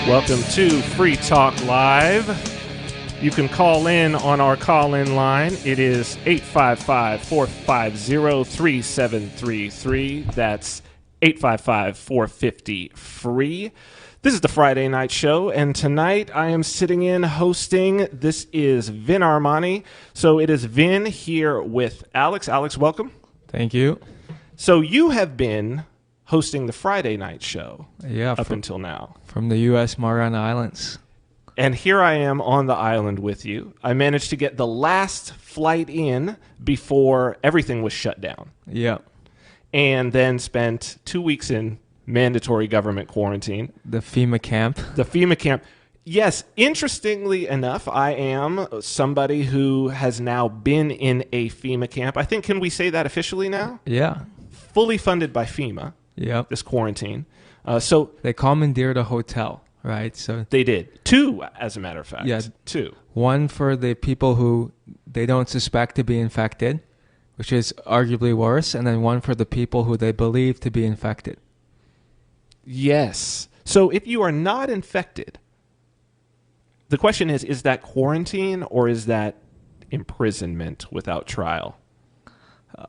Welcome to Free Talk Live. You can call in on our call-in line. It is 855-450-3733. That's 855-450-FREE. This is the Friday night show, and tonight I am sitting in hosting. This is Vin Armani. So it is Vin here with Alex. Alex, welcome. Thank you. So you have been hosting the Friday night show up until now. From the U.S. Mariana Islands. And here I am on the island with you. I managed to get the last flight in before everything was shut down. Yeah. And then spent 2 weeks in mandatory government quarantine. The FEMA camp. The FEMA camp. Yes, interestingly enough, I am somebody who has now been in a FEMA camp. I think, can we say that officially now? Yeah. Fully funded by FEMA. Yeah. This quarantine. So they commandeered a hotel, right? So they did. 2, as a matter of fact. Yeah. 2. One for the people who they don't suspect to be infected, which is arguably worse, and then one for the people who they believe to be infected. Yes. So if you are not infected, the question is that quarantine or is that imprisonment without trial?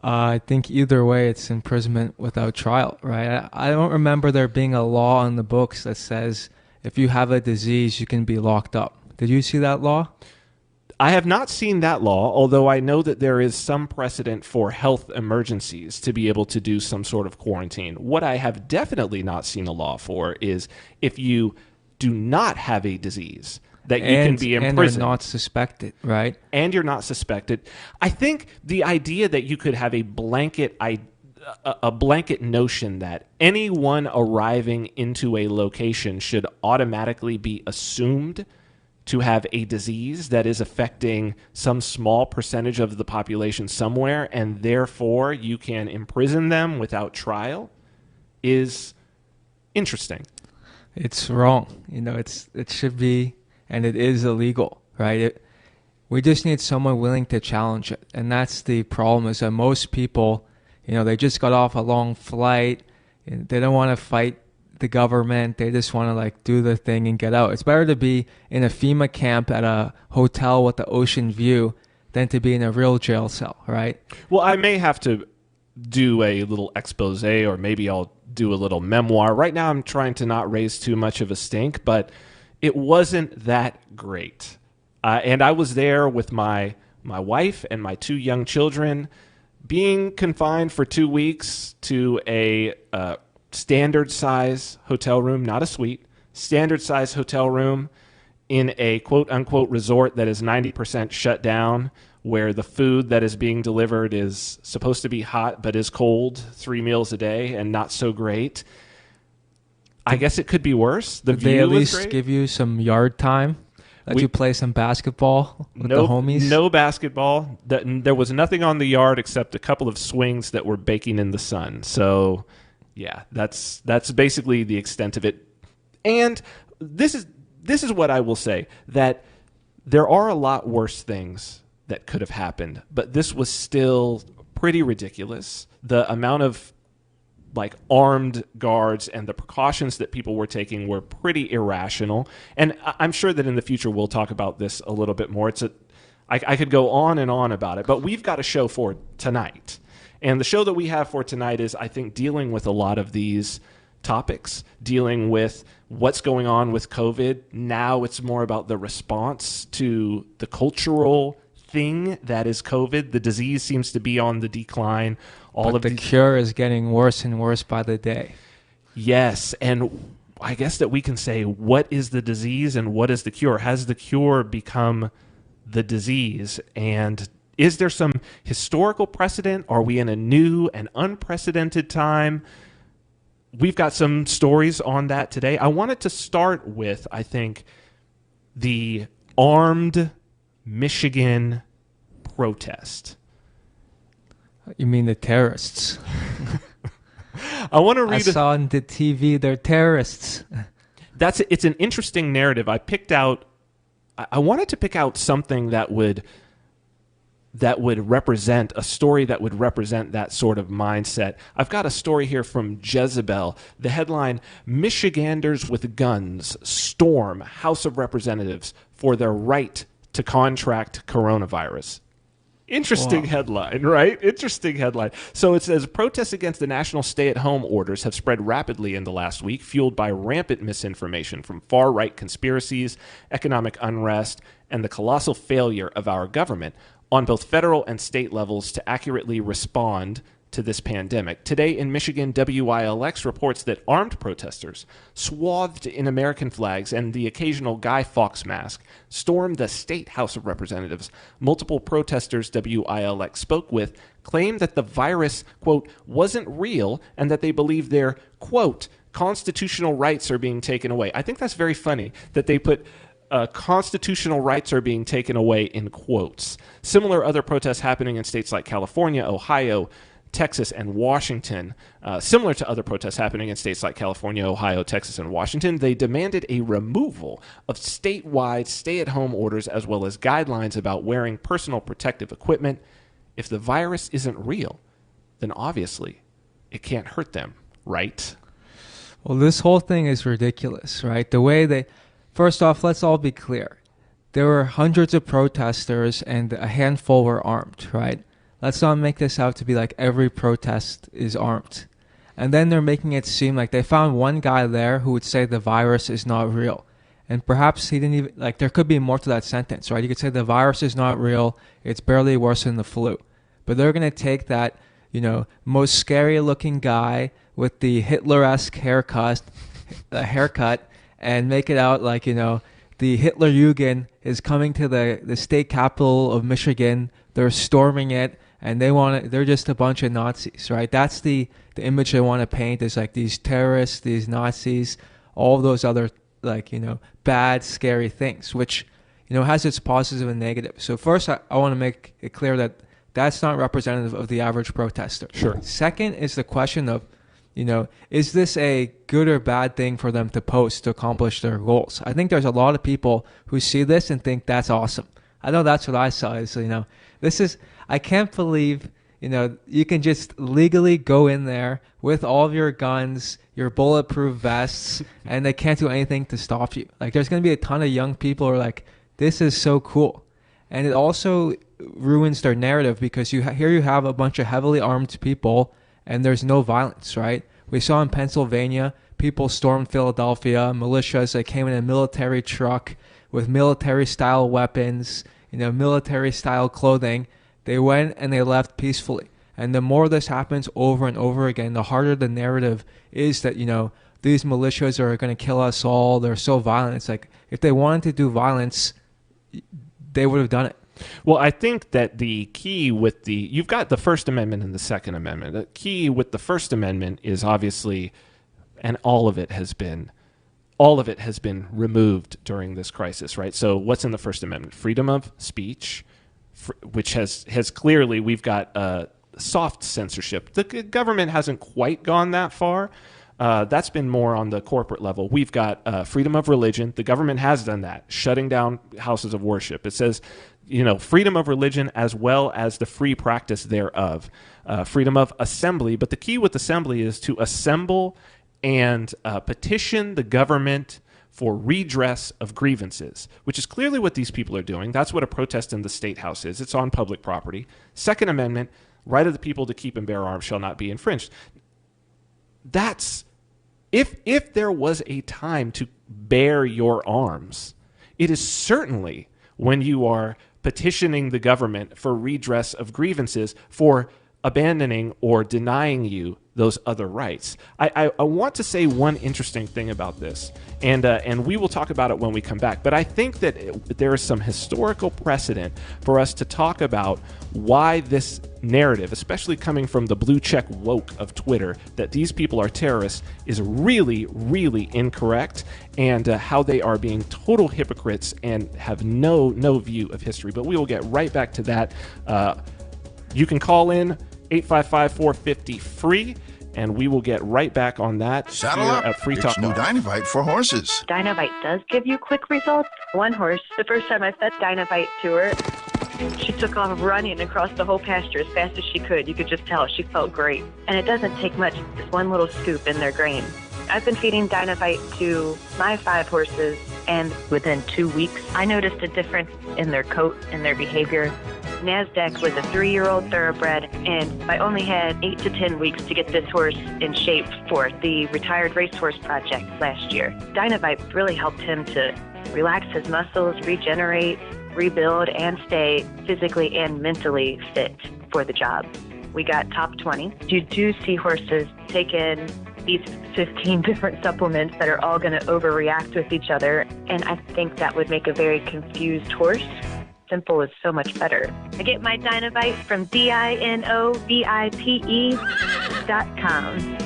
I think either way, it's imprisonment without trial, right? I don't remember there being a law on the books that says if you have a disease, you can be locked up. Did you see that law? I have not seen that law, although I know that there is some precedent for health emergencies to be able to do some sort of quarantine. What I have definitely not seen a law for is if you do not have a disease, that you can be imprisoned. And you're not suspected, right? And you're not suspected. I think the idea that you could have a blanket notion that anyone arriving into a location should automatically be assumed to have a disease that is affecting some small percentage of the population somewhere, and therefore you can imprison them without trial is interesting. It's wrong. It should be... And it is illegal, right? We just need someone willing to challenge it. And that's the problem, is that most people, they just got off a long flight. And they don't want to fight the government. They just want to do the thing and get out. It's better to be in a FEMA camp at a hotel with the ocean view than to be in a real jail cell, right? Well, I may have to do a little expose, or maybe I'll do a little memoir. Right now I'm trying to not raise too much of a stink, but it wasn't that great. And I was there with my wife and my 2 young children, being confined for 2 weeks to a standard size hotel room, not a suite, standard size hotel room in a quote unquote resort that is 90% shut down, where the food that is being delivered is supposed to be hot but is cold 3 meals a day and not so great. I guess it could be worse. Did they at least give you some yard time? Let you play some basketball with the homies? No basketball. There was nothing on the yard except a couple of swings that were baking in the sun. So, yeah, that's basically the extent of it. And this is what I will say, that there are a lot worse things that could have happened, but this was still pretty ridiculous. The amount of armed guards and the precautions that people were taking were pretty irrational. And I'm sure that in the future we'll talk about this a little bit more. I could go on and on about it, but we've got a show for tonight. And the show that we have for tonight is, I think, dealing with a lot of these topics, dealing with what's going on with COVID. Now it's more about the response to the cultural thing that is COVID. The disease seems to be on the decline. But the cure is getting worse and worse by the day. Yes, and I guess that we can say, what is the disease and what is the cure? Has the cure become the disease? And is there some historical precedent? Are we in a new and unprecedented time? We've got some stories on that today. I wanted to start with, I think, the armed Michigan protest. You mean the terrorists? I want to read. I saw on the TV they're terrorists. It's an interesting narrative. I wanted to pick out something that that would represent a story that would represent that sort of mindset. I've got a story here from Jezebel. The headline, Michiganders with guns storm House of Representatives for their right to contract coronavirus. Interesting headline, right? Interesting headline. So it says protests against the national stay-at-home orders have spread rapidly in the last week, fueled by rampant misinformation from far-right conspiracies, economic unrest, and the colossal failure of our government on both federal and state levels to accurately respond to this pandemic. Today in Michigan, WILX reports that armed protesters, swathed in American flags and the occasional Guy Fawkes mask, stormed the state House of Representatives. Multiple protesters WILX spoke with claimed that the virus, quote, wasn't real and that they believe their, quote, constitutional rights are being taken away. I think that's very funny that they put constitutional rights are being taken away in quotes. Similar other protests happening in states like California, Ohio, Texas, and Washington. Similar to other protests happening in states like California, Ohio, Texas, and Washington, they demanded a removal of statewide stay-at-home orders as well as guidelines about wearing personal protective equipment. If the virus isn't real, then obviously it can't hurt them, right? Well, this whole thing is ridiculous, right? The way they... First off, let's all be clear. There were hundreds of protesters and a handful were armed, right? Let's not make this out to be like every protest is armed. And then they're making it seem like they found one guy there who would say the virus is not real. And perhaps he didn't even, like, there could be more to that sentence, right? You could say the virus is not real, it's barely worse than the flu. But they're going to take that, you know, most scary looking guy with the Hitler-esque haircut and make it out like, you know, the Hitler Jugend is coming to the state capital of Michigan. They're storming it. And they're just a bunch of Nazis, right? That's the image they want to paint is like these terrorists, these Nazis, all those other, like, you know, bad, scary things, which, you know, has its positive and negative. So first, I want to make it clear that that's not representative of the average protester. Sure. Second is the question of, you know, is this a good or bad thing for them to post to accomplish their goals? I think there's a lot of people who see this and think that's awesome. I know that's what I saw is, you know, I can't believe, you know, you can just legally go in there with all of your guns, your bulletproof vests, and they can't do anything to stop you. Like, there's going to be a ton of young people who are like, this is so cool. And it also ruins their narrative because here you have a bunch of heavily armed people and there's no violence, right? We saw in Pennsylvania, people stormed Philadelphia, militias that came in a military truck with military-style weapons, you know, military-style clothing. They went and they left peacefully. And the more this happens over and over again, the harder the narrative is that, you know, these militias are going to kill us all. They're so violent. It's like, if they wanted to do violence, they would have done it. Well, I think that the key with you've got the First Amendment and the Second Amendment. The key with the First Amendment is obviously, and all of it has been removed during this crisis, right? So what's in the First Amendment? Freedom of speech, which has clearly, we've got soft censorship. The government hasn't quite gone that far. That's been more on the corporate level. We've got freedom of religion. The government has done that, shutting down houses of worship. It says, you know, freedom of religion as well as the free practice thereof. Freedom of assembly. But the key with assembly is to assemble and petition the government for redress of grievances, which is clearly what these people are doing. That's what a protest in the State House is. It's on public property. Second Amendment, right of the people to keep and bear arms shall not be infringed. That's, if there was a time to bear your arms, it is certainly when you are petitioning the government for redress of grievances for abandoning or denying you those other rights. I want to say one interesting thing about this, and we will talk about it when we come back, but I think that there is some historical precedent for us to talk about why this narrative, especially coming from the blue check woke of Twitter, that these people are terrorists, is really, really incorrect, and how they are being total hypocrites and have no view of history. But we will get right back to that. You can call in 855-450-FREE, and we will get right back on that. Saddle here up. At Free Talk It's new Live. Dynavite for horses. Dynavite does give you quick results. One horse, the first time I fed Dynavite to her, She took off running across the whole pasture as fast as she could. You could just tell she felt great. And it doesn't take much, just one little scoop in their grain. I've been feeding Dynavite to my 5 horses, and within 2 weeks, I noticed a difference in their coat and their behavior. NASDAQ was a 3-year-old thoroughbred, and I only had 8 to 10 weeks to get this horse in shape for the Retired Racehorse Project last year. Dynavite really helped him to relax his muscles, regenerate, rebuild, and stay physically and mentally fit for the job. We got top 20. You do see horses take in these 15 different supplements that are all going to overreact with each other, and I think that would make a very confused horse. Simple is so much better. I get my Dynavite from DINOVIPE.com.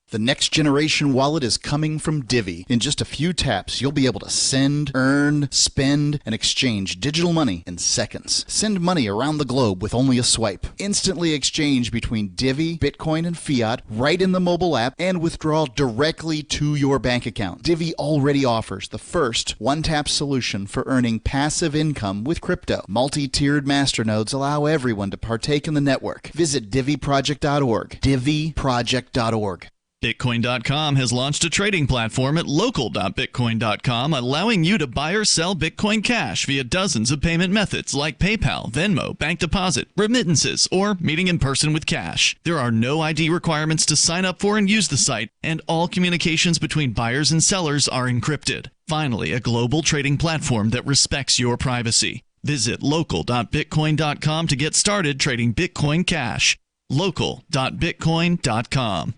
The next generation wallet is coming from Divvy. In just a few taps, you'll be able to send, earn, spend, and exchange digital money in seconds. Send money around the globe with only a swipe. Instantly exchange between Divvy, Bitcoin, and fiat right in the mobile app, and withdraw directly to your bank account. Divvy already offers the first one-tap solution for earning passive income with crypto. Multi-tiered masternodes allow everyone to partake in the network. Visit DivvyProject.org. DivvyProject.org. Bitcoin.com has launched a trading platform at local.bitcoin.com, allowing you to buy or sell Bitcoin Cash via dozens of payment methods like PayPal, Venmo, bank deposit, remittances, or meeting in person with cash. There are no ID requirements to sign up for and use the site, and all communications between buyers and sellers are encrypted. Finally, a global trading platform that respects your privacy. Visit local.bitcoin.com to get started trading Bitcoin Cash. local.bitcoin.com.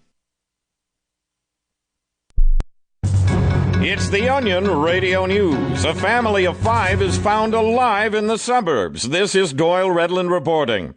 It's the Onion Radio News. A family of 5 is found alive in the suburbs. This is Doyle Redland reporting.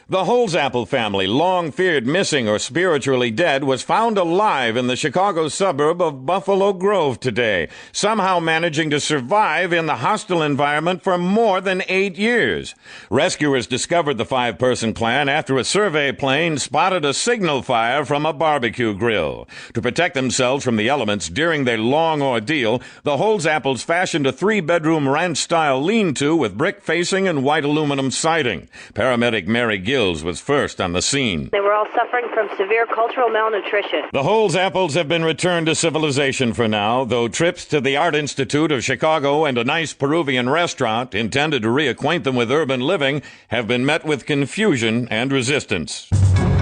The Holzapfel family, long feared missing or spiritually dead, was found alive in the Chicago suburb of Buffalo Grove today, somehow managing to survive in the hostile environment for more than 8 years. Rescuers discovered the 5-person clan after a survey plane spotted a signal fire from a barbecue grill. To protect themselves from the elements during their long ordeal, the Holzapfels fashioned a 3-bedroom ranch-style lean-to with brick facing and white aluminum siding. Paramedic Mary Gill was first on the scene. They were all suffering from severe cultural malnutrition. The Holzapfels have been returned to civilization for now, though trips to the Art Institute of Chicago and a nice Peruvian restaurant intended to reacquaint them with urban living have been met with confusion and resistance.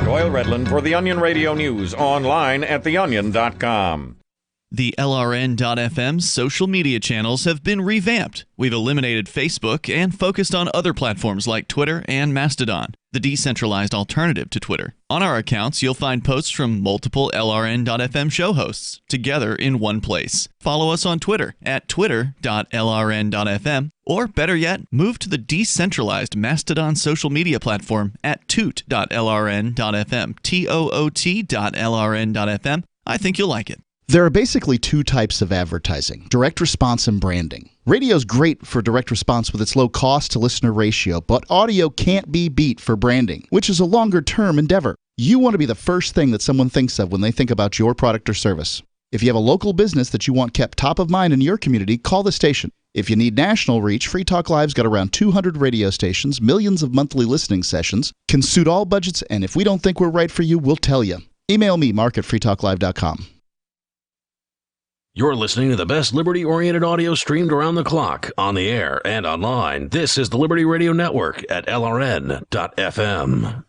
Doyle Redland for the Onion Radio News, online at theonion.com. The LRN.FM social media channels have been revamped. We've eliminated Facebook and focused on other platforms like Twitter and Mastodon, the decentralized alternative to Twitter. On our accounts, you'll find posts from multiple LRN.FM show hosts together in one place. Follow us on Twitter at twitter.lrn.fm, or better yet, move to the decentralized Mastodon social media platform at toot.lrn.fm, toot.lrn.fm. I think you'll like it. There are basically 2 types of advertising: direct response and branding. Radio's great for direct response with its low cost to listener ratio, but audio can't be beat for branding, which is a longer term endeavor. You want to be the first thing that someone thinks of when they think about your product or service. If you have a local business that you want kept top of mind in your community, call the station. If you need national reach, Free Talk Live's got around 200 radio stations, millions of monthly listening sessions, can suit all budgets, and if we don't think we're right for you, we'll tell you. Email me, mark@freetalklive.com. You're listening to the best liberty-oriented audio streamed around the clock, on the air and online. This is the Liberty Radio Network at LRN.FM.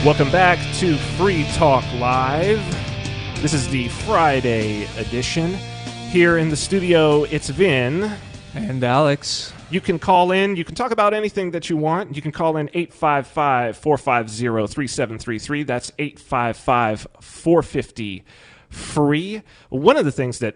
Welcome back to Free Talk Live. This is the Friday edition. Here in the studio, it's Vin. And Alex. You can call in. You can talk about anything that you want. You can call in 855-450-3733. That's 855-450-FREE. One of the things that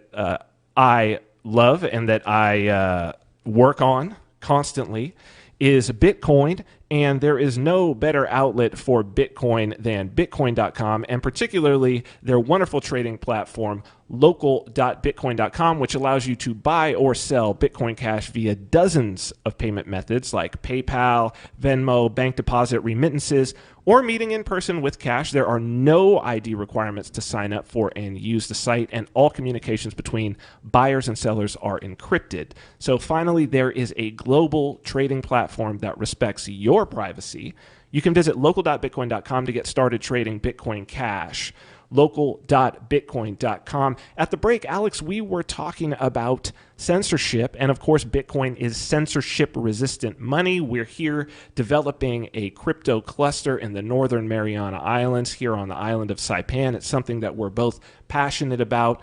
I love and that I work on constantly is Bitcoin, and there is no better outlet for Bitcoin than Bitcoin.com, and particularly their wonderful trading platform, local.bitcoin.com, which allows you to buy or sell Bitcoin Cash via dozens of payment methods like PayPal, Venmo, bank deposit, remittances, or meeting in person with cash. There are no ID requirements to sign up for and use the site, and all communications between buyers and sellers are encrypted. So finally, there is a global trading platform that respects your privacy. You can visit local.bitcoin.com to get started trading Bitcoin Cash. Local.bitcoin.com. At the break, Alex, we were talking about censorship, and of course, Bitcoin is censorship-resistant money. We're here developing a crypto cluster in the Northern Mariana Islands, here on the island of Saipan. It's something that we're both passionate about.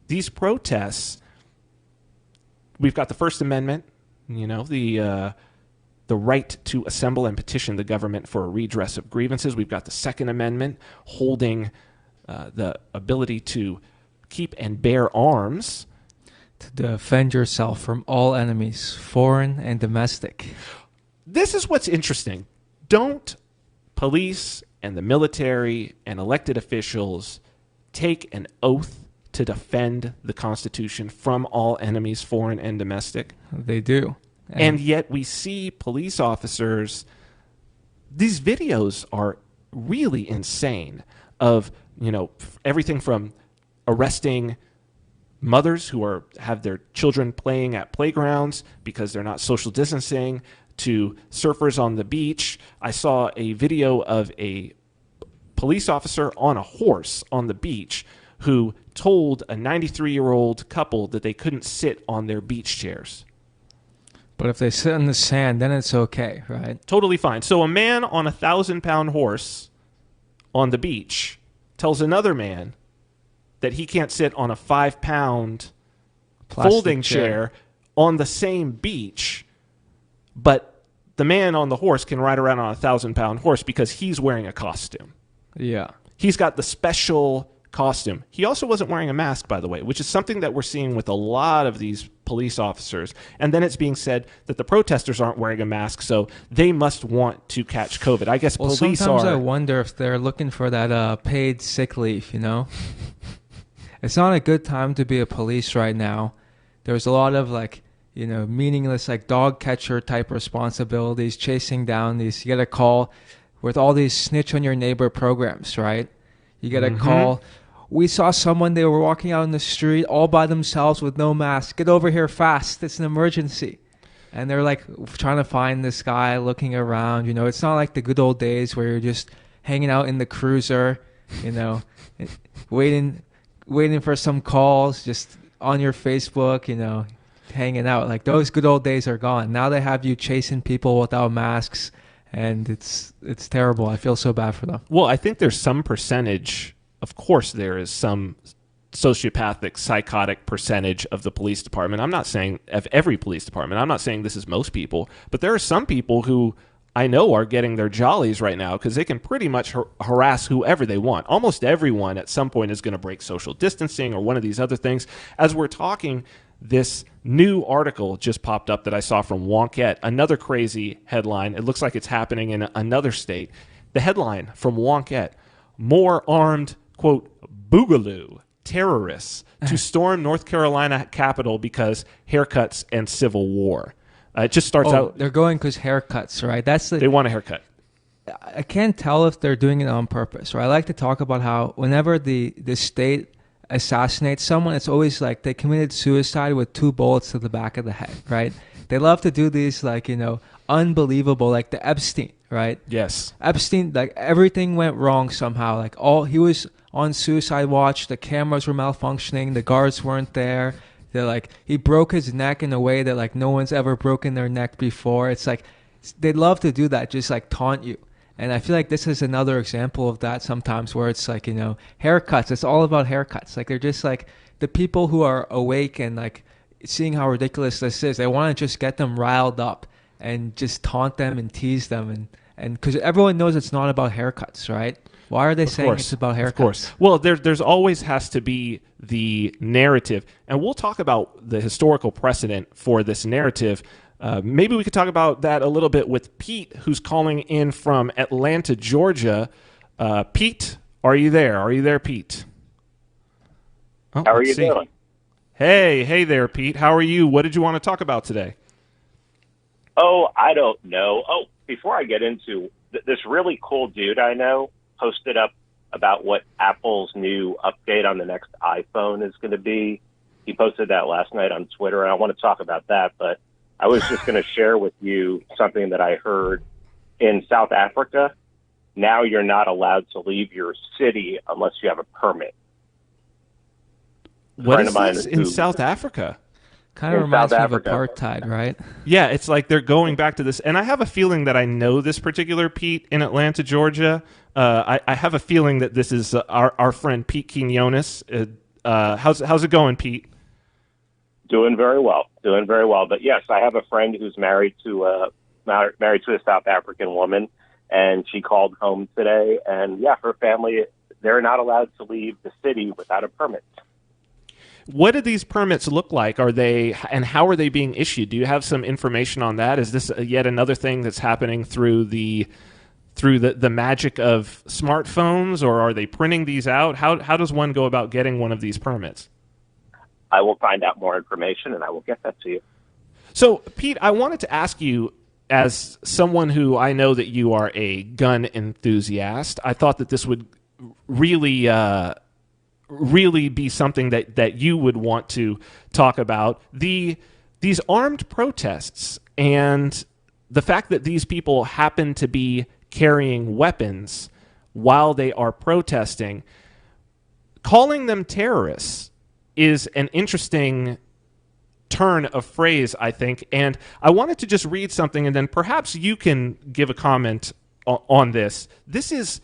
These protests, we've got the First Amendment, the right to assemble and petition the government for a redress of grievances. We've got the Second Amendment holding the ability to keep and bear arms. To defend yourself from all enemies, foreign and domestic. This is what's interesting. Don't police and the military and elected officials take an oath to defend the Constitution from all enemies, foreign and domestic? They do. And yet we see police officers, these videos are really insane of, everything from arresting mothers who have their children playing at playgrounds because they're not social distancing, to surfers on the beach. I saw a video of a police officer on a horse on the beach who told a 93-year-old couple that they couldn't sit on their beach chairs. But if they sit in the sand, then it's okay, right? Totally fine. So a man on a 1,000-pound horse on the beach tells another man that he can't sit on a 5-pound folding chair on the same beach, but the man on the horse can ride around on a 1,000-pound horse because he's wearing a costume. Yeah. He's got the special costume. He also wasn't wearing a mask, by the way, which is something that we're seeing with a lot of these police officers. And then it's being said that the protesters aren't wearing a mask, so they must want to catch COVID. I guess police sometimes are. I wonder if they're looking for that paid sick leave, It's not a good time to be a police right now. There's a lot of meaningless dog catcher type responsibilities, chasing down these. You get a call with all these snitch on your neighbor programs, right? You get a call. We saw someone, they were walking out in the street all by themselves with no mask. Get over here fast. It's an emergency. And they're trying to find this guy, looking around. It's not like the good old days where you're just hanging out in the cruiser, waiting for some calls, just on your Facebook, hanging out. Those good old days are gone. Now they have you chasing people without masks, and it's terrible. I feel so bad for them. Well, I think there's some percentage. Of course, there is some sociopathic, psychotic percentage of the police department. I'm not saying of every police department. I'm not saying this is most people, but there are some people who I know are getting their jollies right now because they can pretty much harass whoever they want. Almost everyone at some point is going to break social distancing or one of these other things. As we're talking, this new article just popped up that I saw from Wonkette, another crazy headline. It looks like it's happening in another state. The headline from Wonkette: more armed, quote, boogaloo terrorists to storm North Carolina Capitol because haircuts and civil war. It just starts out. They're going because haircuts, right? They want a haircut. I can't tell if they're doing it on purpose, right? I like to talk about how whenever the state assassinates someone, it's always they committed suicide with 2 bullets to the back of the head, right? They love to do these unbelievable, the Epstein, right? Yes. Epstein, everything went wrong somehow. He was on suicide watch, the cameras were malfunctioning, the guards weren't there. They're he broke his neck in a way that no one's ever broken their neck before. It's they love to do that, just taunt you. And I feel this is another example of that sometimes, where it's haircuts. It's all about haircuts. They're just the people who are awake and seeing how ridiculous this is. They want to just get them riled up and just taunt them and tease them, and because everyone knows it's not about haircuts, right? Why are they saying it's about haircuts? Of course. Well, there's always has to be the narrative, and we'll talk about the historical precedent for this narrative. Maybe we could talk about that a little bit with Pete, who's calling in from Atlanta, Georgia. Pete, are you there? Are you there, Pete? Oh, How are let's you see. doing? Hey there, Pete. How are you? What did you want to talk about today? Oh, I don't know. Oh, before I get into this really cool dude I know posted up about what Apple's new update on the next iPhone is going to be. He posted that last night on Twitter, and I want to talk about that, but I was just going to share with you something that I heard in South Africa. Now you're not allowed to leave your city unless you have a permit. What is this in South Africa? Kind of reminds me of apartheid, right? Yeah, it's like they're going back to this. And I have a feeling that I know this particular Pete in Atlanta, Georgia. I have a feeling that this is our friend Pete Quinones. How's it going, Pete? Doing very well. But yes, I have a friend who's married to a South African woman, and she called home today. And yeah, her family, they're not allowed to leave the city without a permit. What do these permits look like? And how are they being issued? Do you have some information on that? Is this yet another thing that's happening through the magic of smartphones, or are they printing these out? How does one go about getting one of these permits? I will find out more information and I will get that to you. So, Pete, I wanted to ask you, as someone who I know that you are a gun enthusiast, I thought that this would really be something that you would want to talk about. These armed protests and the fact that these people happen to be carrying weapons while they are protesting, calling them terrorists is an interesting turn of phrase, I think. And I wanted to just read something, and then perhaps you can give a comment on this. This is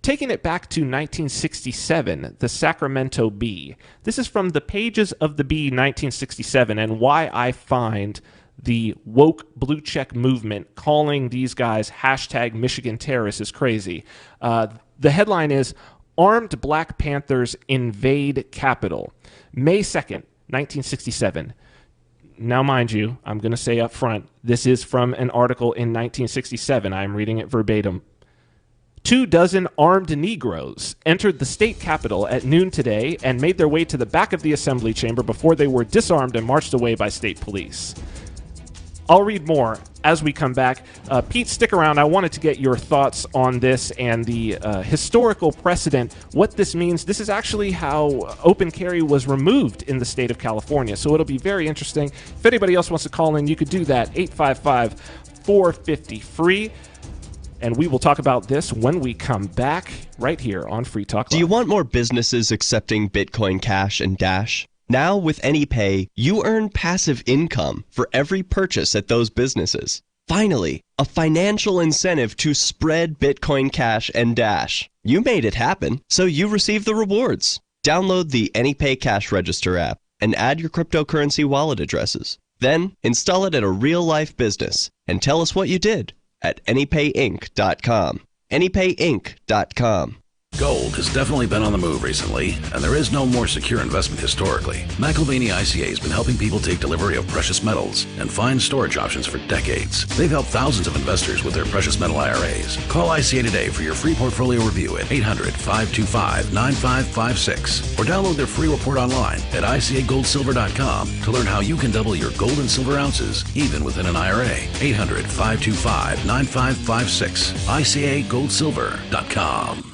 taking it back to 1967, the Sacramento Bee. This is from the pages of the Bee, 1967, and why I find the woke blue check movement calling these guys hashtag Michigan terrorists is crazy. The headline is, Armed Black Panthers Invade Capitol. May 2nd, 1967. Now, mind you, I'm going to say up front, this is from an article in 1967. I'm reading it verbatim. 24 armed Negroes entered the state capitol at noon today and made their way to the back of the assembly chamber before they were disarmed and marched away by state police. I'll read more as we come back. Pete, stick around. I wanted to get your thoughts on this and the historical precedent, what this means. This is actually how open carry was removed in the state of California, so it'll be very interesting. If anybody else wants to call in, you could do that, 855-450-FREE. And we will talk about this when we come back right here on Free Talk Live. Do you want more businesses accepting Bitcoin Cash and Dash? Now with AnyPay, you earn passive income for every purchase at those businesses. Finally, a financial incentive to spread Bitcoin Cash and Dash. You made it happen, so you receive the rewards. Download the AnyPay Cash Register app and add your cryptocurrency wallet addresses. Then install it at a real-life business and tell us what you did at AnyPayInc.com. AnyPayInc.com. Gold has definitely been on the move recently, and there is no more secure investment historically. McIlvaney ICA has been helping people take delivery of precious metals and find storage options for decades. They've helped thousands of investors with their precious metal IRAs. Call ICA today for your free portfolio review at 800-525-9556 or download their free report online at ICAGoldSilver.com to learn how you can double your gold and silver ounces even within an IRA. 800-525-9556. ICAGoldSilver.com.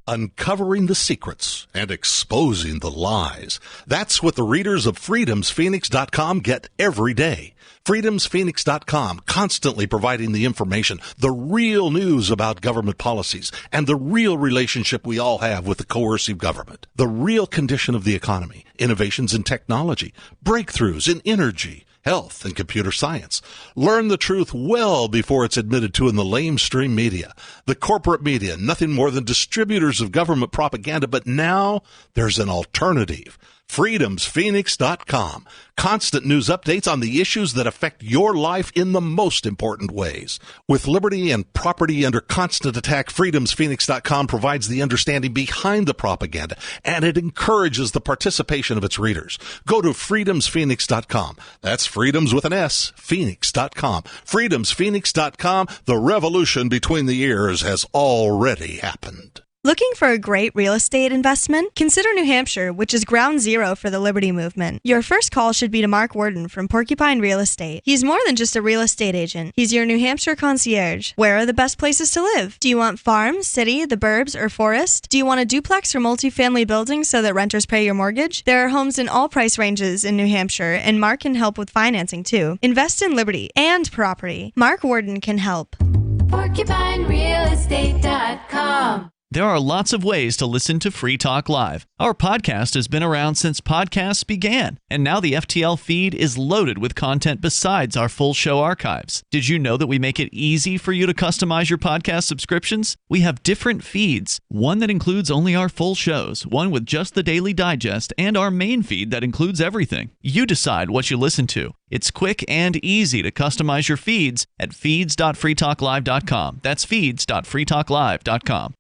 Uncovering the secrets and exposing the lies. That's what the readers of freedomsphoenix.com get every day. freedomsphoenix.com, constantly providing the information, the real news about government policies, and the real relationship we all have with the coercive government. The real condition of the economy, innovations in technology, breakthroughs in energy, health, and computer science. Learn the truth well before it's admitted to in the lamestream media. The corporate media, nothing more than distributors of government propaganda, but now there's an alternative. freedomsphoenix.com. Constant news updates on the issues that affect your life in the most important ways. With liberty and property under constant attack, freedomsphoenix.com provides the understanding behind the propaganda, and it encourages the participation of its readers. Go to freedomsphoenix.com. That's freedoms with an S, phoenix.com. freedomsphoenix.com. The revolution between the ears has already happened. Looking for a great real estate investment? Consider New Hampshire, which is ground zero for the Liberty Movement. Your first call should be to Mark Worden from Porcupine Real Estate. He's more than just a real estate agent. He's your New Hampshire concierge. Where are the best places to live? Do you want farm, city, the burbs, or forest? Do you want a duplex or multifamily building so that renters pay your mortgage? There are homes in all price ranges in New Hampshire, and Mark can help with financing too. Invest in Liberty and property. Mark Worden can help. PorcupineRealEstate.com. There are lots of ways to listen to Free Talk Live. Our podcast has been around since podcasts began, and now the FTL feed is loaded with content besides our full show archives. Did you know that we make it easy for you to customize your podcast subscriptions? We have different feeds, one that includes only our full shows, one with just the Daily Digest, and our main feed that includes everything. You decide what you listen to. It's quick and easy to customize your feeds at feeds.freetalklive.com. That's feeds.freetalklive.com.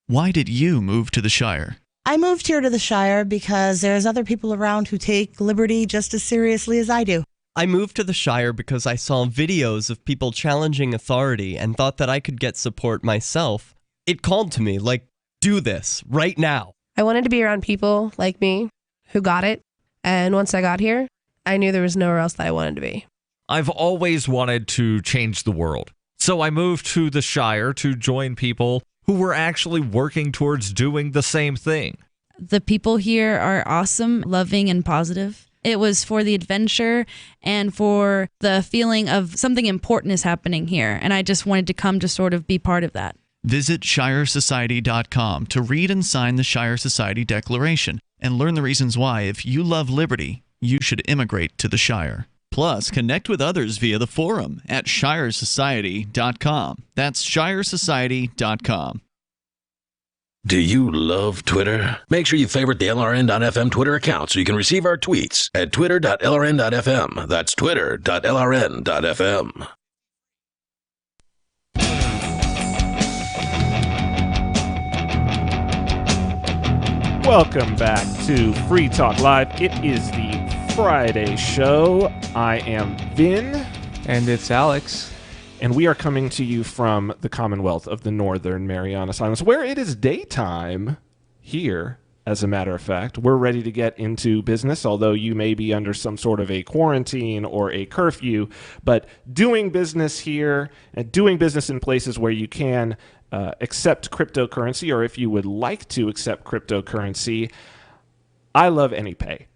Why did you move to the Shire? I moved here to the Shire because there's other people around who take liberty just as seriously as I do. I moved to the Shire because I saw videos of people challenging authority and thought that I could get support myself. It called to me, like, do this right now. I wanted to be around people like me who got it. And once I got here, I knew there was nowhere else that I wanted to be. I've always wanted to change the world. So I moved to the Shire to join people who were actually working towards doing the same thing. The people here are awesome, loving, and positive. It was for the adventure and for the feeling of something important is happening here. And I just wanted to come to sort of be part of that. Visit ShireSociety.com to read and sign the Shire Society Declaration and learn the reasons why, if you love liberty, you should immigrate to the Shire. Plus, connect with others via the forum at ShireSociety.com. That's ShireSociety.com. Do you love Twitter? Make sure you favorite the LRN.FM Twitter account so you can receive our tweets at twitter.lrn.fm. That's twitter.lrn.fm. Welcome back to Free Talk Live. It is the Friday show. I am Vin. And it's Alex. And we are coming to you from the Commonwealth of the Northern Marianas Islands, where it is daytime here, as a matter of fact. We're ready to get into business, although you may be under some sort of a quarantine or a curfew. But doing business here and doing business in places where you can accept cryptocurrency, or if you would like to accept cryptocurrency, I love AnyPay.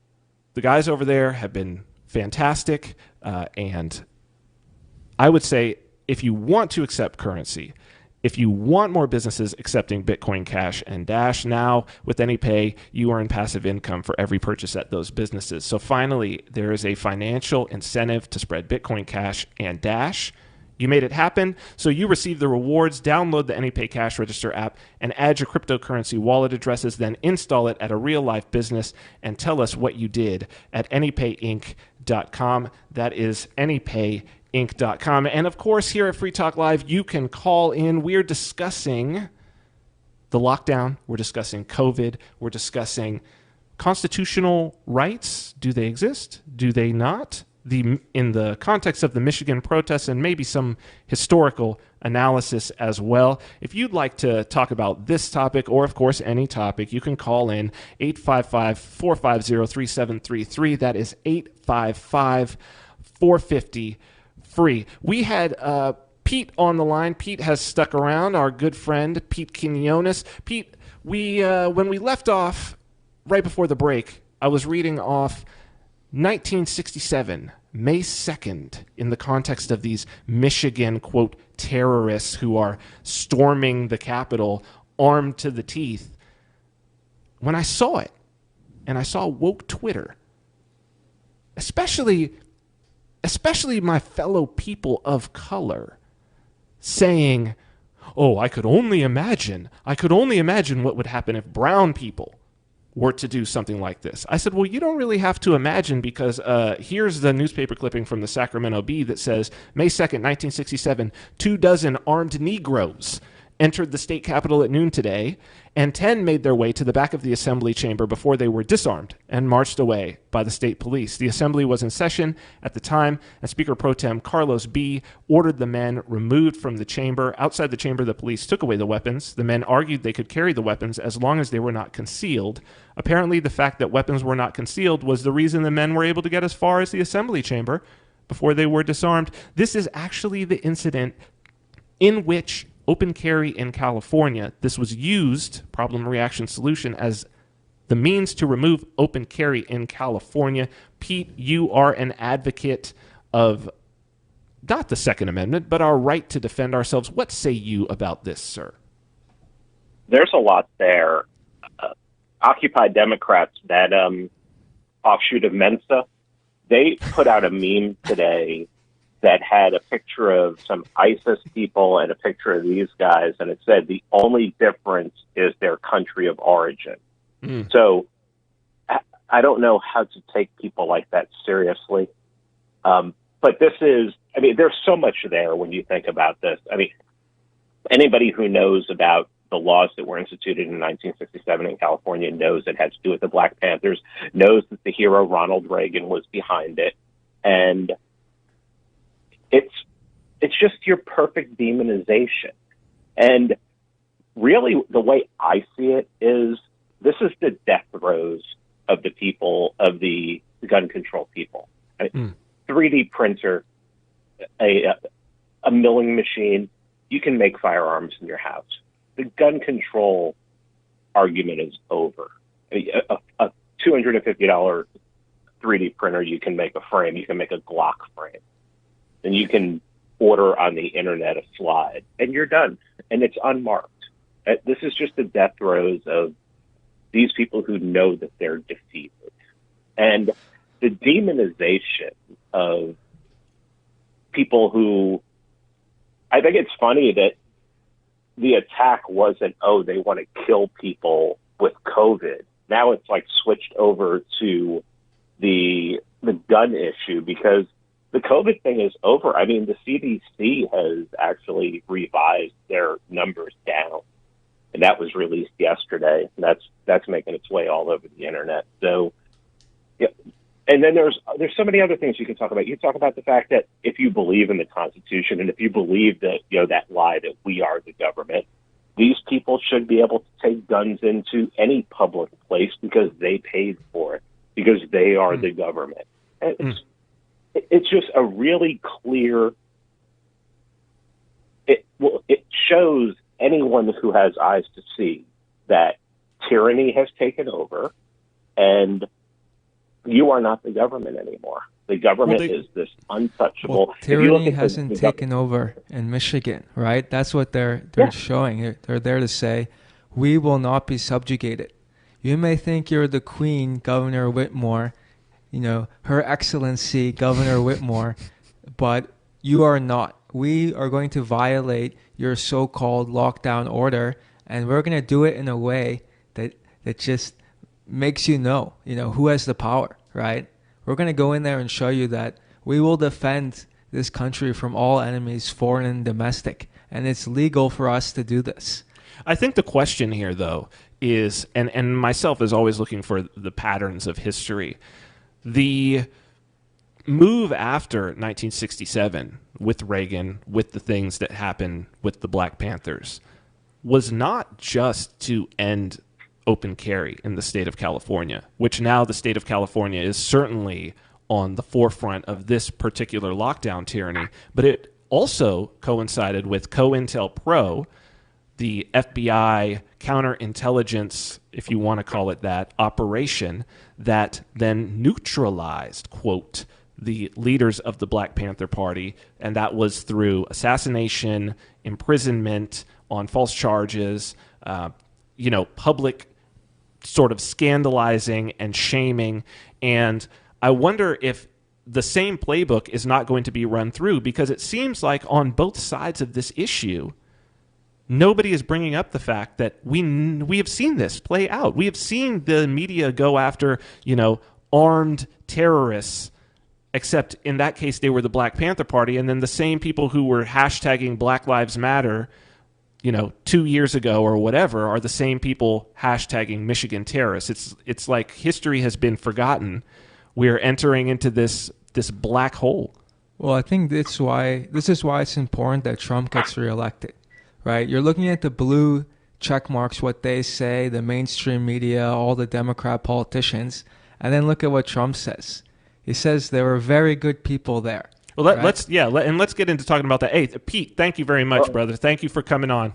The guys over there have been fantastic, and I would say if you want to accept currency, if you want more businesses accepting Bitcoin Cash and Dash, now with AnyPay, you earn passive income for every purchase at those businesses. So finally, there is a financial incentive to spread Bitcoin Cash and Dash. You made it happen, so you receive the rewards. Download the AnyPay Cash Register app and add your cryptocurrency wallet addresses, then install it at a real-life business and tell us what you did at anypayinc.com. That is anypayinc.com. And, of course, here at Free Talk Live, you can call in. We're discussing the lockdown. We're discussing COVID. We're discussing constitutional rights. Do they exist? Do they not? In the context of the Michigan protests, and maybe some historical analysis as well. If you'd like to talk about this topic, or of course any topic, you can call in 855-450-3733. That is 855-450-FREE. We had Pete on the line. Pete has stuck around, our good friend Pete Quinones. Pete, when we left off right before the break, I was reading off 1967, May 2nd, in the context of these Michigan, quote, terrorists who are storming the Capitol armed to the teeth. When I saw it, and I saw woke Twitter, especially my fellow people of color, saying, oh, I could only imagine what would happen if brown people were to do something like this. I said, well, you don't really have to imagine, because here's the newspaper clipping from the Sacramento Bee that says, May 2nd, 1967, 24 armed Negroes entered the state capitol at noon today, and 10 made their way to the back of the assembly chamber before they were disarmed and marched away by the state police. The assembly was in session at the time, and Speaker Pro Tem Carlos B. ordered the men removed from the chamber. Outside the chamber, the police took away the weapons. The men argued they could carry the weapons as long as they were not concealed. Apparently, the fact that weapons were not concealed was the reason the men were able to get as far as the assembly chamber before they were disarmed. This is actually the incident in which open carry in California, this was used, problem reaction solution, as the means to remove open carry in California. Pete, you are an advocate of not the Second Amendment, but our right to defend ourselves. What say you about this, sir? There's a lot there. Occupy Democrats, that offshoot of Mensa, they put out a meme today that had a picture of some ISIS people and a picture of these guys, and it said the only difference is their country of origin. So I don't know how to take people like that seriously. But this is, I mean, there's so much there when you think about this. I mean, anybody who knows about the laws that were instituted in 1967 in California knows it had to do with the Black Panthers, knows that the hero Ronald Reagan was behind it. And it's just your perfect demonization. And really, the way I see it is this is the death throes of the people, of the gun control people. 3D printer, a milling machine, you can make firearms in your house. The gun control argument is over. A $250 3D printer, you can make a frame, you can make a Glock frame. And you can order on the internet a slide, and you're done. And it's unmarked. This is just the death throes of these people who know that they're defeated. And the demonization of people who, I think it's funny that the attack wasn't, oh, they want to kill people with COVID. Now it's like switched over to the gun issue, because the COVID thing is over. I mean, the CDC has actually revised their numbers down, and that was released yesterday. And that's making its way all over the internet. So, yeah. And then there's so many other things you can talk about. You talk about the fact that if you believe in the Constitution, and if you believe that, you know, that lie that we are the government, these people should be able to take guns into any public place because they paid for it, because they are the government. It's just a really clear. It shows anyone who has eyes to see that tyranny has taken over, and you are not the government anymore. The government is this untouchable. Well, tyranny hasn't taken over in Michigan, right? That's what they're showing. They're there to say, we will not be subjugated. You may think you're the Queen, Governor Whitmore, you know, Her Excellency, Governor Whitmore, but you are not. We are going to violate your so-called lockdown order, and we're going to do it in a way that just makes you know who has the power, right? We're going to go in there and show you that we will defend this country from all enemies, foreign and domestic, and it's legal for us to do this. I think the question here, though, is, and myself is always looking for the patterns of history. The move after 1967 with Reagan, with the things that happened with the Black Panthers, was not just to end open carry in the state of California, which now the state of California is certainly on the forefront of this particular lockdown tyranny, but it also coincided with COINTELPRO, the FBI counterintelligence, if you want to call it that, operation that then neutralized, quote, the leaders of the Black Panther Party, and that was through assassination, imprisonment on false charges, public sort of scandalizing and shaming. And I wonder if the same playbook is not going to be run through, because it seems like on both sides of this issue, nobody is bringing up the fact that we have seen this play out. We have seen the media go after, armed terrorists, except in that case they were the Black Panther Party, and then the same people who were hashtagging Black Lives Matter 2 years ago or whatever are the same people hashtagging Michigan terrorists. It's like history has been forgotten. We're entering into this black hole. Well, I think this is why it's important that Trump gets reelected, right? You're looking at the blue check marks, what they say, the mainstream media, all the Democrat politicians, and then look at what Trump says. He says there were very good people there. Well, let's get into talking about that. Hey, Pete, thank you very much, brother. Thank you for coming on.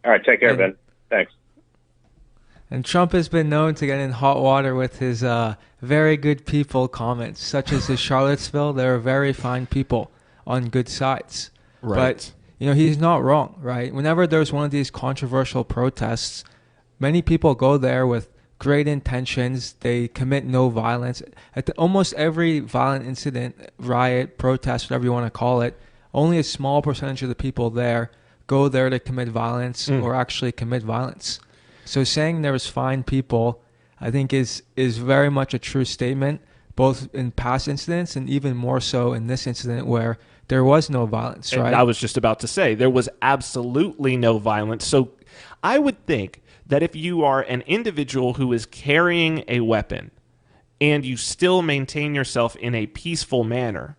All right, take care, Ben. Thanks. And Trump has been known to get in hot water with his very good people comments, such as in Charlottesville. There are very fine people on good sides. Right. But, he's not wrong, right? Whenever there's one of these controversial protests, many people go there with great intentions. They commit no violence. At almost every violent incident, riot, protest, whatever you want to call it, only a small percentage of the people there go there to commit violence or actually commit violence. So saying there was fine people, I think is very much a true statement, both in past incidents and even more so in this incident where there was no violence, right? And I was just about to say, there was absolutely no violence. So I would think that if you are an individual who is carrying a weapon and you still maintain yourself in a peaceful manner,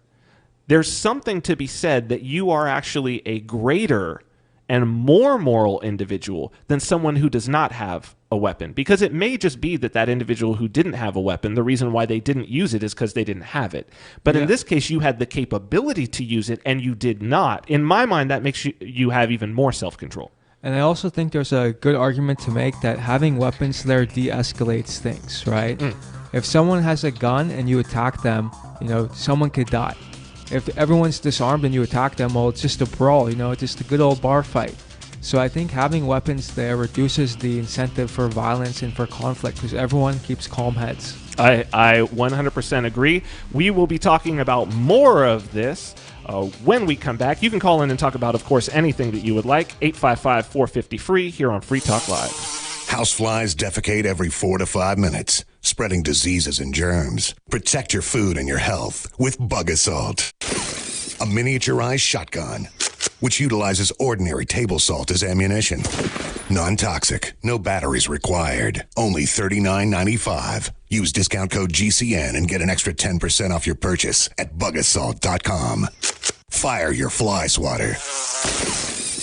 there's something to be said that you are actually a greater and more moral individual than someone who does not have a weapon. Because it may just be that individual who didn't have a weapon, the reason why they didn't use it is because they didn't have it. But in this case, you had the capability to use it and you did not. In my mind, that makes you have even more self-control. And I also think there's a good argument to make that having weapons there de-escalates things, right? If someone has a gun and you attack them, someone could die. If everyone's disarmed and you attack them, well, it's just a brawl, just a good old bar fight. So I think having weapons there reduces the incentive for violence and for conflict because everyone keeps calm heads. I 100% agree. We will be talking about more of this when we come back. You can call in and talk about, of course, anything that you would like. 855-450-FREE here on Free Talk Live. Houseflies defecate every 4 to 5 minutes, spreading diseases and germs. Protect your food and your health with Bug Assault, a miniaturized shotgun which utilizes ordinary table salt as ammunition. Non-toxic, no batteries required, only $39.95. Use discount code GCN and get an extra 10% off your purchase at bugassault.com. Fire your fly swatter.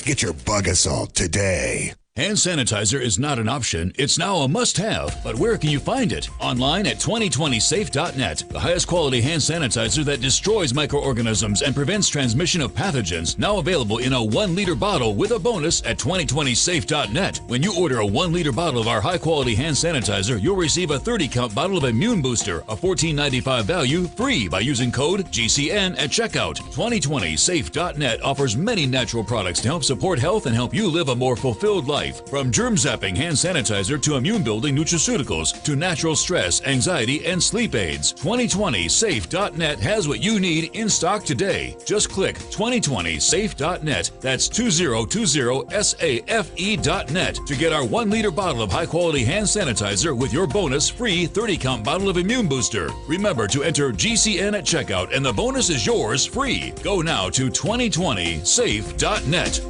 Get your Bug Assault today. Hand sanitizer is not an option. It's now a must-have. But where can you find it? Online at 2020safe.net. The highest quality hand sanitizer that destroys microorganisms and prevents transmission of pathogens. Now available in a 1-liter bottle with a bonus at 2020safe.net. When you order a 1-liter bottle of our high-quality hand sanitizer, you'll receive a 30-count bottle of Immune Booster, a $14.95 value, free by using code GCN at checkout. 2020safe.net offers many natural products to help support health and help you live a more fulfilled life. From germ-zapping hand sanitizer to immune-building nutraceuticals to natural stress, anxiety, and sleep aids, 2020safe.net has what you need in stock today. Just click 2020safe.net. That's 2020safe.net to get our 1-liter bottle of high-quality hand sanitizer with your bonus free 30-count bottle of Immune Booster. Remember to enter GCN at checkout and the bonus is yours free. Go now to 2020safe.net.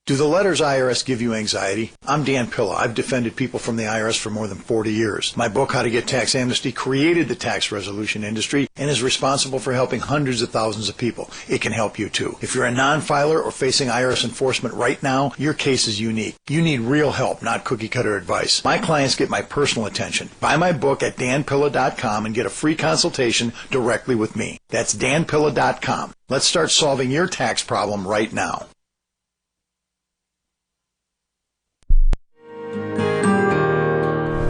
Do the letters IRS give you anxiety? I'm Dan Pilla. I've defended people from the IRS for more than 40 years. My book, How to Get Tax Amnesty, created the tax resolution industry and is responsible for helping hundreds of thousands of people. It can help you too. If you're a non-filer or facing IRS enforcement right now, your case is unique. You need real help, not cookie-cutter advice. My clients get my personal attention. Buy my book at danpilla.com and get a free consultation directly with me. That's danpilla.com. Let's start solving your tax problem right now.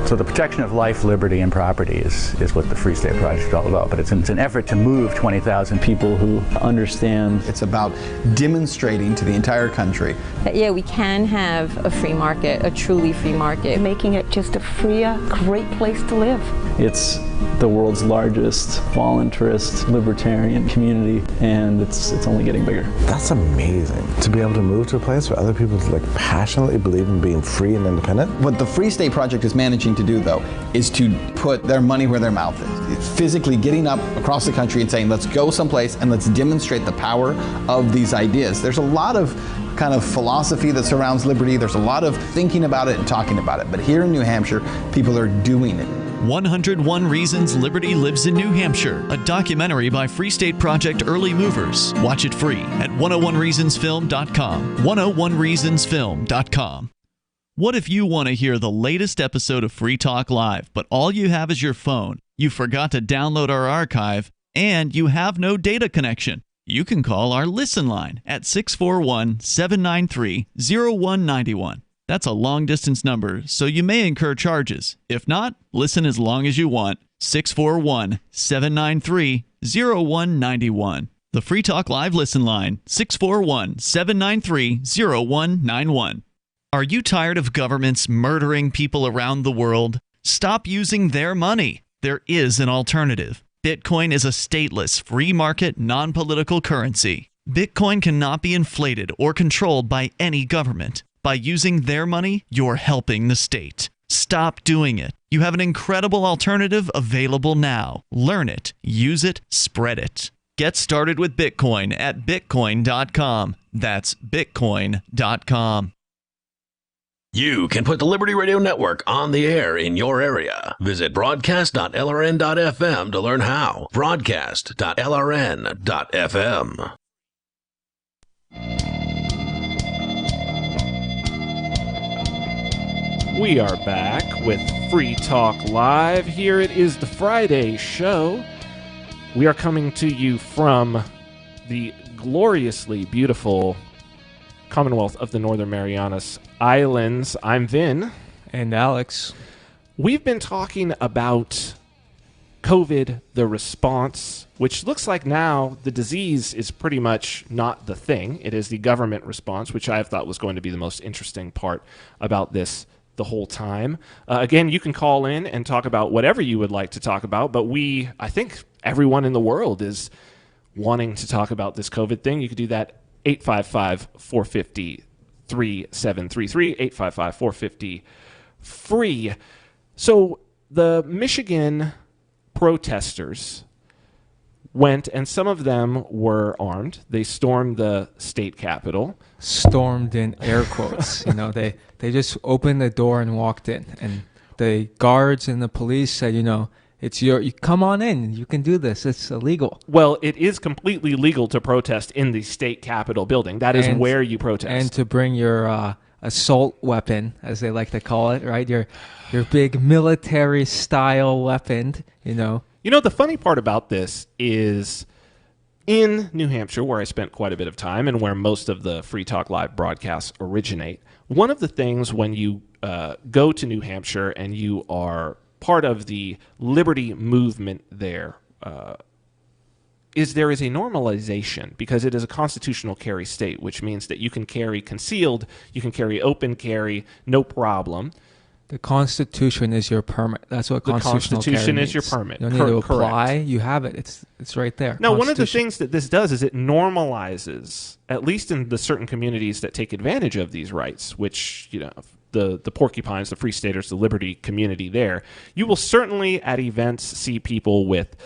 So the protection of life, liberty, and property is what the Free State Project is all about. But it's an effort to move 20,000 people who understand. It's about demonstrating to the entire country that, yeah, we can have a free market, a truly free market. Making it just a freer, great place to live. It's the world's largest voluntarist libertarian community, and it's only getting bigger. That's amazing, to be able to move to a place where other people passionately believe in being free and independent. What the Free State Project is managing to do, though, is to put their money where their mouth is. It's physically getting up across the country and saying, let's go someplace and let's demonstrate the power of these ideas. There's a lot of kind of philosophy that surrounds liberty. There's a lot of thinking about it and talking about it. But here in New Hampshire, people are doing it. 101 Reasons Liberty Lives in New Hampshire, a documentary by Free State Project Early Movers. Watch it free at 101reasonsfilm.com. 101reasonsfilm.com. What if you want to hear the latest episode of Free Talk Live, but all you have is your phone, you forgot to download our archive, and you have no data connection? You can call our Listen line at 641-793-0191. That's a long-distance number, so you may incur charges. If not, listen as long as you want. 641-793-0191. The Free Talk Live Listen line, 641-793-0191. Are you tired of governments murdering people around the world? Stop using their money. There is an alternative. Bitcoin is a stateless, free market, non-political currency. Bitcoin cannot be inflated or controlled by any government. By using their money, you're helping the state. Stop doing it. You have an incredible alternative available now. Learn it, use it, spread it. Get started with Bitcoin at Bitcoin.com. That's Bitcoin.com. You can put the Liberty Radio Network on the air in your area. Visit broadcast.lrn.fm to learn how. Broadcast.lrn.fm. We are back with Free Talk Live. Here it is, the Friday show. We are coming to you from the gloriously beautiful Commonwealth of the Northern Marianas Islands. I'm Vin. And Alex. We've been talking about COVID, the response, which looks like now the disease is pretty much not the thing. It is the government response, which I thought was going to be the most interesting part about this the whole time. Again, you can call in and talk about whatever you would like to talk about, but I think everyone in the world is wanting to talk about this COVID thing. You could do that 855-450-3733, 855-450-FREE. So the Michigan protesters went, and some of them were armed. They stormed the state capitol. Stormed in air quotes. They just opened the door and walked in. And the guards and the police said, it's you come on in. You can do this. It's illegal. Well, it is completely legal to protest in the state capitol building. That is where you protest. And to bring your assault weapon, as they like to call it, right? Your big military style weapon, the funny part about this is in New Hampshire, where I spent quite a bit of time and where most of the Free Talk Live broadcasts originate, one of the things when you go to New Hampshire and you are part of the liberty movement there is there is a normalization because it is a constitutional carry state, which means that you can carry concealed, you can carry open carry, no problem. The Constitution is your permit. That's what constitutional carry means. The Constitution is your permit. You don't need to apply. Correct. You have it. It's right there. Now, one of the things that this does is it normalizes, at least in the certain communities that take advantage of these rights, which, the Porcupines, the Free Staters, the Liberty community there, you will certainly at events see people with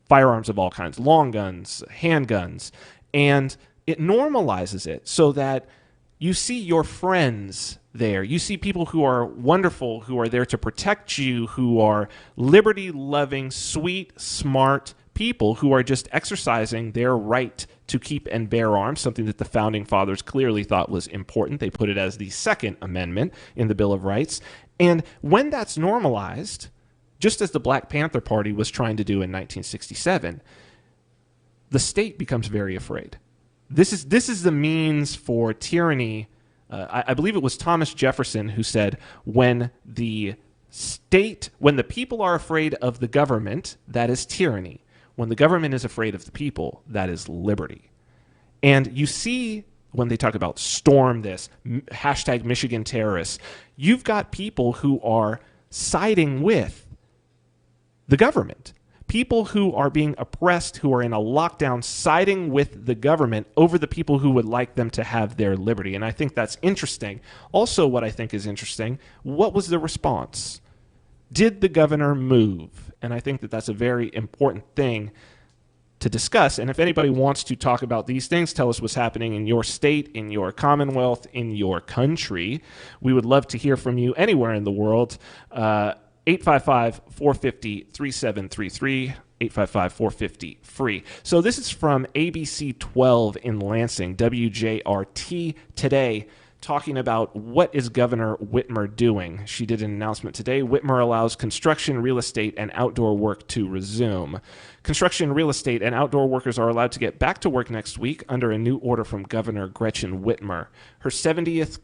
firearms of all kinds, long guns, handguns, and it normalizes it so that you see your friends there. You see people who are wonderful, who are there to protect you, who are liberty-loving, sweet, smart people who are just exercising their right to keep and bear arms, something that the Founding Fathers clearly thought was important. They put it as the Second Amendment in the Bill of Rights. And when that's normalized, just as the Black Panther Party was trying to do in 1967, the state becomes very afraid. This is the means for tyranny. I believe it was Thomas Jefferson who said, when the people are afraid of the government, that is tyranny. When the government is afraid of the people, that is liberty. And you see when they talk about storm this, hashtag Michigan terrorists, you've got people who are siding with the government. people who are being oppressed, who are in a lockdown, siding with the government over the people who would like them to have their liberty. And I think that's interesting. Also, what I think is interesting, what was the response? Did the governor move? And I think that that's a very important thing to discuss. And if anybody wants to talk about these things, tell us what's happening in your state, in your commonwealth, in your country. We would love to hear from you anywhere in the world. 855-450-3733, 855-450-FREE. So this is from ABC 12 in Lansing, WJRT Today, talking about what is Governor Whitmer doing. She did an announcement today. Whitmer allows construction, real estate, and outdoor work to resume. Construction, real estate, and outdoor workers are allowed to get back to work next week under a new order from Governor Gretchen Whitmer. Her 70th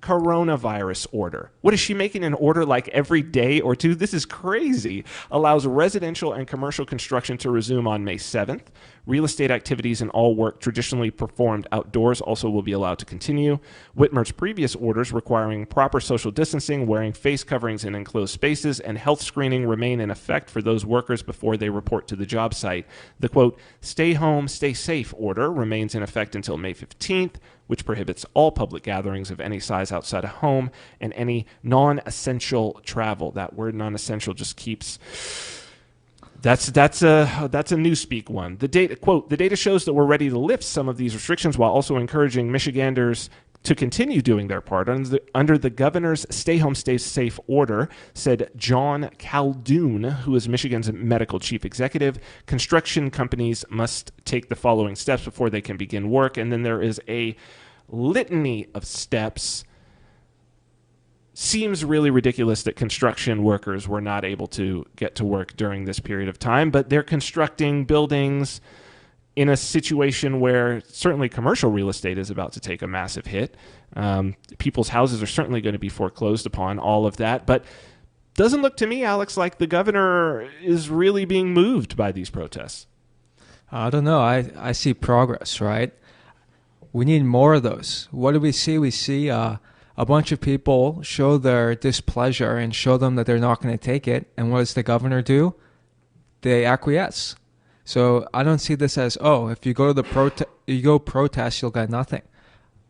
coronavirus order. What is she making an order like every day or two? This is crazy. Allows residential and commercial construction to resume on May 7th. Real estate activities and all work traditionally performed outdoors also will be allowed to continue. Whitmer's previous orders requiring proper social distancing, wearing face coverings in enclosed spaces, and health screening remain in effect for those workers before they report to the job site. The quote, stay home, stay safe order remains in effect until May 15th, which prohibits all public gatherings of any size outside a home and any non-essential travel. That word non-essential just keeps... That's a newspeak one. The data, quote, the data shows that we're ready to lift some of these restrictions while also encouraging Michiganders to continue doing their part. Under the governor's stay home, stay safe order, said John Caldoun, who is Michigan's medical chief executive, construction companies must take the following steps before they can begin work. And then there is a litany of steps. Seems really ridiculous that construction workers were not able to get to work during this period of time, but they're constructing buildings in a situation where certainly commercial real estate is about to take a massive hit. People's houses are certainly going to be foreclosed upon, all of that. But doesn't look to me, Alex, like the governor is really being moved by these protests. I don't know. I see progress, right? We need more of those. What do we see? We see a bunch of people show their displeasure and show them that they're not going to take it. And what does the governor do? They acquiesce. So I don't see this as, if you go to the protest, you'll get nothing.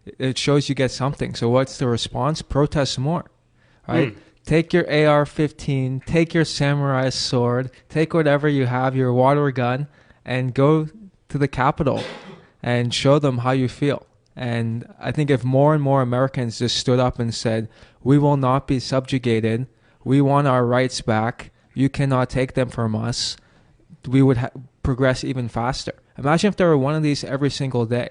It shows you get something. So what's the response? Protest more, right? Take your AR-15, take your samurai sword, take whatever you have, your water gun, and go to the Capitol and show them how you feel. And I think if more and more Americans just stood up and said, we will not be subjugated, we want our rights back, you cannot take them from us, we would progress even faster. Imagine if there were one of these every single day.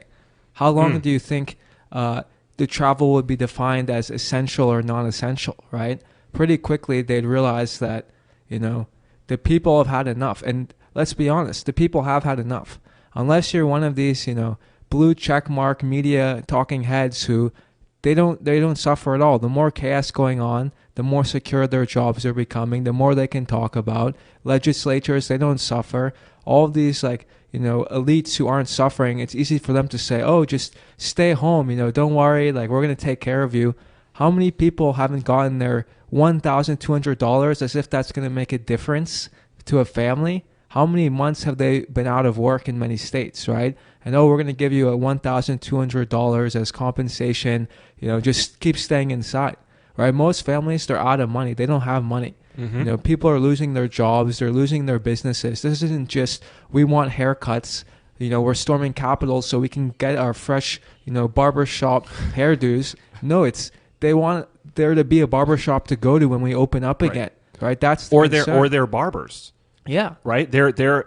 How long do you think the travel would be defined as essential or non-essential, right? Pretty quickly they'd realize that, the people have had enough. And let's be honest, the people have had enough. Unless you're one of these, blue checkmark media talking heads who they don't suffer at all. The more chaos going on, the more secure their jobs are becoming, the more they can talk about. Legislatures, they don't suffer. All of these elites who aren't suffering, it's easy for them to say, just stay home, don't worry, we're going to take care of you. How many people haven't gotten their $1,200 as if that's going to make a difference to a family? How many months have they been out of work in many states, right? And we're going to give you a $1,200 as compensation, just keep staying inside, right? Most families, they're out of money. They don't have money. Mm-hmm. People are losing their jobs. They're losing their businesses. This isn't just, we want haircuts. We're storming capitals so we can get our fresh, barbershop hairdos. No, they want there to be a barbershop to go to when we open up again, right? That's the concern. Or they're barbers. Yeah. Right? This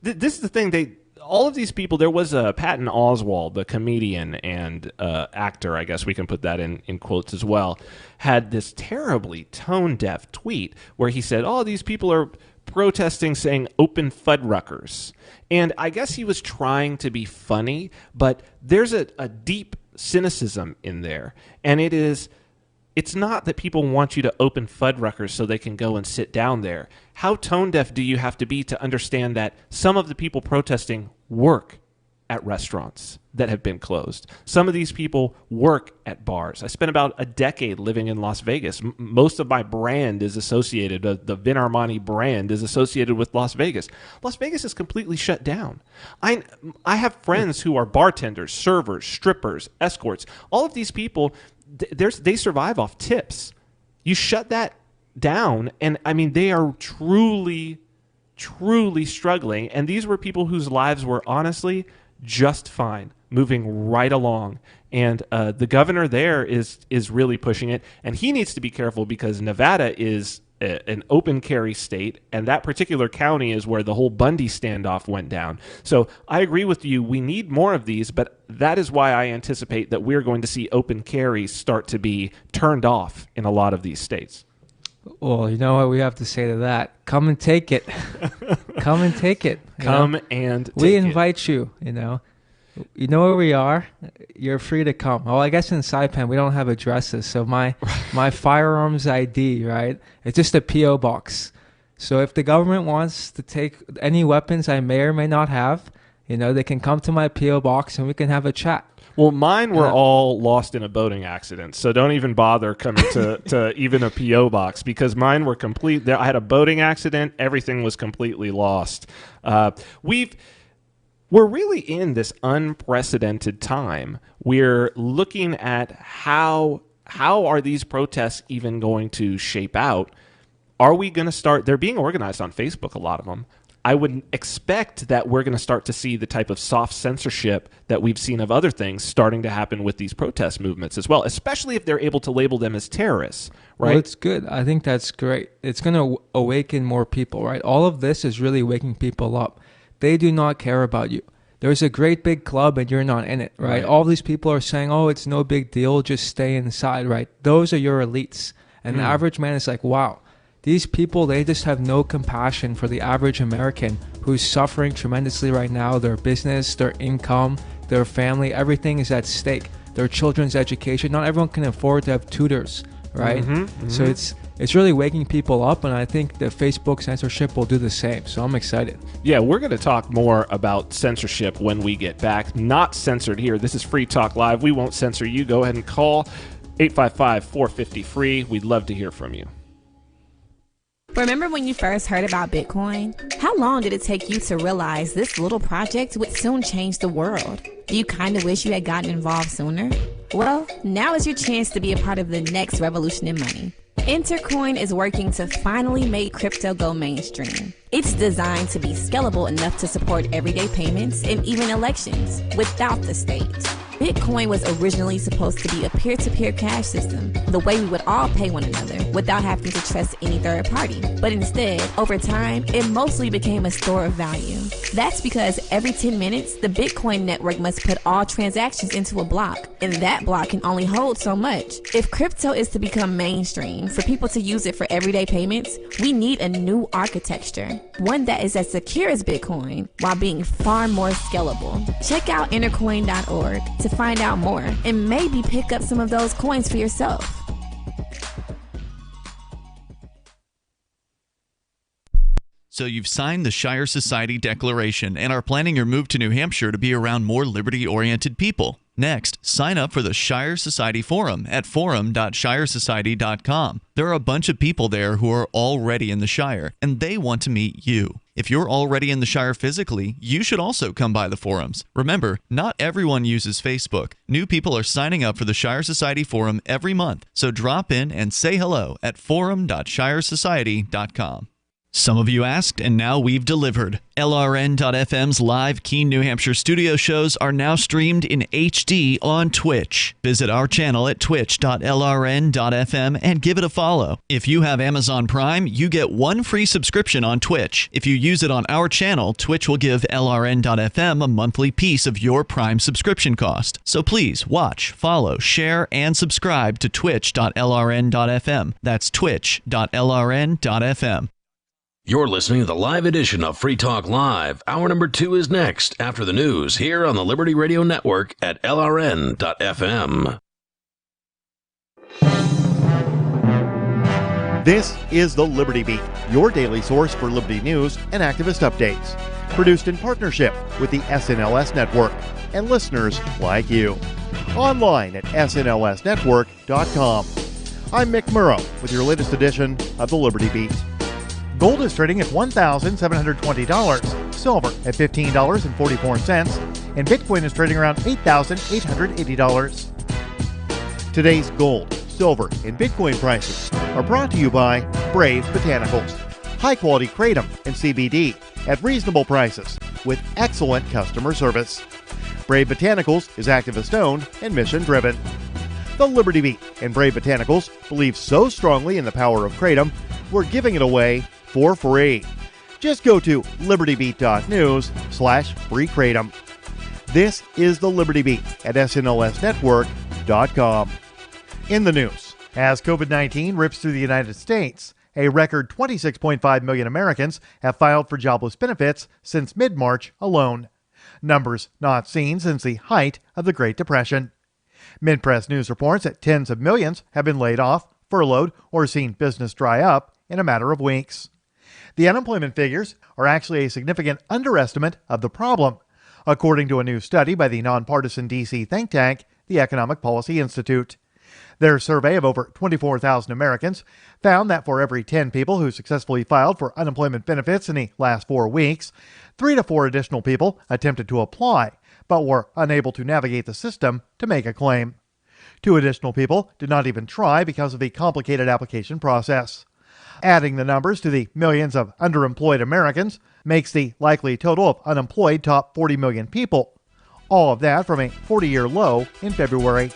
is the thing. All of these people, there was Patton Oswalt, the comedian and actor, I guess we can put that in quotes as well, had this terribly tone-deaf tweet where he said, these people are protesting saying open Fuddruckers. And I guess he was trying to be funny, but there's a deep cynicism in there. And it's not that people want you to open Fuddruckers so they can go and sit down there. How tone deaf do you have to be to understand that some of the people protesting work at restaurants that have been closed. Some of these people work at bars. I spent about a decade living in Las Vegas. Most of my brand is associated, the Vin Armani brand is associated with Las Vegas. Las Vegas is completely shut down. I have friends who are bartenders, servers, strippers, escorts. All of these people, they survive off tips. You shut that down, and I mean, they are truly struggling. And these were people whose lives were honestly just fine, moving right along. And the governor there is really pushing it, and he needs to be careful because Nevada is an open carry state, and that particular county is where the whole Bundy standoff went down. So I agree with you. We need more of these, but that is why I anticipate that we're going to see open carries start to be turned off in a lot of these states. Well, you know what we have to say to that? Come and take it. Come and take it. We invite you, you know. You know where we are. You're free to come. Well, I guess in Saipan we don't have addresses, so my firearms ID, right? It's just a P.O. box. So if the government wants to take any weapons I may or may not have, you know, they can come to my P.O. box and we can have a chat. Well, mine were all lost in a boating accident, so don't even bother coming to even a P.O. box because mine were complete. I had a boating accident. Everything was completely lost. We're really in this unprecedented time. We're looking at how are these protests even going to shape out? Are we going to start? They're being organized on Facebook, a lot of them. I would expect that we're going to start to see the type of soft censorship that we've seen of other things starting to happen with these protest movements as well, especially if they're able to label them as terrorists, right? Well, it's good. I think that's great. It's going to awaken more people, right? All of this is really waking people up. They do not care about you. There's a great big club and you're not in it, right? All these people are saying, oh, it's no big deal, just stay inside, right? Those are your elites. And the average man is like, wow, these people, they just have no compassion for the average American who's suffering tremendously right now. Their business, their income, their family, everything is at stake. Their children's education. Not everyone can afford to have tutors, right? So it's really waking people up, and I think the Facebook censorship will do the same. So I'm excited. Yeah, we're going to talk more about censorship when we get back. Not censored here. This is Free Talk Live. We won't censor you. Go ahead and call 855-450-FREE. We'd love to hear from you. Remember when you first heard about Bitcoin? How long did it take you to realize this little project would soon change the world? Do you kind of wish you had gotten involved sooner? Well, now is your chance to be a part of the next revolution in money. Intercoin is working to finally make crypto go mainstream. It's designed to be scalable enough to support everyday payments and even elections without the state. Bitcoin was originally supposed to be a peer-to-peer cash system, the way we would all pay one another without having to trust any third party. But instead, over time, it mostly became a store of value. That's because every 10 minutes, the Bitcoin network must put all transactions into a block, and that block can only hold so much. If crypto is to become mainstream, for people to use it for everyday payments, we need a new architecture, one that is as secure as Bitcoin while being far more scalable. Check out intercoin.org to find out more and maybe pick up some of those coins for yourself. So you've signed the Shire Society Declaration and are planning your move to New Hampshire to be around more liberty-oriented people. Next, sign up for the Shire Society Forum at forum.shiresociety.com. There are a bunch of people there who are already in the Shire, and they want to meet you. If you're already in the Shire physically, you should also come by the forums. Remember, not everyone uses Facebook. New people are signing up for the Shire Society Forum every month, so drop in and say hello at forum.shiresociety.com. Some of you asked, and now we've delivered. LRN.FM's live Keene, New Hampshire studio shows are now streamed in HD on Twitch. Visit our channel at twitch.lrn.fm and give it a follow. If you have Amazon Prime, you get one free subscription on Twitch. If you use it on our channel, Twitch will give LRN.FM a monthly piece of your Prime subscription cost. So please watch, follow, share, and subscribe to twitch.lrn.fm. That's twitch.lrn.fm. You're listening to the live edition of Free Talk Live. Hour number 2 is next after the news here on the Liberty Radio Network at LRN.FM. This is the Liberty Beat, your daily source for Liberty news and activist updates. Produced in partnership with the SNLS Network and listeners like you. Online at snlsnetwork.com. I'm Mick Murrow with your latest edition of the Liberty Beat. Gold is trading at $1,720, silver at $15.44, and Bitcoin is trading around $8,880. Today's gold, silver, and Bitcoin prices are brought to you by Brave Botanicals. High-quality kratom and CBD at reasonable prices with excellent customer service. Brave Botanicals is activist-owned and mission-driven. The Liberty Beat and Brave Botanicals believe so strongly in the power of kratom, we're giving it away for free. Just go to libertybeat.news/free kratom. This is the Liberty Beat at snlsnetwork.com. In the news, as COVID-19 rips through the United States, a record 26.5 million Americans have filed for jobless benefits since mid-March alone. Numbers not seen since the height of the Great Depression. Mid-press news reports that tens of millions have been laid off, furloughed, or seen business dry up in a matter of weeks. The unemployment figures are actually a significant underestimate of the problem, according to a new study by the nonpartisan D.C. think tank, the Economic Policy Institute. Their survey of over 24,000 Americans found that for every 10 people who successfully filed for unemployment benefits in the last 4 weeks, 3 to 4 additional people attempted to apply, but were unable to navigate the system to make a claim. 2 additional people did not even try because of the complicated application process. Adding the numbers to the millions of underemployed Americans makes the likely total of unemployed top 40 million people. All of that from a 40-year low in February.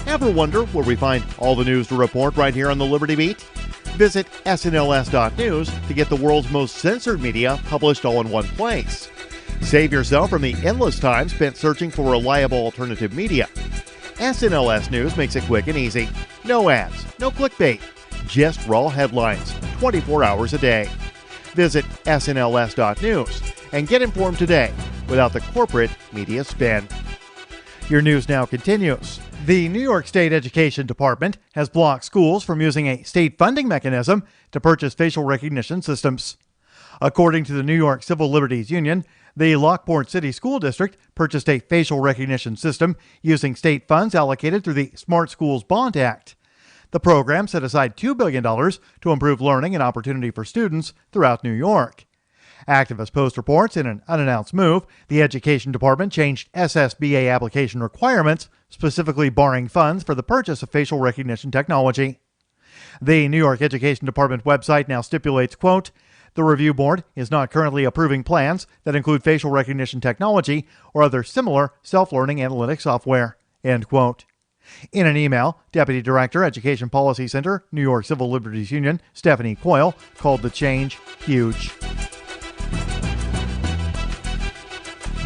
Ever wonder where we find all the news to report right here on the Liberty Beat? Visit snls.news to get the world's most censored media published all in one place. Save yourself from the endless time spent searching for reliable alternative media. SNLS News makes it quick and easy. No ads, no clickbait, just raw headlines, 24 hours a day. Visit snls.news and get informed today without the corporate media spin. Your news now continues. The New York State Education Department has blocked schools from using a state funding mechanism to purchase facial recognition systems. According to the New York Civil Liberties Union, the Lockport City School District purchased a facial recognition system using state funds allocated through the Smart Schools Bond Act. The program set aside $2 billion to improve learning and opportunity for students throughout New York. Activist Post reports in an unannounced move, the Education Department changed SSBA application requirements, specifically barring funds for the purchase of facial recognition technology. The New York Education Department website now stipulates, quote, "The review board is not currently approving plans that include facial recognition technology or other similar self-learning analytic software," end quote. In an email, Deputy Director, Education Policy Center, New York Civil Liberties Union, Stephanie Coyle, called the change huge.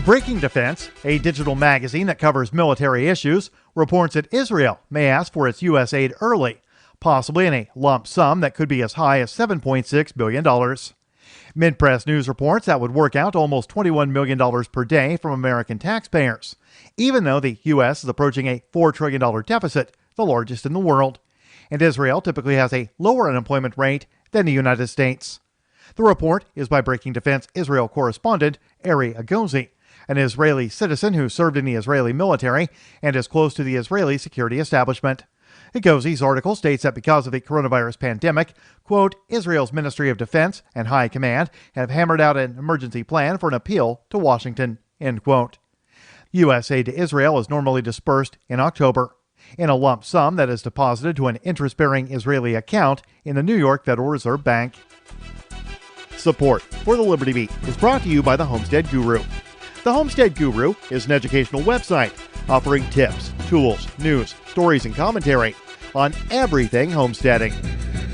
Breaking Defense, a digital magazine that covers military issues, reports that Israel may ask for its U.S. aid early, possibly in a lump sum that could be as high as $7.6 billion. Mid-press news reports that would work out to almost $21 million per day from American taxpayers, even though the U.S. is approaching a $4 trillion deficit, the largest in the world. And Israel typically has a lower unemployment rate than the United States. The report is by Breaking Defense Israel correspondent Ari Agozi, an Israeli citizen who served in the Israeli military and is close to the Israeli security establishment. Agozi's article states that because of the coronavirus pandemic, quote, Israel's Ministry of Defense and High Command have hammered out an emergency plan for an appeal to Washington, end quote. U.S. aid to Israel is normally dispersed in October, in a lump sum that is deposited to an interest-bearing Israeli account in the New York Federal Reserve Bank. Support for the Liberty Beat is brought to you by the Homestead Guru. The Homestead Guru is an educational website offering tips, tools, news, stories, and commentary on everything homesteading.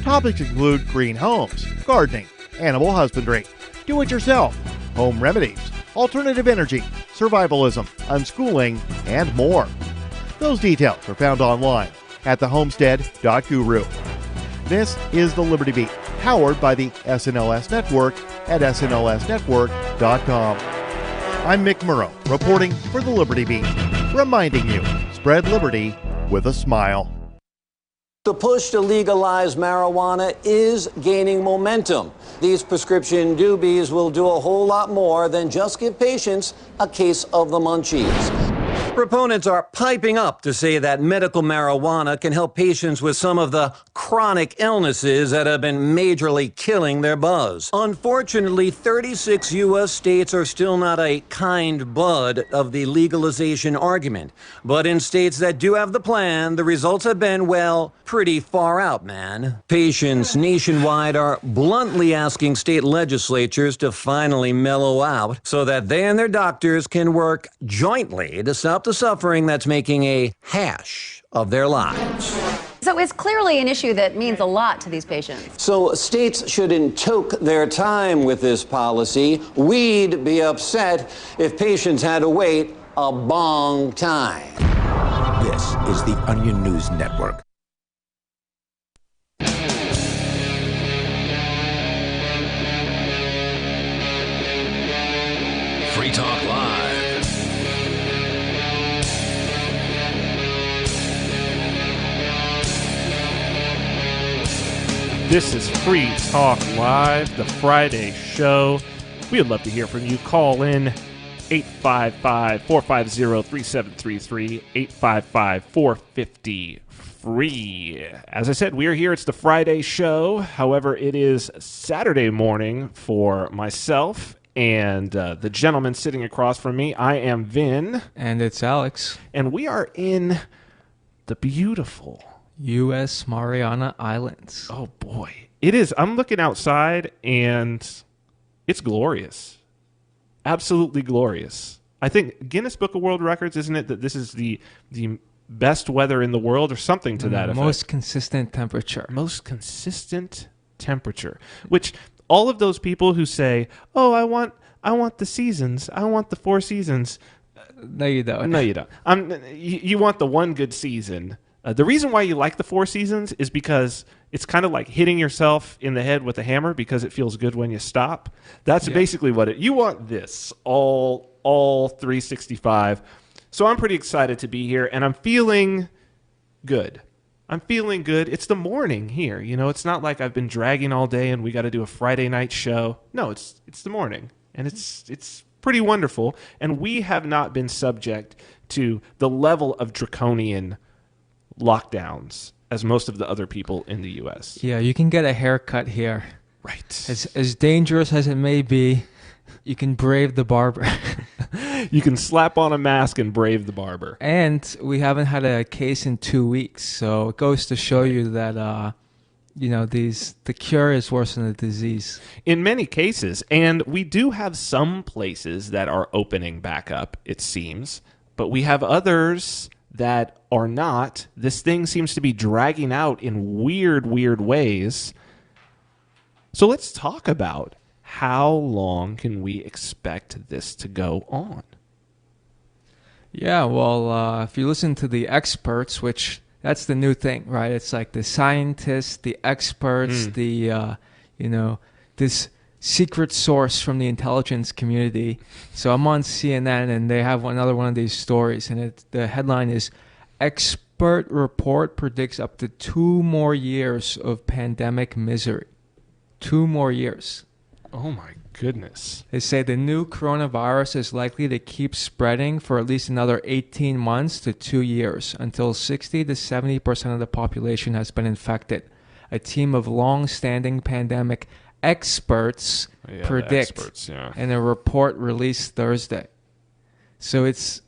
Topics include green homes, gardening, animal husbandry, do-it-yourself, home remedies, alternative energy, survivalism, unschooling, and more. Those details are found online at thehomestead.guru. This is the Liberty Beat, powered by the SNLS Network at snlsnetwork.com. I'm Mick Murrow, reporting for the Liberty Beat, reminding you, spread liberty with a smile. The push to legalize marijuana is gaining momentum. These prescription doobies will do a whole lot more than just give patients a case of the munchies. Proponents are piping up to say that medical marijuana can help patients with some of the chronic illnesses that have been majorly killing their buzz. Unfortunately, 36 U.S. states are still not a kind bud of the legalization argument. But in states that do have the plan, the results have been, well, pretty far out, man. Patients nationwide are bluntly asking state legislatures to finally mellow out so that they and their doctors can work jointly to stop the suffering that's making a hash of their lives. So it's clearly an issue that means a lot to these patients. So states shouldn't toke their time with this policy. We'd be upset if patients had to wait a long time. This is the Onion News Network. Free Talk Live. This is Free Talk Live, the Friday show. We would love to hear from you. Call in 855-450-3733, 855-450-FREE. As I said, we are here. It's the Friday show. However, it is Saturday morning for myself and the gentleman sitting across from me. I am Vin. And it's Alex. And we are in the beautiful U.S. Mariana Islands. Oh, boy. It is. I'm looking outside, and it's glorious. Absolutely glorious. I think Guinness Book of World Records, isn't it, that this is the best weather in the world or something to that effect? Most consistent temperature. Most consistent temperature. Which all of those people who say, oh, I want the seasons. I want the 4 seasons. No, you don't. No, you don't. You want the one good season. The reason why you like the 4 seasons is because it's kind of like hitting yourself in the head with a hammer because it feels good when you stop. That's basically what you want this all 365. So I'm pretty excited to be here, and I'm feeling good. It's the morning here. You know, it's not like I've been dragging all day and we got to do a Friday night show. No, it's the morning, and it's pretty wonderful. And we have not been subject to the level of draconian lockdowns as most of the other people in the U.S. Yeah, you can get a haircut here. Right. As dangerous as it may be, you can brave the barber. You can slap on a mask and brave the barber. And we haven't had a case in 2 weeks, so it goes to show you that the cure is worse than the disease. In many cases, and we do have some places that are opening back up, it seems, but we have others that are not. This thing seems to be dragging out in weird ways. So let's talk about how long can we expect this to go on? Yeah, well, if you listen to the experts, which that's the new thing, right? It's like the scientists, the experts, this secret source from the intelligence community. So I'm on CNN, and they have another one of these stories, and the headline is, Expert Report Predicts Up to 2 more years of Pandemic Misery. 2 more years. Oh my goodness. They say the new coronavirus is likely to keep spreading for at least another 18 months to 2 years, until 60 to 70% of the population has been infected. A team of long-standing pandemic experts predict in a report released Thursday. So it's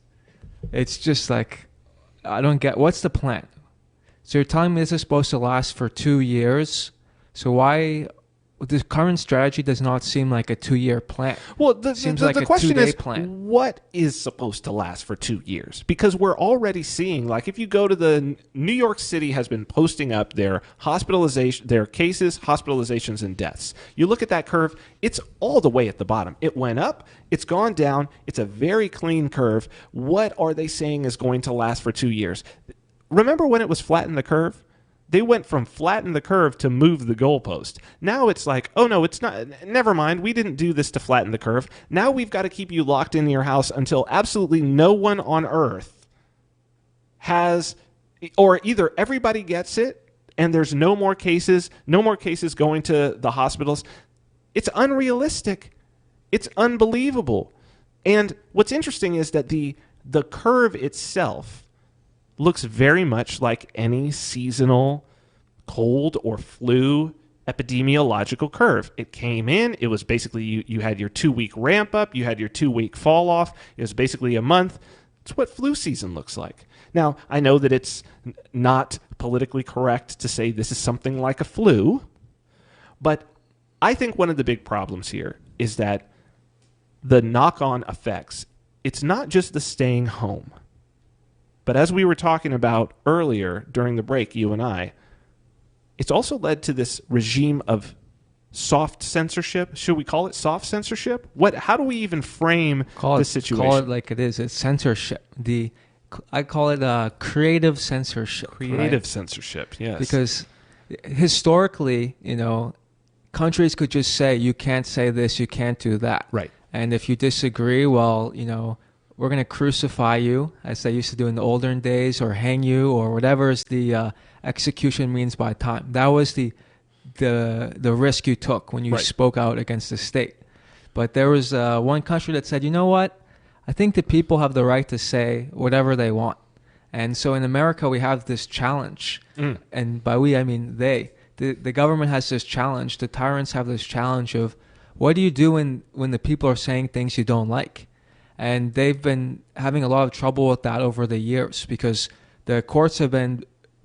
just like, I don't get, what's the plan? So you're telling me this is supposed to last for 2 years? So why the current strategy does not seem like a 2-year plan? Well, the question is, plan. What is supposed to last for 2 years? Because we're already seeing, like, if you go to the New York City has been posting up their their cases, hospitalizations, and deaths. You look at that curve, it's all the way at the bottom. It went up, it's gone down, it's a very clean curve. What are they saying is going to last for 2 years? Remember when it was flatten the curve? They went from flatten the curve to move the goalpost. Now it's like, oh no, it's not. Never mind. We didn't do this to flatten the curve. Now we've got to keep you locked in your house until absolutely no one on earth has, or either everybody gets it and there's no more cases going to the hospitals. It's unrealistic. It's unbelievable. And what's interesting is that the curve itself looks very much like any seasonal cold or flu epidemiological curve. It came in, it was basically you had your 2-week ramp up, you had your 2-week fall off, it was basically a month. It's what flu season looks like. Now, I know that it's not politically correct to say this is something like a flu, but I think one of the big problems here is that the knock-on effects, it's not just the staying home, but as we were talking about earlier during the break, you and I, it's also led to this regime of soft censorship. Should we call it soft censorship? How do we even frame this situation? Call it like it is. It's censorship. I call it creative censorship. Creative censorship, yes. Because historically, countries could just say, you can't say this, you can't do that. Right. And if you disagree, well, we're going to crucify you, as they used to do in the olden days, or hang you, or whatever is the execution means by time. That was the risk you took when you spoke out against the state. But there was one country that said, you know what? I think the people have the right to say whatever they want. And so in America, we have this challenge. And by we, I mean they. The government has this challenge. The tyrants have this challenge of, what do you do when the people are saying things you don't like? And they've been having a lot of trouble with that over the years, because the courts have been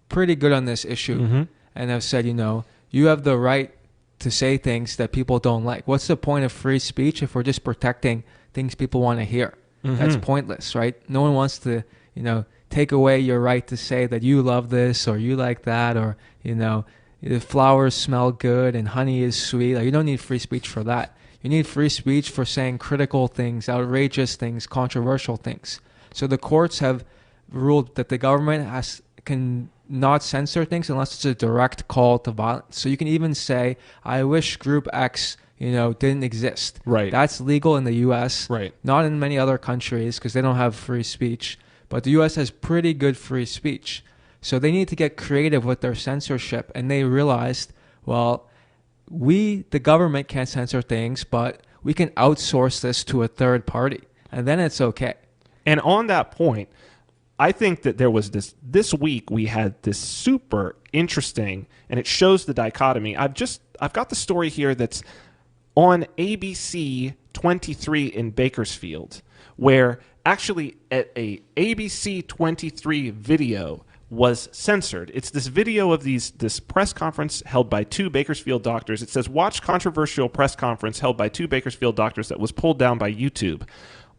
pretty good on this issue and have said, you have the right to say things that people don't like. What's the point of free speech if we're just protecting things people want to hear? That's pointless, right? No one wants to, take away your right to say that you love this or you like that, or, the flowers smell good and honey is sweet. You don't need free speech for that. You need free speech for saying critical things, outrageous things, controversial things. So the courts have ruled that the government can not censor things unless it's a direct call to violence. So you can even say, I wish group X, didn't exist. Right. That's legal in the U.S. Right. Not in many other countries, because they don't have free speech. But the U.S. has pretty good free speech. So they need to get creative with their censorship. And they realized, well, the government can't censor things, but we can outsource this to a third party, and then it's okay. And on that point, I think that there was this week we had this super interesting, and it shows the dichotomy. I've got the story here that's on ABC 23 in Bakersfield, where actually at a ABC 23 video was censored. It's this video of this press conference held by 2 Bakersfield doctors. It says, watch controversial press conference held by 2 Bakersfield doctors that was pulled down by YouTube.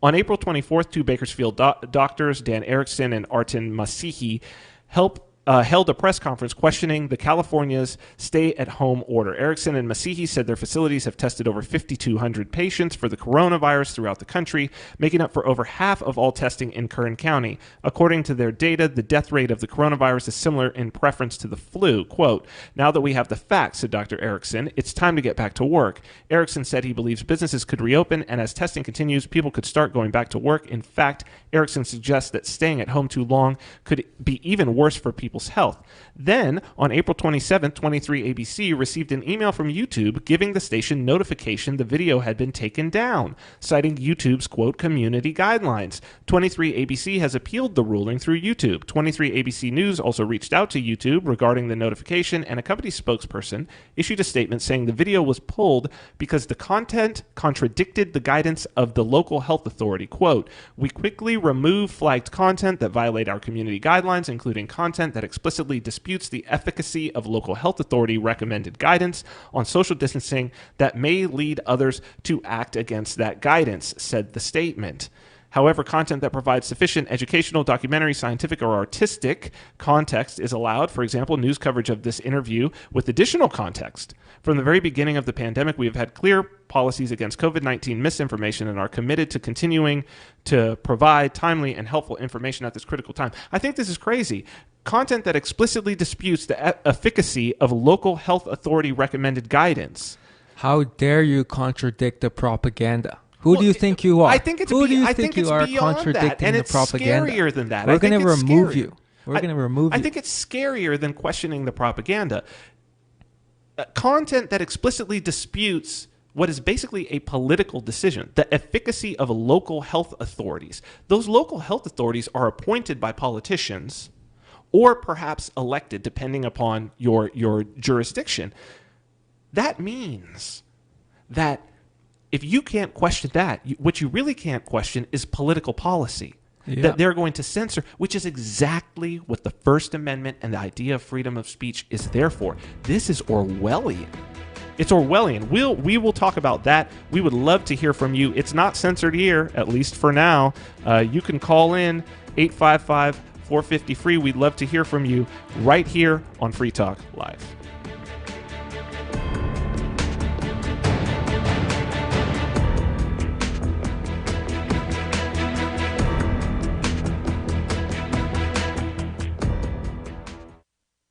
On April 24th, 2 Bakersfield doctors, Dan Erickson and Artin Masihi, held a press conference questioning the California's stay-at-home order. Erickson and Masihi said their facilities have tested over 5,200 patients for the coronavirus throughout the country, making up for over half of all testing in Kern County. According to their data, the death rate of the coronavirus is similar in preference to the flu. Quote, now that we have the facts, said Dr. Erickson, it's time to get back to work. Erickson said he believes businesses could reopen, and as testing continues, people could start going back to work. In fact, Erickson suggests that staying at home too long could be even worse for people's health. Then, on April 27th, 23ABC received an email from YouTube giving the station notification the video had been taken down, citing YouTube's, quote, community guidelines. 23ABC has appealed the ruling through YouTube. 23ABC News also reached out to YouTube regarding the notification, and a company spokesperson issued a statement saying the video was pulled because the content contradicted the guidance of the local health authority. Quote, we quickly remove flagged content that violate our community guidelines, including content that explicitly disputes the efficacy of local health authority recommended guidance on social distancing that may lead others to act against that guidance, said the statement. However, content that provides sufficient educational, documentary, scientific, or artistic context is allowed. For example, news coverage of this interview with additional context. From the very beginning of the pandemic, we have had clear policies against COVID-19 misinformation and are committed to continuing to provide timely and helpful information at this critical time. I think this is crazy. Content that explicitly disputes the efficacy of local health authority recommended guidance. How dare you contradict the propaganda? Who do you think you are? I think it's Who do you I think think you are beyond contradicting that, and the it's propaganda? scarier than that. We're going to remove you. We're going to remove you. I think it's scarier than questioning the propaganda. Content that explicitly disputes what is basically a political decision, the efficacy of local health authorities. Those local health authorities are appointed by politicians or perhaps elected, depending upon your jurisdiction. That means that if you can't question that, what you really can't question is political policy. Yeah. That they're going to censor, which is exactly what the First Amendment and the idea of freedom of speech is there for. This is Orwellian. It's Orwellian. We will talk about that. We would love to hear from you. It's not censored here, at least for now. You can call in 855-450-FREE. We'd love to hear from you right here on Free Talk Live.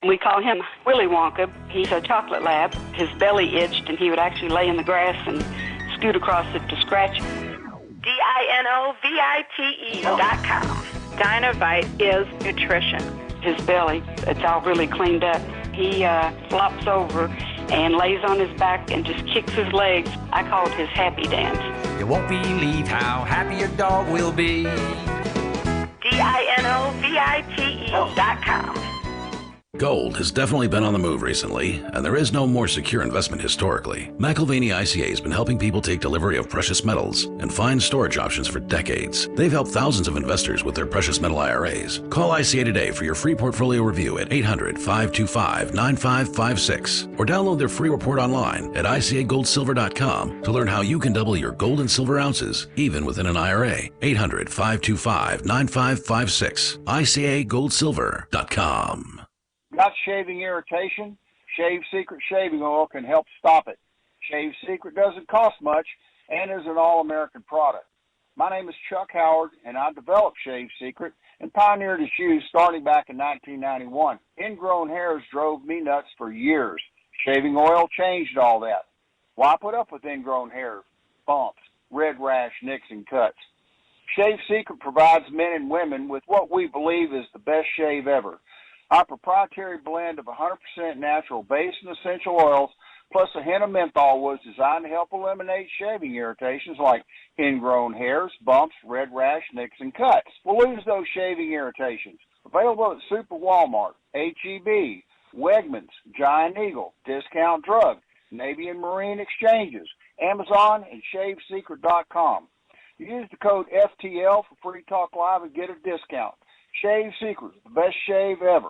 We call him Willy Wonka. He's a chocolate lab. His belly itched, and he would actually lay in the grass and scoot across it to scratch. DINOVITE.com. Dinovite is nutrition. His belly, it's all really cleaned up. He flops over and lays on his back and just kicks his legs. I call it his happy dance. You won't believe how happy your dog will be. DINOVITE.com. Gold has definitely been on the move recently, and there is no more secure investment historically. McIlvaney ICA has been helping people take delivery of precious metals and find storage options for decades. They've helped thousands of investors with their precious metal IRAs. Call ICA today for your free portfolio review at 800-525-9556 or download their free report online at ICAGoldSilver.com to learn how you can double your gold and silver ounces, even within an IRA. 800-525-9556. ICAGoldSilver.com. Got shaving irritation? Shave Secret shaving oil can help stop it. Shave Secret doesn't cost much and is an all-American product. My name is Chuck Howard, and I developed Shave Secret and pioneered its use starting back in 1991. Ingrown hairs drove me nuts for years. Shaving oil changed all that. Why put up with ingrown hair, bumps, red rash, nicks, and cuts? Shave Secret provides men and women with what we believe is the best shave ever. Our proprietary blend of 100% natural base and essential oils plus a hint of menthol was designed to help eliminate shaving irritations like ingrown hairs, bumps, red rash, nicks, and cuts. We'll lose those shaving irritations. Available at Super Walmart, H-E-B, Wegmans, Giant Eagle, Discount Drug, Navy and Marine Exchanges, Amazon, and ShaveSecret.com. Use the code FTL for Free Talk Live and get a discount. Shave Secret, the best shave ever.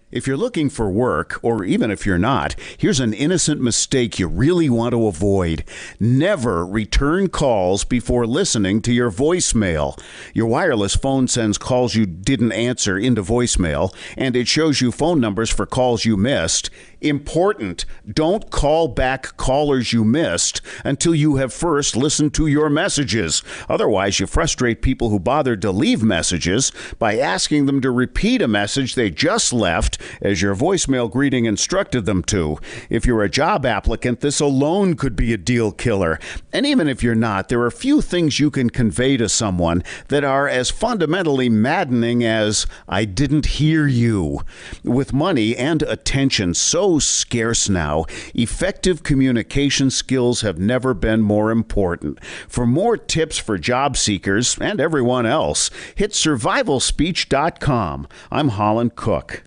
If you're looking for work, or even if you're not, here's an innocent mistake you really want to avoid. Never return calls before listening to your voicemail. Your wireless phone sends calls you didn't answer into voicemail, and it shows you phone numbers for calls you missed. Important, don't call back callers you missed until you have first listened to your messages. Otherwise, you frustrate people who bothered to leave messages by asking them to repeat a message they just left as your voicemail greeting instructed them to. If you're a job applicant, this alone could be a deal killer. And even if you're not, there are few things you can convey to someone that are as fundamentally maddening as, "I didn't hear you." With money and attention so scarce now, effective communication skills have never been more important. For more tips for job seekers and everyone else, hit survivalspeech.com. I'm Holland Cook.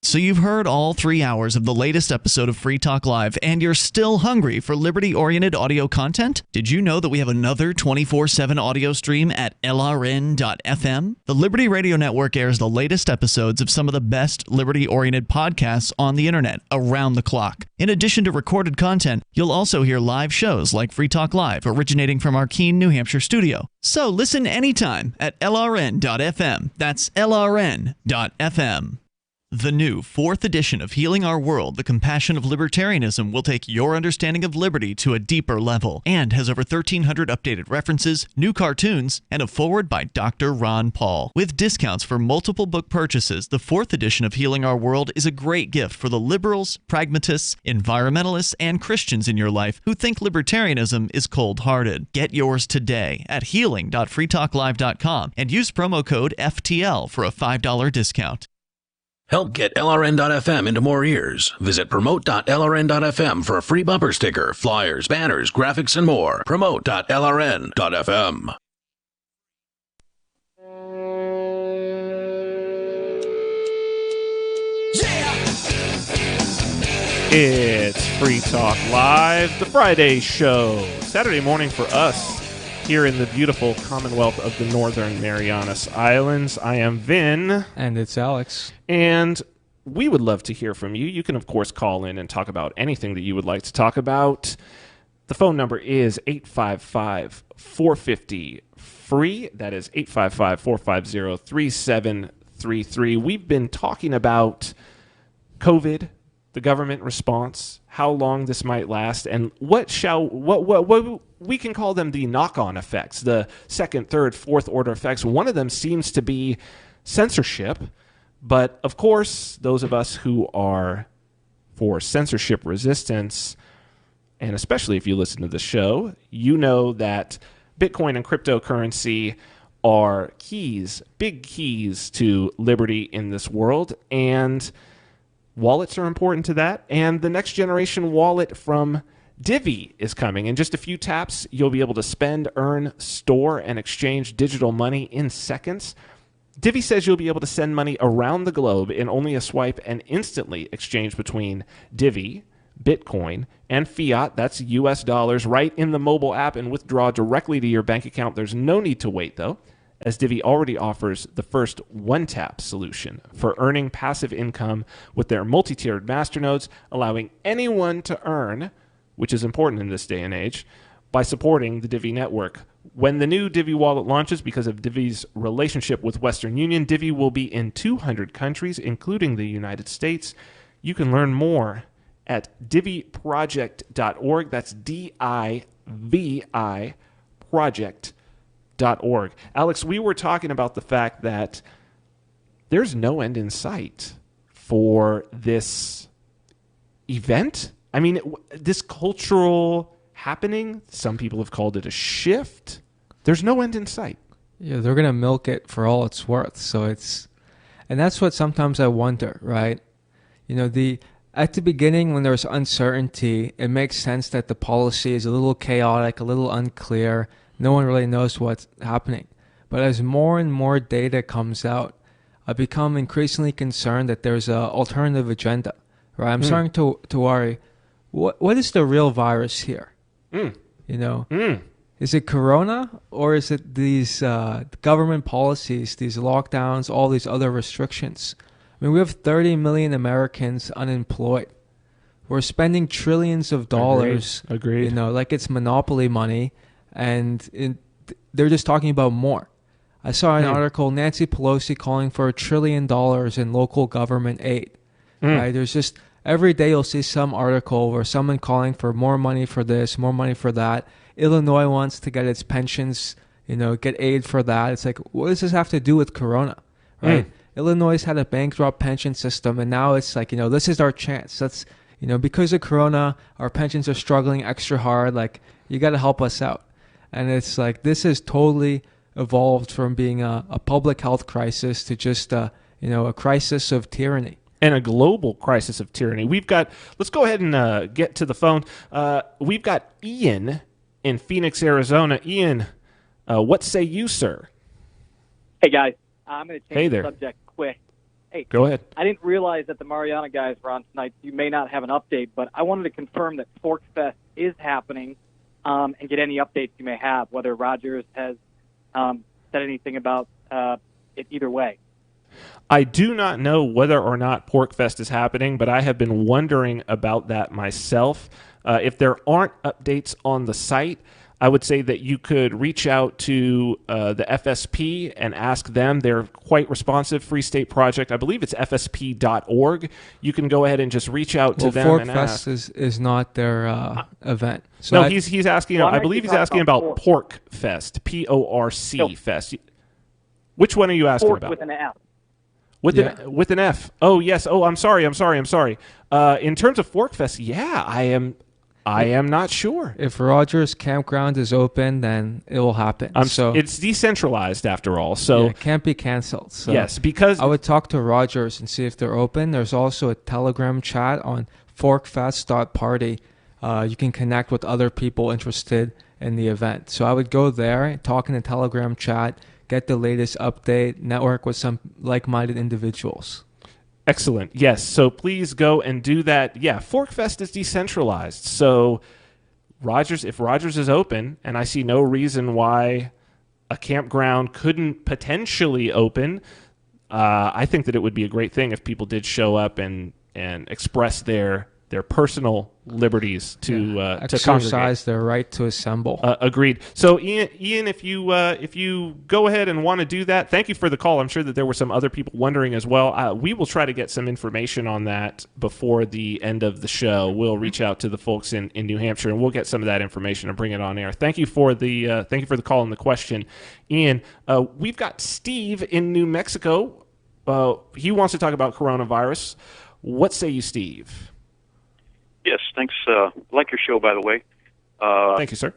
So you've heard all 3 hours of the latest episode of Free Talk Live, and you're still hungry for liberty-oriented audio content? Did you know that we have another 24/7 audio stream at LRN.FM? The Liberty Radio Network airs the latest episodes of some of the best liberty-oriented podcasts on the internet around the clock. In addition to recorded content, you'll also hear live shows like Free Talk Live, originating from our Keene, New Hampshire studio. So listen anytime at LRN.FM. That's LRN.FM. The new 4th edition of Healing Our World, The Compassion of Libertarianism will take your understanding of liberty to a deeper level and has over 1,300 updated references, new cartoons, and a foreword by Dr. Ron Paul. With discounts for multiple book purchases, the 4th edition of Healing Our World is a great gift for the liberals, pragmatists, environmentalists, and Christians in your life who think libertarianism is cold-hearted. Get yours today at healing.freetalklive.com and use promo code FTL for a $5 discount. Help get LRN.FM into more ears. Visit promote.lrn.fm for a free bumper sticker, flyers, banners, graphics, and more. Promote.lrn.fm. It's Free Talk Live, the Friday show. Saturday morning for us here in the beautiful Commonwealth of the Northern Marianas Islands. I am Vin. And it's Alex. And we would love to hear from you. You can, of course, call in and talk about anything that you would like to talk about. The phone number is 855-450-FREE. That is 855-450-3733. We've been talking about COVID, the government response, how long this might last, and what we can call them the knock-on effects, the second, third, fourth order effects. One of them seems to be censorship, but of course, those of us who are for censorship resistance, and especially if you listen to the show, you know that Bitcoin and cryptocurrency are keys, big keys to liberty in this world, and wallets are important to that, and the next generation wallet from Divi is coming. In just a few taps, you'll be able to spend, earn, store, and exchange digital money in seconds. Divi says you'll be able to send money around the globe in only a swipe and instantly exchange between Divi, Bitcoin, and fiat, that's US dollars, right in the mobile app and withdraw directly to your bank account. There's no need to wait, though, as Divi already offers the first one-tap solution for earning passive income with their multi-tiered masternodes, allowing anyone to earn, which is important in this day and age, by supporting the Divi network. When the new Divi wallet launches, because of Divi's relationship with Western Union, Divi will be in 200 countries, including the United States. You can learn more at diviproject.org. That's DIVI project.org. Alex, we were talking about the fact that there's no end in sight for this event. I mean, this cultural happening, some people have called it a shift. There's no end in sight. Yeah, they're going to milk it for all it's worth. And that's what sometimes I wonder, right? You know, at the beginning when there's uncertainty, it makes sense that the policy is a little chaotic, a little unclear. No one really knows what's happening. But as more and more data comes out, I become increasingly concerned that there's an alternative agenda, right? I'm starting to worry, what is the real virus here? You know, is it corona, or is it these government policies, these lockdowns, all these other restrictions? I mean, we have 30 million Americans unemployed. We're spending trillions of dollars. Agreed. You know, like it's monopoly money, and they're just talking about more. I saw an article, Nancy Pelosi calling for $1 trillion in local government aid. Right? There's just, every day you'll see some article where someone calling for more money for this, more money for that. Illinois wants to get its pensions, you know, get aid for that. It's like, what does this have to do with Corona? Right? Illinois had a bankrupt pension system, and now it's like, you know, this is our chance. That's, you know, because of Corona, our pensions are struggling extra hard. Like, you got to help us out. And it's like, this has totally evolved from being a public health crisis to just, you know, a crisis of tyranny. And a global crisis of tyranny. Let's go ahead and get to the phone. We've got Ian in Phoenix, Arizona. Ian, what say you, sir? Hey, guys. I'm going to change the subject quick. Hey, go ahead. I didn't realize that the Mariana guys were on tonight. You may not have an update, but I wanted to confirm that Fork Fest is happening and get any updates you may have, whether Rogers has said anything about it either way. I do not know whether or not Pork Fest is happening, but I have been wondering about that myself. If there aren't updates on the site, I would say that you could reach out to the FSP and ask them. They're quite responsive. Free State Project, I believe it's fsp.org. You can go ahead and just reach out to them and ask. Fork Fest is not their event. So no, he's asking. I believe he's asking about Pork Fest, P-O-R-C Fest. Which one are you asking Pork about? with an F. With an F. Oh yes. Oh, I'm sorry. In terms of Fork Fest, yeah, I am not sure. If Rogers Campground is open, then it will happen. So it's decentralized after all, so it can't be canceled. So yes, because I would talk to Rogers and see if they're open. There's also a Telegram chat on forkfest.party. You can connect with other people interested in the event. So I would go there, talk in the Telegram chat, get the latest update, network with some like-minded individuals. Excellent. Yes. So please go and do that. Yeah, Fork Fest is decentralized. So if Rogers is open, and I see no reason why a campground couldn't potentially open, I think that it would be a great thing if people did show up and express their personal liberties to exercise their right to assemble. Agreed. So Ian, if you go ahead and want to do that, thank you for the call. I'm sure that there were some other people wondering as well. We will try to get some information on that before the end of the show. We'll reach out to the folks in New Hampshire and we'll get some of that information and bring it on air. Thank you for the call and the question, Ian. We've got Steve in New Mexico. He wants to talk about coronavirus. What say you, Steve? Yes, thanks. Like your show, by the way. Thank you, sir.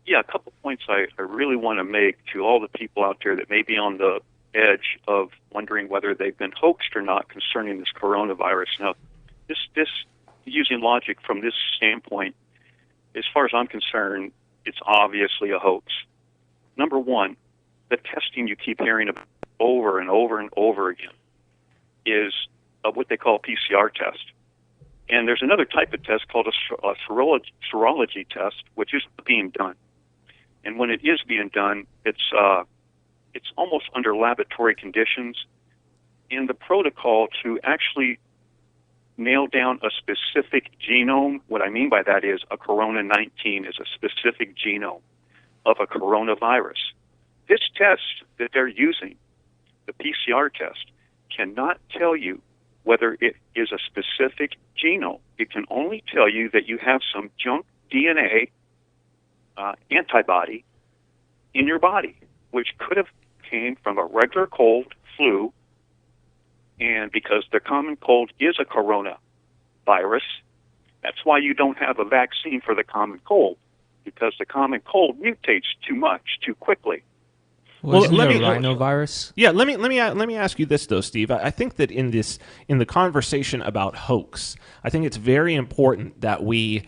Yeah, a couple points I really want to make to all the people out there that may be on the edge of wondering whether they've been hoaxed or not concerning this coronavirus. Now, this using logic from this standpoint, as far as I'm concerned, it's obviously a hoax. Number one, the testing you keep hearing about over and over and over again is what they call a PCR test. And there's another type of test called a serology test, which is being done. And when it is being done, it's almost under laboratory conditions. In the protocol to actually nail down a specific genome, what I mean by that is a corona-19 is a specific genome of a coronavirus. This test that they're using, the PCR test, cannot tell you whether it is a specific genome. It can only tell you that you have some junk DNA antibody in your body, which could have came from a regular cold, flu, and because the common cold is a coronavirus, that's why you don't have a vaccine for the common cold, because the common cold mutates too much, too quickly. Well, let me rhinovirus. Yeah, let me ask you this though, Steve. I think that in the conversation about hoax, I think it's very important that we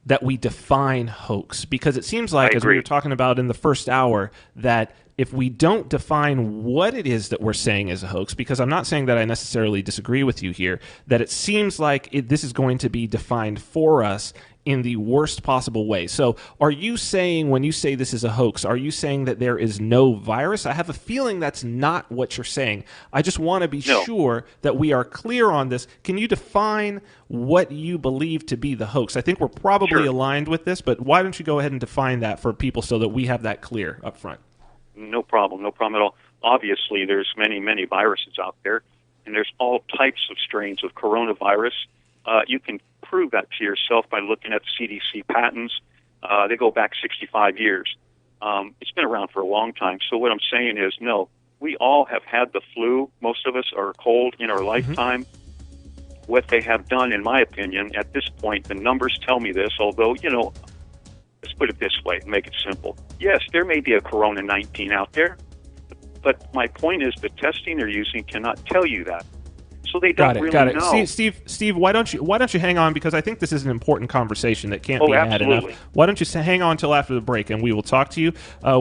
define hoax, because it seems like, as we were talking about in the first hour, that if we don't define what it is that we're saying is a hoax, because I'm not saying that I necessarily disagree with you here, that it seems like this is going to be defined for us in the worst possible way. So are you saying, when you say this is a hoax, are you saying that there is no virus? I have a feeling that's not what you're saying. I just want to be sure that we are clear on this. Can you define what you believe to be the hoax? I think we're probably aligned with this, but why don't you go ahead and define that for people so that we have that clear up front? No problem at all. Obviously, there's many viruses out there, and there's all types of strains of coronavirus. You can prove that to yourself by looking at CDC patents. They go back 65 years. It's been around for a long time. So what I'm saying is, no, we all have had the flu. Most of us are cold in our lifetime. What they have done, in my opinion, at this point, the numbers tell me this, although, let's put it this way, make it simple. Yes, there may be a corona-19 out there, but my point is the testing they're using cannot tell you that. So they don't really know. Steve, why don't you hang on, because I think this is an important conversation that can't be had enough. Why don't you hang on until after the break, and we will talk to you.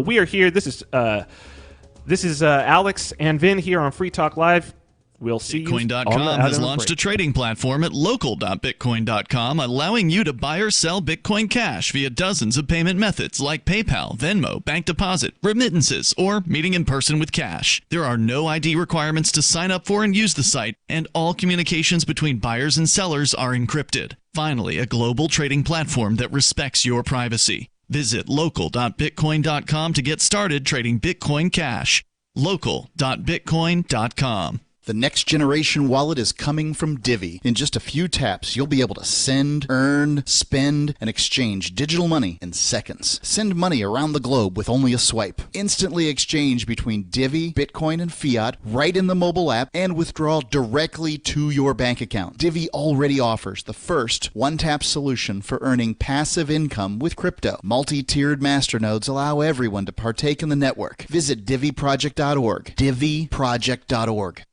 We are here. This is Alex and Vin here on Free Talk Live. We'll see you. Bitcoin.com has launched a trading platform at local.bitcoin.com, allowing you to buy or sell Bitcoin Cash via dozens of payment methods like PayPal, Venmo, bank deposit, remittances, or meeting in person with cash. There are no ID requirements to sign up for and use the site, and all communications between buyers and sellers are encrypted. Finally, a global trading platform that respects your privacy. Visit local.bitcoin.com to get started trading Bitcoin Cash. Local.bitcoin.com. The next generation wallet is coming from Divvy. In just a few taps, you'll be able to send, earn, spend, and exchange digital money in seconds. Send money around the globe with only a swipe. Instantly exchange between Divvy, Bitcoin, and fiat right in the mobile app and withdraw directly to your bank account. Divvy already offers the first one-tap solution for earning passive income with crypto. Multi-tiered masternodes allow everyone to partake in the network. Visit DivvyProject.org. DivvyProject.org.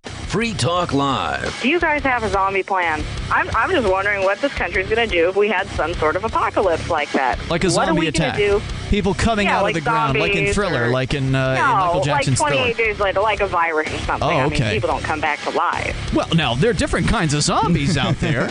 Free Talk Live. Do you guys have a zombie plan? I'm just wondering what this country's going to do if we had some sort of apocalypse like that. Like a what zombie are we attack. Gonna do? People coming out like of the ground, like in Thriller, like in Michael Jackson's like 28 Thriller. days later, like a virus or something. Oh, I okay. mean, people don't come back to life. Well, now, there are different kinds of zombies out there.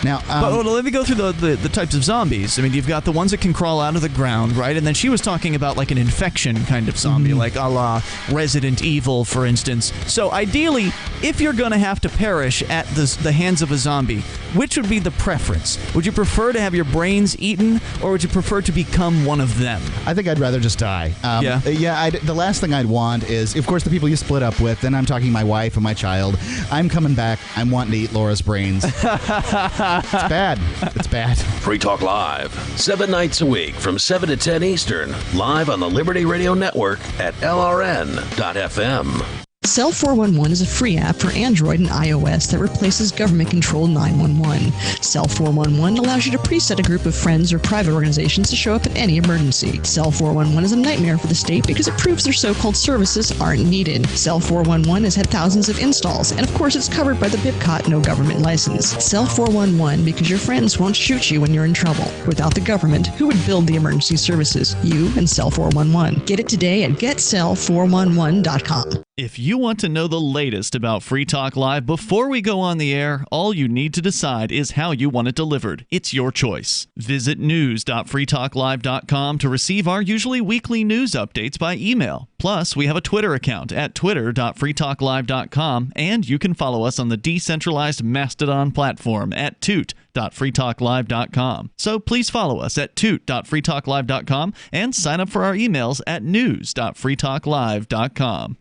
Now, but let me go through the types of zombies. I mean, you've got the ones that can crawl out of the ground, right? And then she was talking about like an infection kind of zombie, like a la Resident Evil, for instance. So ideally, if you're going to have to perish at the hands of a zombie, which would be the preference? Would you prefer to have your brains eaten, or would you prefer to become one of them? I think I'd rather just die. The last thing I'd want is, of course, the people you split up with, then I'm talking my wife and my child. I'm coming back. I'm wanting to eat Laura's brains. It's bad. It's bad. Free Talk Live, 7 nights a week from 7 to 10 Eastern, live on the Liberty Radio Network at LRN.FM. Cell 411 is a free app for Android and iOS that replaces government-controlled 911. Cell 411 allows you to preset a group of friends or private organizations to show up in any emergency. Cell 411 is a nightmare for the state because it proves their so-called services aren't needed. Cell 411 has had thousands of installs, and of course it's covered by the BIPCOT no government license. Cell 411 because your friends won't shoot you when you're in trouble. Without the government, who would build the emergency services? You and Cell 411. Get it today at getcell411.com. If you want to know the latest about Free Talk Live before we go on the air, all you need to decide is how you want it delivered. It's your choice. Visit news.freetalklive.com to receive our usually weekly news updates by email. Plus, we have a Twitter account at twitter.freetalklive.com, and you can follow us on the decentralized Mastodon platform at toot.freetalklive.com. So please follow us at toot.freetalklive.com and sign up for our emails at news.freetalklive.com.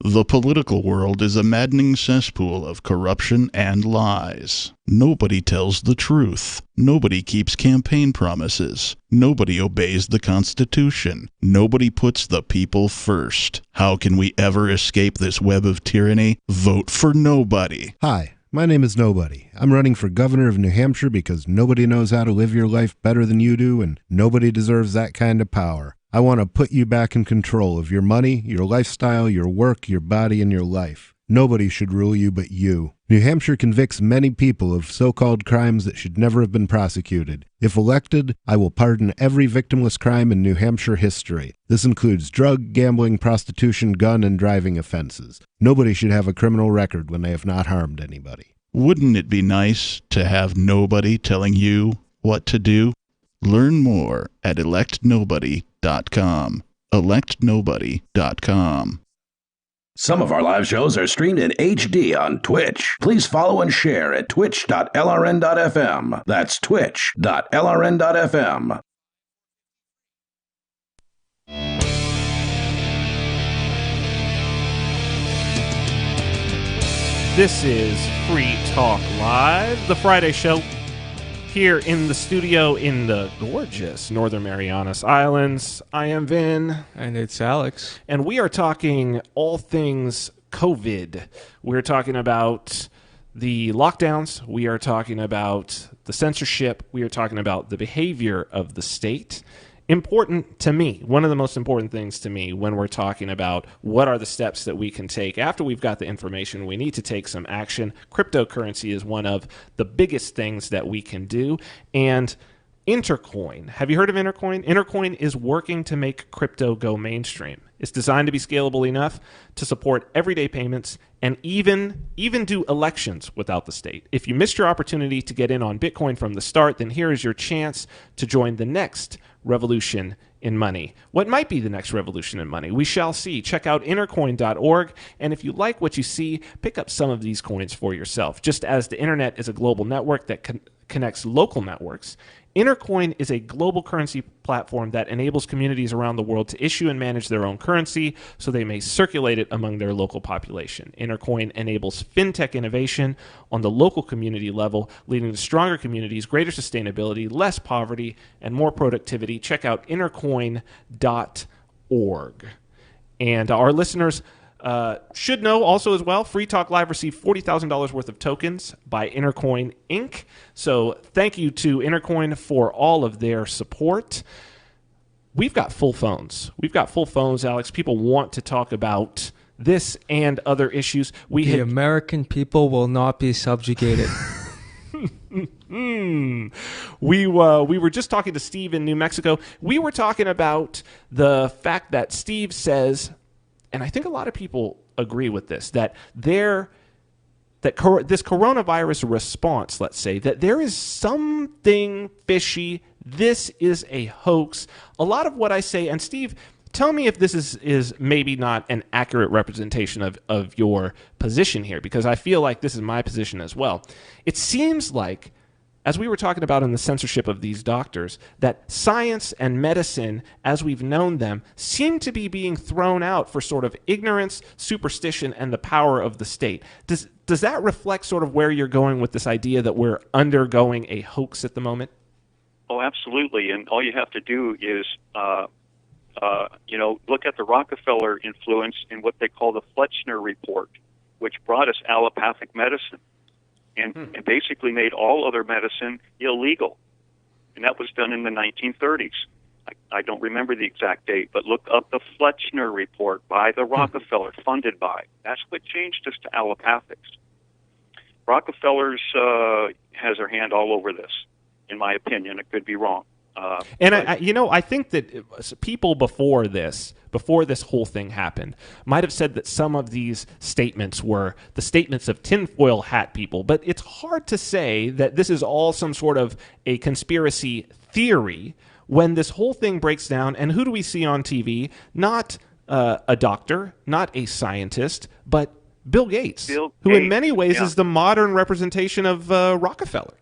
The political world is a maddening cesspool of corruption and lies. Nobody tells the truth. Nobody keeps campaign promises. Nobody obeys the Constitution. Nobody puts the people first. How can we ever escape this web of tyranny? Vote for nobody. Hi, my name is Nobody. I'm running for governor of New Hampshire because nobody knows how to live your life better than you do, and nobody deserves that kind of power. I want to put you back in control of your money, your lifestyle, your work, your body, and your life. Nobody should rule you but you. New Hampshire convicts many people of so-called crimes that should never have been prosecuted. If elected, I will pardon every victimless crime in New Hampshire history. This includes drug, gambling, prostitution, gun, and driving offenses. Nobody should have a criminal record when they have not harmed anybody. Wouldn't it be nice to have nobody telling you what to do? Learn more at electnobody.com. electnobody.com. Some of our live shows are streamed in HD on Twitch. Please follow and share at twitch.lrn.fm. That's twitch.lrn.fm. This is Free Talk Live, the Friday show here in the studio in the gorgeous Northern Marianas Islands. I am Vin. And it's Alex. And we are talking all things COVID. We're talking about the lockdowns. We are talking about the censorship. We are talking about the behavior of the state. Important to me, one of the most important things to me when we're talking about what are the steps that we can take after we've got the information, we need to take some action. Cryptocurrency is one of the biggest things that we can do. And Intercoin, have you heard of Intercoin? Intercoin is working to make crypto go mainstream. It's designed to be scalable enough to support everyday payments and even do elections without the state. If you missed your opportunity to get in on Bitcoin from the start, then here is your chance to join the next revolution in money. What might be the next revolution in money? We shall see. Check out intercoin.org, and if you like what you see, pick up some of these coins for yourself. Just as the internet is a global network that connects local networks. Intercoin is a global currency platform that enables communities around the world to issue and manage their own currency so they may circulate it among their local population. Intercoin enables fintech innovation on the local community level, leading to stronger communities, greater sustainability, less poverty, and more productivity. Check out intercoin.org. And our listeners should know also as well, Free Talk Live received $40,000 worth of tokens by Intercoin Inc. So thank you to Intercoin for all of their support. We've got full phones. Alex. People want to talk about this and other issues. The American people will not be subjugated. We were just talking to Steve in New Mexico. We were talking about the fact that Steve says, and I think a lot of people agree with this, that this coronavirus response, let's say, that there is something fishy. This is a hoax. A lot of what I say, and Steve, tell me if this is maybe not an accurate representation of your position here, because I feel like this is my position as well. It seems like, as we were talking about in the censorship of these doctors, that science and medicine, as we've known them, seem to be being thrown out for sort of ignorance, superstition, and the power of the state. Does that reflect sort of where you're going with this idea that we're undergoing a hoax at the moment? Oh, absolutely. And all you have to do is, look at the Rockefeller influence in what they call the Fletcher Report, which brought us allopathic medicine. And basically made all other medicine illegal. And that was done in the 1930s. I don't remember the exact date, but look up the Fletcher Report by the Rockefeller, funded by. That's what changed us to allopathics. Rockefeller's has their hand all over this, in my opinion. It could be wrong. I think that people before this whole thing happened might have said that some of these statements were the statements of tinfoil hat people, but it's hard to say that this is all some sort of a conspiracy theory when this whole thing breaks down. And who do we see on TV? Not a doctor, not a scientist, but Bill Gates, who in many ways is the modern representation of Rockefeller.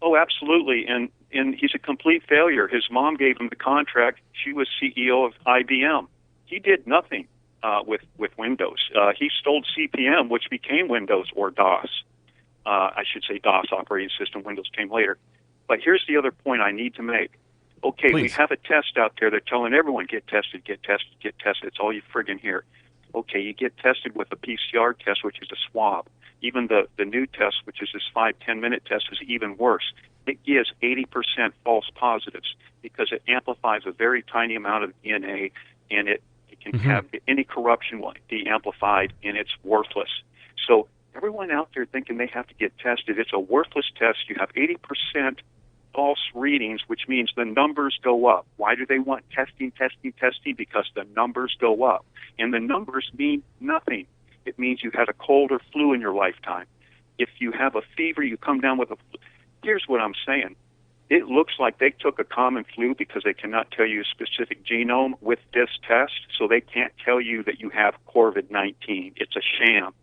Oh, absolutely. And he's a complete failure. His mom gave him the contract. She was CEO of IBM. He did nothing with Windows. He stole CP/M, which became Windows, or DOS. I should say DOS operating system. Windows came later. But here's the other point I need to make. Okay, we have a test out there. They're telling everyone, get tested, get tested, get tested. It's all you friggin' hear. Okay, you get tested with a PCR test, which is a swab. Even the new test, which is this 5-10 minute test, is even worse. It gives 80% false positives because it amplifies a very tiny amount of DNA, and it can have any corruption will be amplified, and it's worthless. So everyone out there thinking they have to get tested, it's a worthless test. You have 80% false readings, which means the numbers go up. Why do they want testing? Because the numbers go up. And the numbers mean nothing. It means you had a cold or flu in your lifetime. If you have a fever, you come down with a flu. Here's what I'm saying. It looks like they took a common flu because they cannot tell you a specific genome with this test, so they can't tell you that you have COVID-19. It's a sham.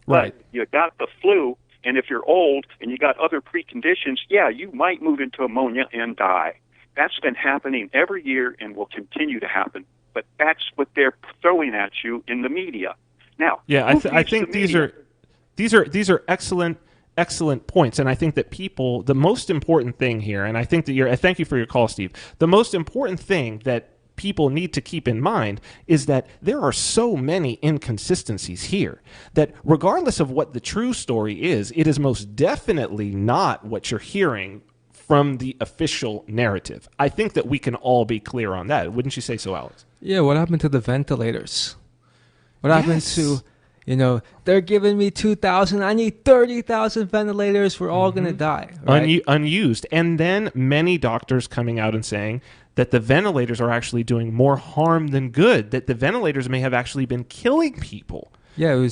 Right. But you got the flu, and if you're old and you got other preconditions, yeah, you might move into pneumonia and die. That's been happening every year and will continue to happen. But that's what they're throwing at you in the media. Now, yeah, I think these are excellent points, and I think that people, the most important thing here, and I think that thank you for your call, Steve. The most important thing that people need to keep in mind is that there are so many inconsistencies here that regardless of what the true story is, it is most definitely not what you're hearing from the official narrative. I think that we can all be clear on that. Wouldn't you say so, Alex? Yeah, what happened to the ventilators? What happened to, they're giving me 2,000, I need 30,000 ventilators, we're all going to die. Right? Unused. And then many doctors coming out and saying that the ventilators are actually doing more harm than good, that the ventilators may have actually been killing people. Yeah,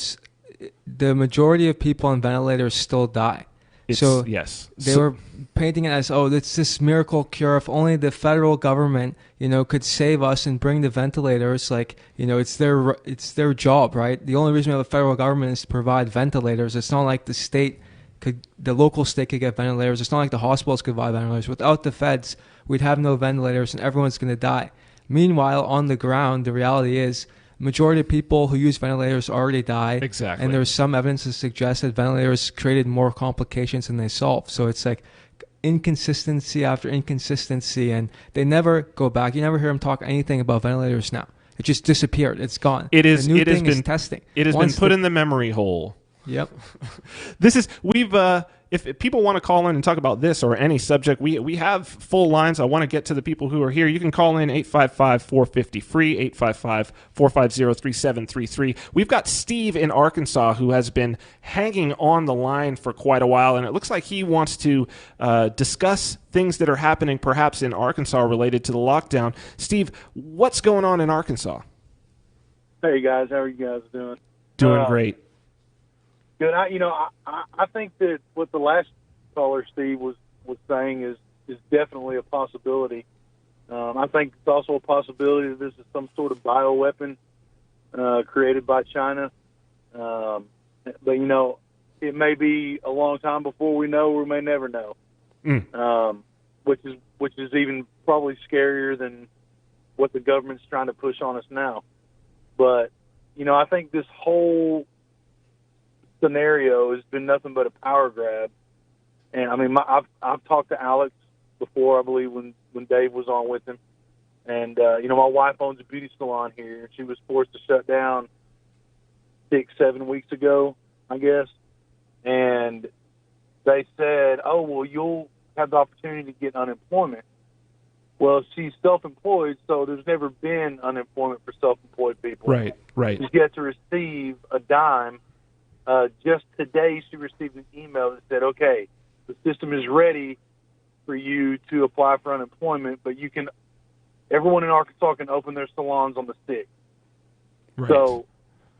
the majority of people on ventilators still die. They were painting it as, it's this miracle cure. If only the federal government, could save us and bring the ventilators. It's their job, right? The only reason we have a federal government is to provide ventilators. It's not like the state, the local state could get ventilators. It's not like the hospitals could buy ventilators. Without the feds, we'd have no ventilators and everyone's going to die. Meanwhile, on the ground, the reality is majority of people who use ventilators already die. Exactly. And there's some evidence to suggest that ventilators created more complications than they solved. So it's like inconsistency after inconsistency, and they never go back. You never hear them talk anything about ventilators now. It just disappeared. It's gone. It is. The new it has thing been is testing. It has been put in the memory hole. Yep. If people want to call in and talk about this or any subject, we have full lines. I want to get to the people who are here. You can call in 855-450-FREE, 855-450-3733. We've got Steve in Arkansas who has been hanging on the line for quite a while, and it looks like he wants to discuss things that are happening perhaps in Arkansas related to the lockdown. Steve, what's going on in Arkansas? Hey, guys. How are you guys doing? Doing great. Good. I think that what the last caller, Steve, was saying is definitely a possibility. I think it's also a possibility that this is some sort of bioweapon created by China. But, it may be a long time before we know, or we may never know, which is even probably scarier than what the government's trying to push on us now. But, I think this whole scenario has been nothing but a power grab. And I mean, I've talked to Alex before, I believe, when Dave was on with him. And, my wife owns a beauty salon here, and she was forced to shut down 6-7 weeks ago, I guess. And they said, oh, well, you'll have the opportunity to get unemployment. Well, she's self-employed, so there's never been unemployment for self-employed people. Right. She's yet to receive a dime. Just today, she received an email that said, okay, the system is ready for you to apply for unemployment, but everyone in Arkansas can open their salons on the 6th. Right. So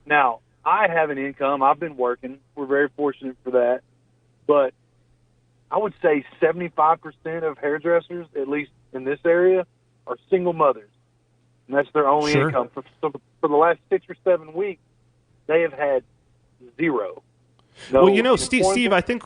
now I have an income. I've been working. We're very fortunate for that. But I would say 75% of hairdressers, at least in this area, are single mothers. And that's their only income. For the last 6 or 7 weeks, they have had zero. Steve, I think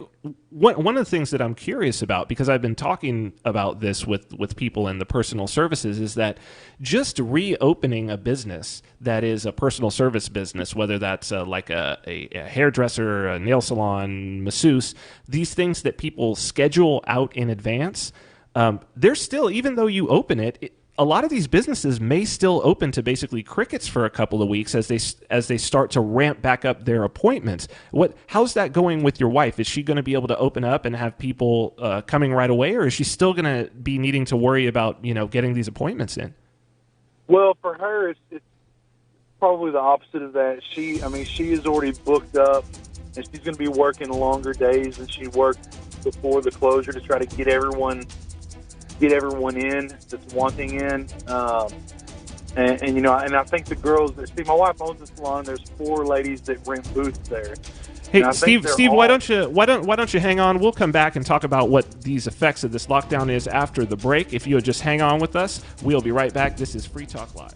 one of the things that I'm curious about, because I've been talking about this with people in the personal services, is that just reopening a business that is a personal service business, whether that's like a hairdresser, a nail salon, masseuse, these things that people schedule out in advance, they're still, even though you open it, a lot of these businesses may still open to basically crickets for a couple of weeks as they start to ramp back up their appointments. How's that going with your wife? Is she going to be able to open up and have people coming right away, or is she still going to be needing to worry about getting these appointments in? Well, for her, it's probably the opposite of that. She is already booked up, and she's going to be working longer days than she worked before the closure to try to get everyone in that's wanting in. And I think the girls that my wife owns the salon. There's 4 ladies that rent booths there. Hey, Steve, why don't you hang on? We'll come back and talk about what these effects of this lockdown is after the break. If you would just hang on with us, we'll be right back. This is Free Talk Live.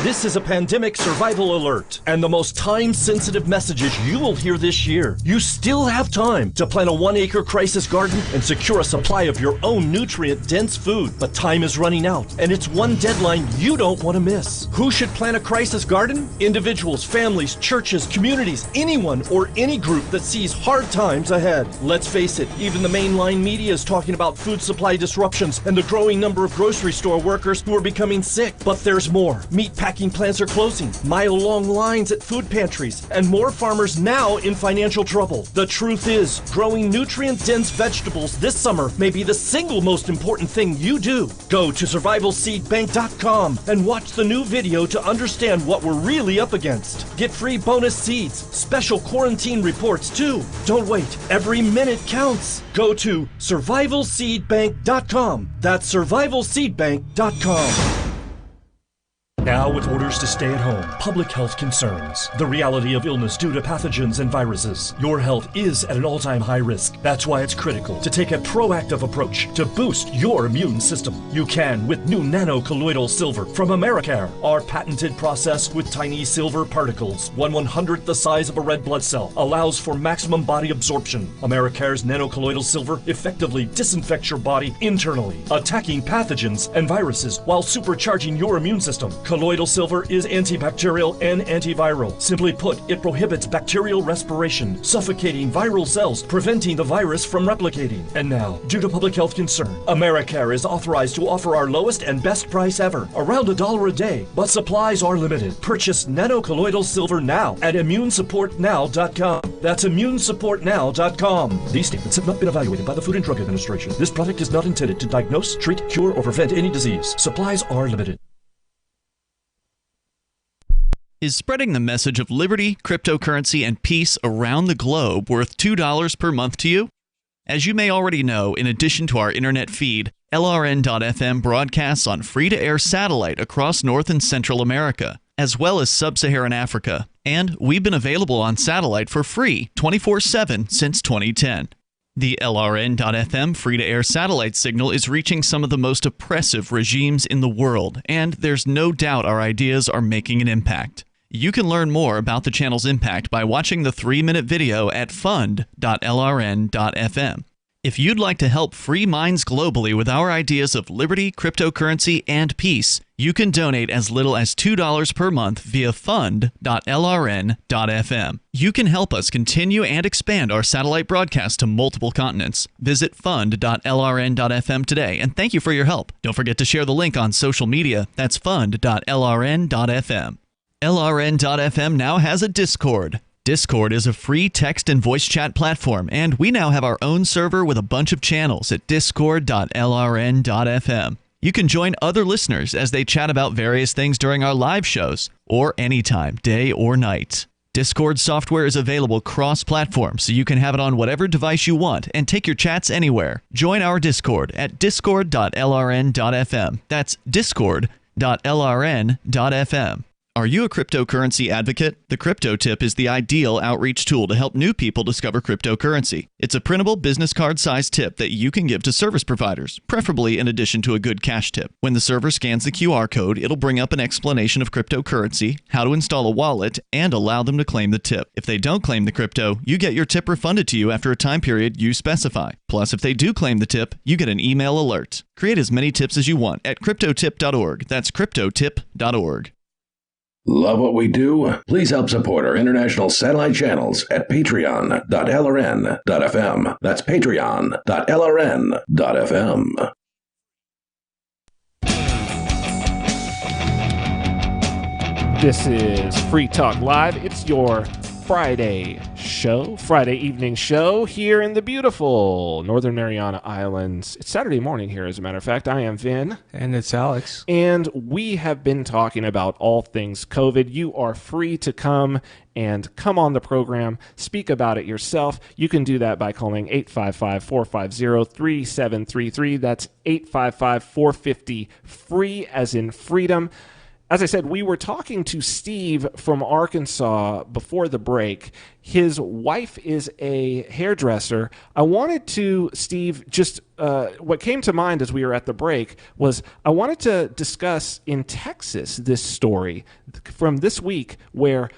This is a pandemic survival alert, and the most time-sensitive messages you will hear this year. You still have time to plant a 1-acre crisis garden and secure a supply of your own nutrient-dense food. But time is running out, and it's one deadline you don't want to miss. Who should plant a crisis garden? Individuals, families, churches, communities, anyone or any group that sees hard times ahead. Let's face it, even the mainline media is talking about food supply disruptions and the growing number of grocery store workers who are becoming sick. But there's more. Meat packing plants are closing, mile-long lines at food pantries, and more farmers now in financial trouble. The truth is, growing nutrient-dense vegetables this summer may be the single most important thing you do. Go to survivalseedbank.com and watch the new video to understand what we're really up against. Get free bonus seeds, special quarantine reports too. Don't wait, every minute counts. Go to survivalseedbank.com. That's survivalseedbank.com. Now, with orders to stay at home, public health concerns, the reality of illness due to pathogens and viruses, your health is at an all-time high risk. That's why it's critical to take a proactive approach to boost your immune system. You can with new nanocolloidal silver from Americare, our patented process with tiny silver particles, 1/100th the size of a red blood cell, allows for maximum body absorption. Americare's nanocolloidal silver effectively disinfects your body internally, attacking pathogens and viruses while supercharging your immune system. Colloidal silver is antibacterial and antiviral. Simply put, it prohibits bacterial respiration, suffocating viral cells, preventing the virus from replicating. And now, due to public health concern, Americare is authorized to offer our lowest and best price ever, around $1 a day, but supplies are limited. Purchase nanocolloidal silver now at immunesupportnow.com. That's immunesupportnow.com. These statements have not been evaluated by the Food and Drug Administration. This product is not intended to diagnose, treat, cure, or prevent any disease. Supplies are limited. Is spreading the message of liberty, cryptocurrency, and peace around the globe worth $2 per month to you? As you may already know, in addition to our internet feed, LRN.FM broadcasts on free-to-air satellite across North and Central America, as well as Sub-Saharan Africa. And we've been available on satellite for free 24/7 since 2010. The LRN.FM free-to-air satellite signal is reaching some of the most oppressive regimes in the world, and there's no doubt our ideas are making an impact. You can learn more about the channel's impact by watching the 3-minute video at fund.lrn.fm. If you'd like to help free minds globally with our ideas of liberty, cryptocurrency, and peace, you can donate as little as $2 per month via fund.lrn.fm. You can help us continue and expand our satellite broadcast to multiple continents. Visit fund.lrn.fm today, and thank you for your help. Don't forget to share the link on social media. That's fund.lrn.fm. LRN.FM now has a Discord. Discord is a free text and voice chat platform, and we now have our own server with a bunch of channels at discord.lrn.fm. You can join other listeners as they chat about various things during our live shows, or anytime, day or night. Discord software is available cross-platform, so you can have it on whatever device you want and take your chats anywhere. Join our Discord at discord.lrn.fm. That's discord.lrn.fm. Are you a cryptocurrency advocate? The Crypto Tip is the ideal outreach tool to help new people discover cryptocurrency. It's a printable business card-sized tip that you can give to service providers, preferably in addition to a good cash tip. When the server scans the QR code, it'll bring up an explanation of cryptocurrency, how to install a wallet, and allow them to claim the tip. If they don't claim the crypto, you get your tip refunded to you after a time period you specify. Plus, if they do claim the tip, you get an email alert. Create as many tips as you want at cryptotip.org. That's cryptotip.org. Love what we do? Please help support our international satellite channels at patreon.lrn.fm. That's patreon.lrn.fm. This is Free Talk Live. It's your Friday evening show here in the beautiful Northern Mariana Islands. It's Saturday morning here, as a matter of fact. I am Vin. And it's Alex. And we have been talking about all things COVID. You are free to come on the program, speak about it yourself. You can do that by calling 855-450-3733. That's 855-450-FREE, as in freedom. As I said, we were talking to Steve from Arkansas before the break. His wife is a hairdresser. I wanted to, Steve, just what came to mind as we were at the break was I wanted to discuss in Texas this story from this week where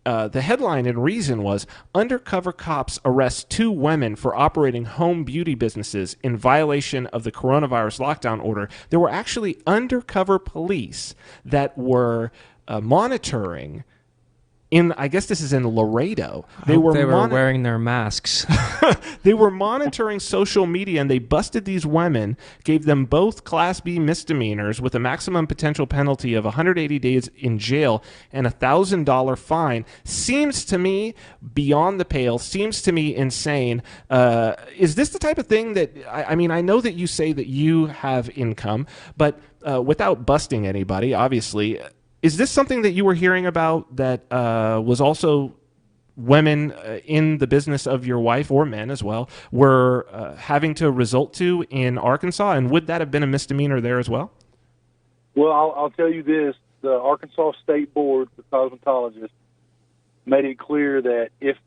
the headline and reason was undercover cops arrest 2 women for operating home beauty businesses in violation of the coronavirus lockdown order. There were actually undercover police that were monitoring I guess this is in Laredo. They were wearing their masks. They were monitoring social media, and they busted these women, gave them both Class B misdemeanors with a maximum potential penalty of 180 days in jail and a $1,000 fine. Seems to me beyond the pale, seems to me insane. Is this the type of thing that, I mean, I know that you say that you have income, but without busting anybody, obviously, is this something that you were hearing about that was also women in the business of your wife, or men as well, were having to resort to in Arkansas? And would that have been a misdemeanor there as well? Well, I'll tell you this. the Arkansas State Board for Cosmetologists made it clear that if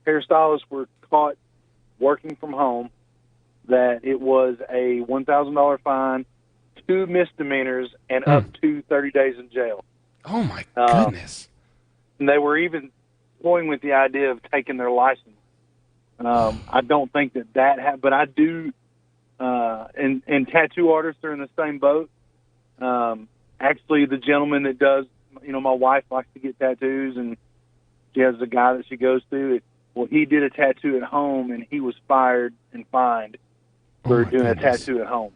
hairstylists were caught working from home, that it was a $1,000 fine, 2 misdemeanors, and up to 30 days in jail. Oh, my goodness. And they were even toying with the idea of taking their license. I don't think that but I do, and tattoo artists are in the same boat. Actually, the gentleman that does, my wife likes to get tattoos, and she has a guy that she goes to. Well, he did a tattoo at home, and he was fired and fined for doing a tattoo at home.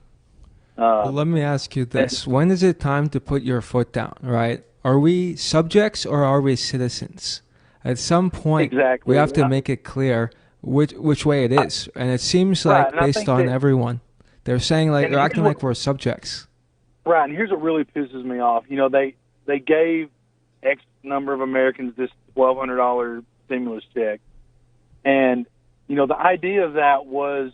Well, let me ask you this. When is it time to put your foot down, right? Are we subjects or are we citizens? At some point, we have to make it clear which way it is. And it seems like, based on everyone, they're saying they're acting like we're subjects. Right, and here's what really pisses me off. They gave X number of Americans this $1,200 stimulus check. And, the idea of that was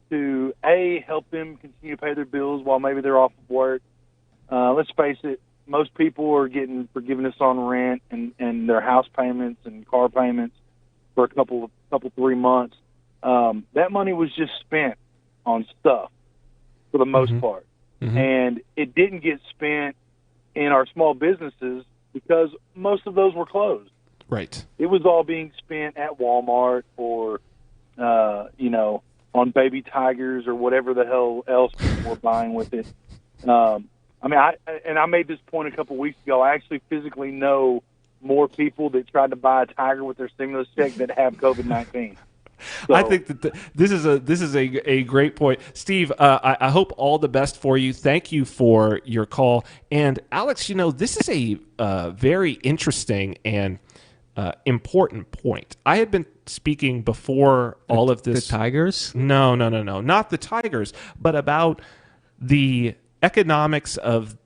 to, A, help them continue to pay their bills while maybe they're off of work. Let's face it, most people are getting forgiveness on rent and their house payments and car payments for a couple 3 months. That money was just spent on stuff for the most part. Mm-hmm. And it didn't get spent in our small businesses because most of those were closed. Right. It was all being spent at Walmart or, on baby tigers or whatever the hell else people were buying with it. I made this point a couple weeks ago. I actually physically know more people that tried to buy a tiger with their stimulus check that have COVID-19. So, I think that this is a great point, Steve. I hope all the best for you. Thank you for your call, and Alex. This is a very interesting and important point. I had been speaking before all of this. The tigers? No, not the tigers, but about the economics of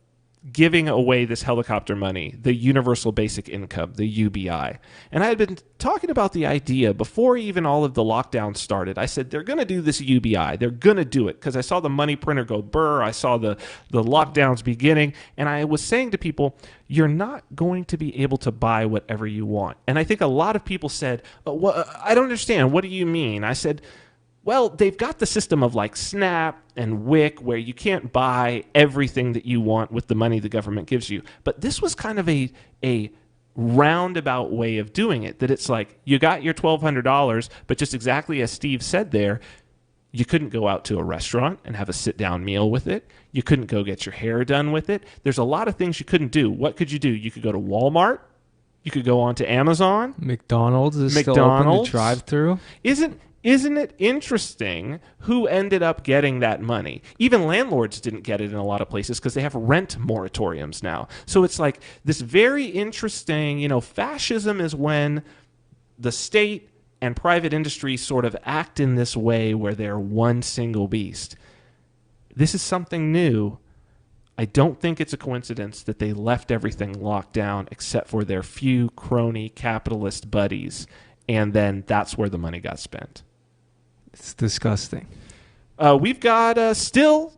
giving away this helicopter money, the universal basic income, the UBI. And I had been talking about the idea before even all of the lockdowns started. I said, they're going to do this UBI. They're going to do it because I saw the money printer go burr. I saw the lockdowns beginning. And I was saying to people, you're not going to be able to buy whatever you want. And I think a lot of people said, I don't understand. What do you mean? I said, well, they've got the system of like SNAP and WIC where you can't buy everything that you want with the money the government gives you. But this was kind of a roundabout way of doing it, that it's like you got your $1,200, but just exactly as Steve said there, you couldn't go out to a restaurant and have a sit-down meal with it. You couldn't go get your hair done with it. There's a lot of things you couldn't do. What could you do? You could go to Walmart. You could go on to Amazon. McDonald's is still open to drive-through. Isn't it interesting who ended up getting that money? Even landlords didn't get it in a lot of places because they have rent moratoriums now. So it's like this very interesting, fascism is when the state and private industry sort of act in this way where they're one single beast. This is something new. I don't think it's a coincidence that they left everything locked down except for their few crony capitalist buddies, and then that's where the money got spent. It's disgusting. We've got still,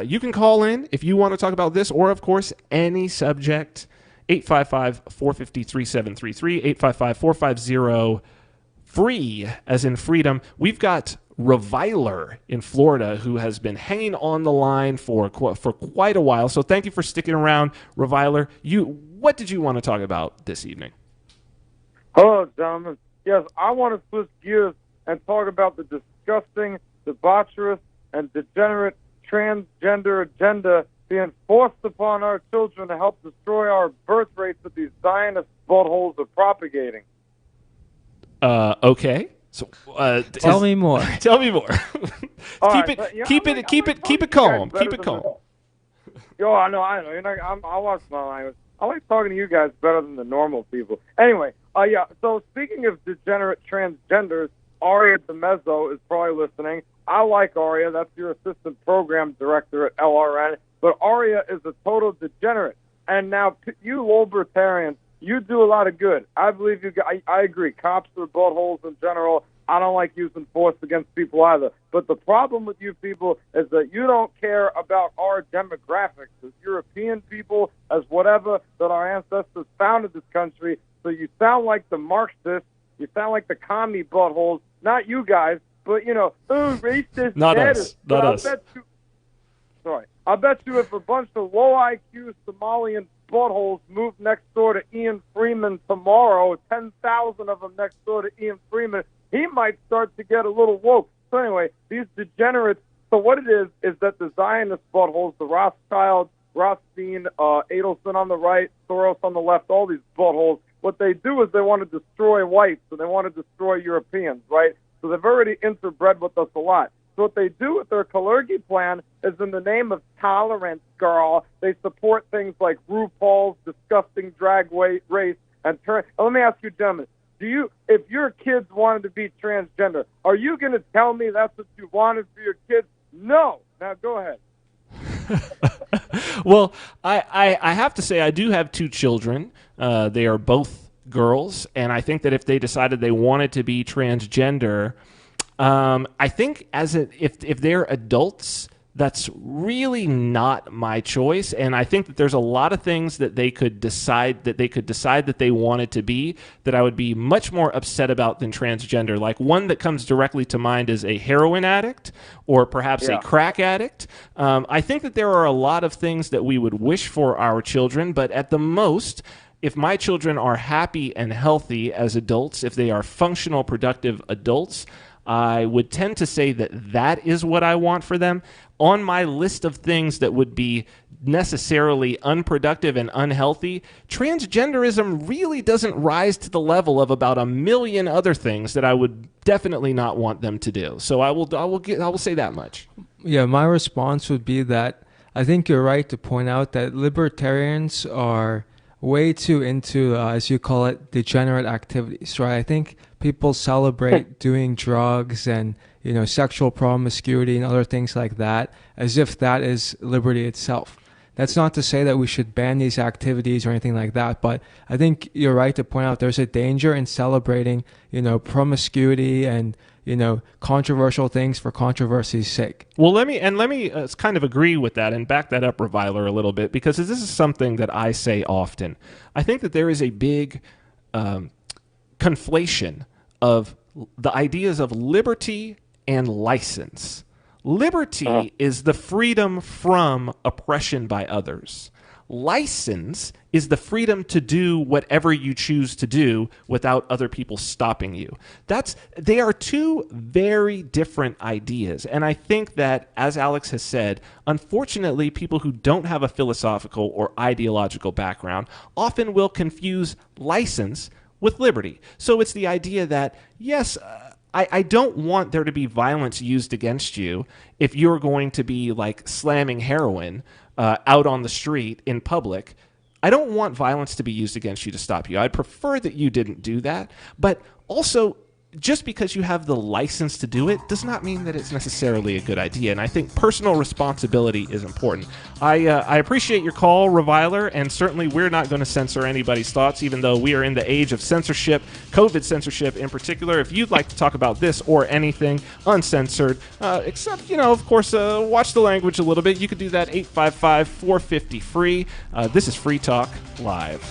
you can call in if you want to talk about this or, of course, any subject. 855-450-3733, 855-450-FREE, as in freedom. We've got Reviler in Florida who has been hanging on the line for quite a while. So thank you for sticking around, Reviler. What did you want to talk about this evening? Hello, gentlemen. Yes, I want to switch gears and talk about the disgusting, debaucherous, and degenerate transgender agenda being forced upon our children to help destroy our birth rates that these Zionist buttholes are propagating. Okay. So, tell me more. Tell me more. Keep it calm. Keep it calm. Yo, I know. I watch my language. I like talking to you guys better than the normal people. Anyway, so speaking of degenerate transgenders, Aria DeMezzo is probably listening. I like Aria. That's your assistant program director at LRN. But Aria is a total degenerate. And now, you libertarians, you do a lot of good. I believe you guys, I agree. Cops are buttholes in general. I don't like using force against people either. But the problem with you people is that you don't care about our demographics as European people, as whatever, that our ancestors founded this country. So you sound like the Marxists. You sound like the commie buttholes. Not you guys, but, racist. Not us. Not us. I bet you if a bunch of low IQ Somalian buttholes moved next door to Ian Freeman tomorrow, 10,000 of them next door to Ian Freeman, he might start to get a little woke. So anyway, these degenerates, so what it is that the Zionist buttholes, the Rothschild, Rothstein, Adelson on the right, Soros on the left, all these buttholes, what they do is they want to destroy whites and they want to destroy Europeans, right? So they've already interbred with us a lot. So what they do with their Kalergi plan is in the name of tolerance, girl, they support things like RuPaul's disgusting drag race and turn. Let me ask you, gentlemen, if your kids wanted to be transgender, are you going to tell me that's what you wanted for your kids? No. Now go ahead. Well, I have to say I do have two children. They are both girls, and I think that if they decided they wanted to be transgender, I think if they're adults, that's really not my choice. And I think that there's a lot of things that they could decide that they wanted to be that I would be much more upset about than transgender. Like one that comes directly to mind is a heroin addict or perhaps a crack addict. I think that there are a lot of things that we would wish for our children, but at the most, if my children are happy and healthy as adults, if they are functional, productive adults, I would tend to say that is what I want for them. On my list of things that would be necessarily unproductive and unhealthy, transgenderism really doesn't rise to the level of about a million other things that I would definitely not want them to do. So I will say that much. Yeah, my response would be that I think you're right to point out that libertarians are way too into, as you call it, degenerate activities, right? I think people celebrate doing drugs and, sexual promiscuity and other things like that as if that is liberty itself. That's not to say that we should ban these activities or anything like that, but I think you're right to point out there's a danger in celebrating, promiscuity and, controversial things for controversy's sake. Well, let me kind of agree with that and back that up, Reviler, a little bit, because this is something that I say often. I think that there is a big conflation of the ideas of liberty and license. Liberty is the freedom from oppression by others. License is the freedom to do whatever you choose to do without other people stopping you. They are two very different ideas. And I think that, as Alex has said, unfortunately, people who don't have a philosophical or ideological background often will confuse license with liberty. So it's the idea that, yes, I don't want there to be violence used against you if you're going to be like slamming heroin out on the street in public. I don't want violence to be used against you to stop you. I'd prefer that you didn't do that. But also, just because you have the license to do it does not mean that it's necessarily a good idea. And I think personal responsibility is important. I appreciate your call, Reviler, and certainly we're not going to censor anybody's thoughts, even though we are in the age of censorship, COVID censorship in particular. If you'd like to talk about this or anything uncensored, except, of course, watch the language a little bit, you could do that 855-450-FREE. This is Free Talk Live.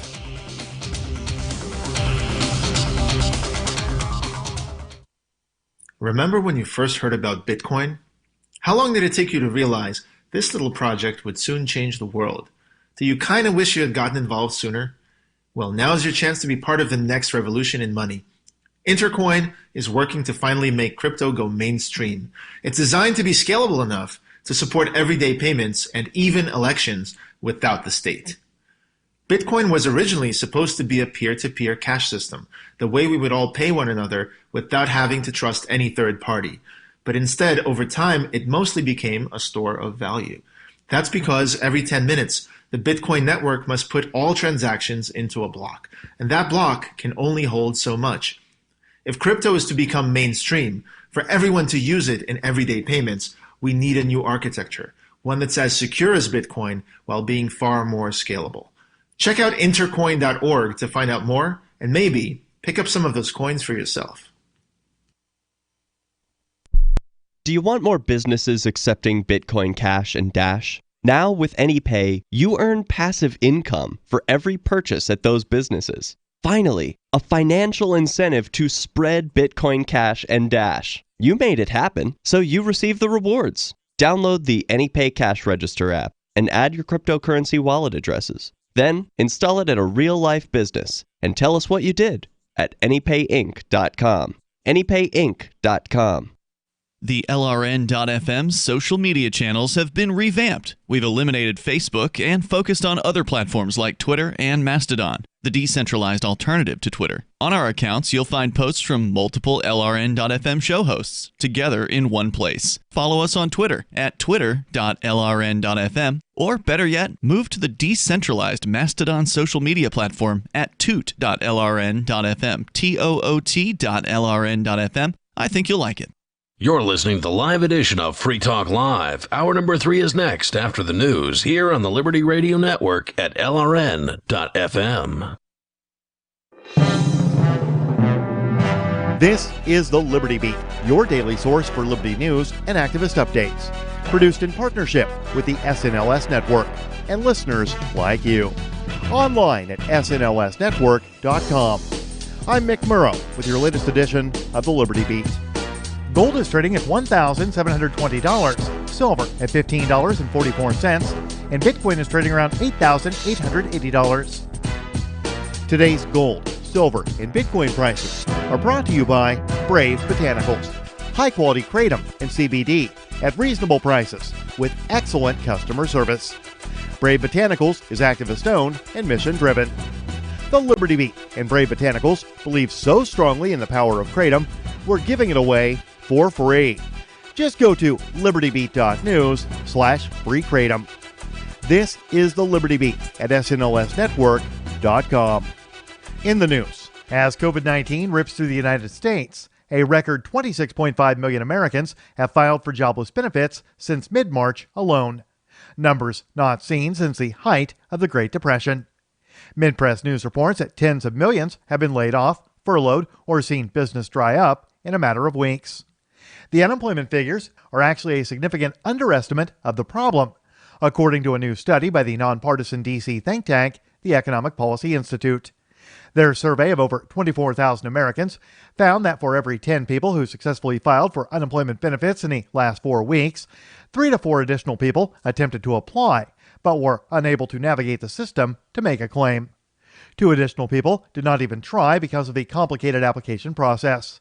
Remember when you first heard about Bitcoin? How long did it take you to realize this little project would soon change the world? Do you kind of wish you had gotten involved sooner? Well, now's your chance to be part of the next revolution in money. Intercoin is working to finally make crypto go mainstream. It's designed to be scalable enough to support everyday payments and even elections without the state. Bitcoin was originally supposed to be a peer-to-peer cash system, the way we would all pay one another without having to trust any third party. But instead, over time, it mostly became a store of value. That's because every 10 minutes, the Bitcoin network must put all transactions into a block, and that block can only hold so much. If crypto is to become mainstream, for everyone to use it in everyday payments, we need a new architecture, one that's as secure as Bitcoin while being far more scalable. Check out intercoin.org to find out more and maybe pick up some of those coins for yourself. Do you want more businesses accepting Bitcoin Cash and Dash? Now with AnyPay, you earn passive income for every purchase at those businesses. Finally, a financial incentive to spread Bitcoin Cash and Dash. You made it happen, so you receive the rewards. Download the AnyPay Cash Register app and add your cryptocurrency wallet addresses. Then install it at a real-life business and tell us what you did at anypayinc.com. anypayinc.com. The LRN.FM social media channels have been revamped. We've eliminated Facebook and focused on other platforms like Twitter and Mastodon, the decentralized alternative to Twitter. On our accounts, you'll find posts from multiple LRN.FM show hosts together in one place. Follow us on Twitter at twitter.lrn.fm, or better yet, move to the decentralized Mastodon social media platform at toot.lrn.fm, toot.lrn.fm. I think you'll like it. You're listening to the live edition of Free Talk Live. Hour number 3 is next after the news here on the Liberty Radio Network at LRN.FM. This is the Liberty Beat, your daily source for Liberty news and activist updates. Produced in partnership with the SNLS Network and listeners like you. Online at snlsnetwork.com. I'm Mick Murrow with your latest edition of the Liberty Beat. Gold is trading at $1,720, silver at $15.44, and Bitcoin is trading around $8,880. Today's gold, silver, and Bitcoin prices are brought to you by Brave Botanicals. High-quality kratom and CBD at reasonable prices with excellent customer service. Brave Botanicals is activist-owned and mission-driven. The Liberty Beat and Brave Botanicals believe so strongly in the power of kratom, we're giving it away for free. Just go to libertybeat.news/freekratom. This is the Liberty Beat at snlsnetwork.com. In the news, as COVID-19 rips through the United States, a record 26.5 million Americans have filed for jobless benefits since mid-March alone. Numbers not seen since the height of the Great Depression. Mid-press news reports that tens of millions have been laid off, furloughed, or seen business dry up in a matter of weeks. The unemployment figures are actually a significant underestimate of the problem, according to a new study by the nonpartisan D.C. think tank, the Economic Policy Institute. Their survey of over 24,000 Americans found that for every 10 people who successfully filed for unemployment benefits in the last 4 weeks, 3 to 4 additional people attempted to apply, but were unable to navigate the system to make a claim. 2 additional people did not even try because of the complicated application process.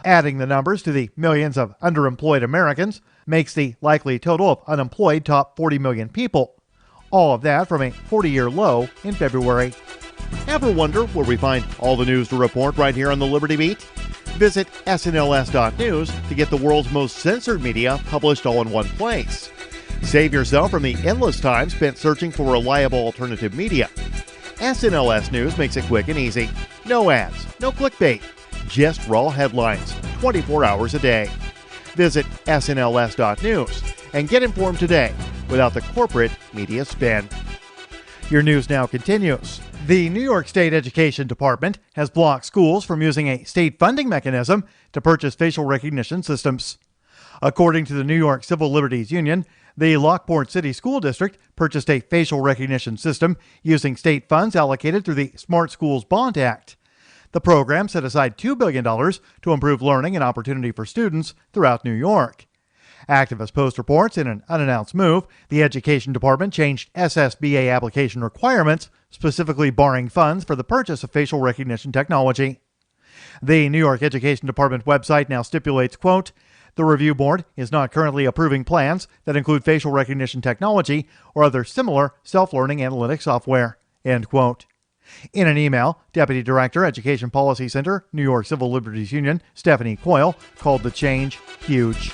Adding the numbers to the millions of underemployed Americans makes the likely total of unemployed top 40 million people. All of that from a 40-year low in February. Ever wonder where we find all the news to report right here on the Liberty Beat? Visit snls.news to get the world's most censored media published all in one place. Save yourself from the endless time spent searching for reliable alternative media. SNLS News makes it quick and easy. No ads, no clickbait. Just raw headlines, 24 hours a day. Visit snls.news and get informed today without the corporate media spin. Your news now continues. The New York State Education Department has blocked schools from using a state funding mechanism to purchase facial recognition systems. According to the New York Civil Liberties Union, the Lockport City School District purchased a facial recognition system using state funds allocated through the Smart Schools Bond Act. The program set aside $2 billion to improve learning and opportunity for students throughout New York. Activist Post reports in an unannounced move, the Education Department changed SSBA application requirements, specifically barring funds for the purchase of facial recognition technology. The New York Education Department website now stipulates, quote, "The review board is not currently approving plans that include facial recognition technology or other similar self-learning analytic software," end quote. In an email, Deputy Director, Education Policy Center, New York Civil Liberties Union, Stephanie Coyle, called the change huge.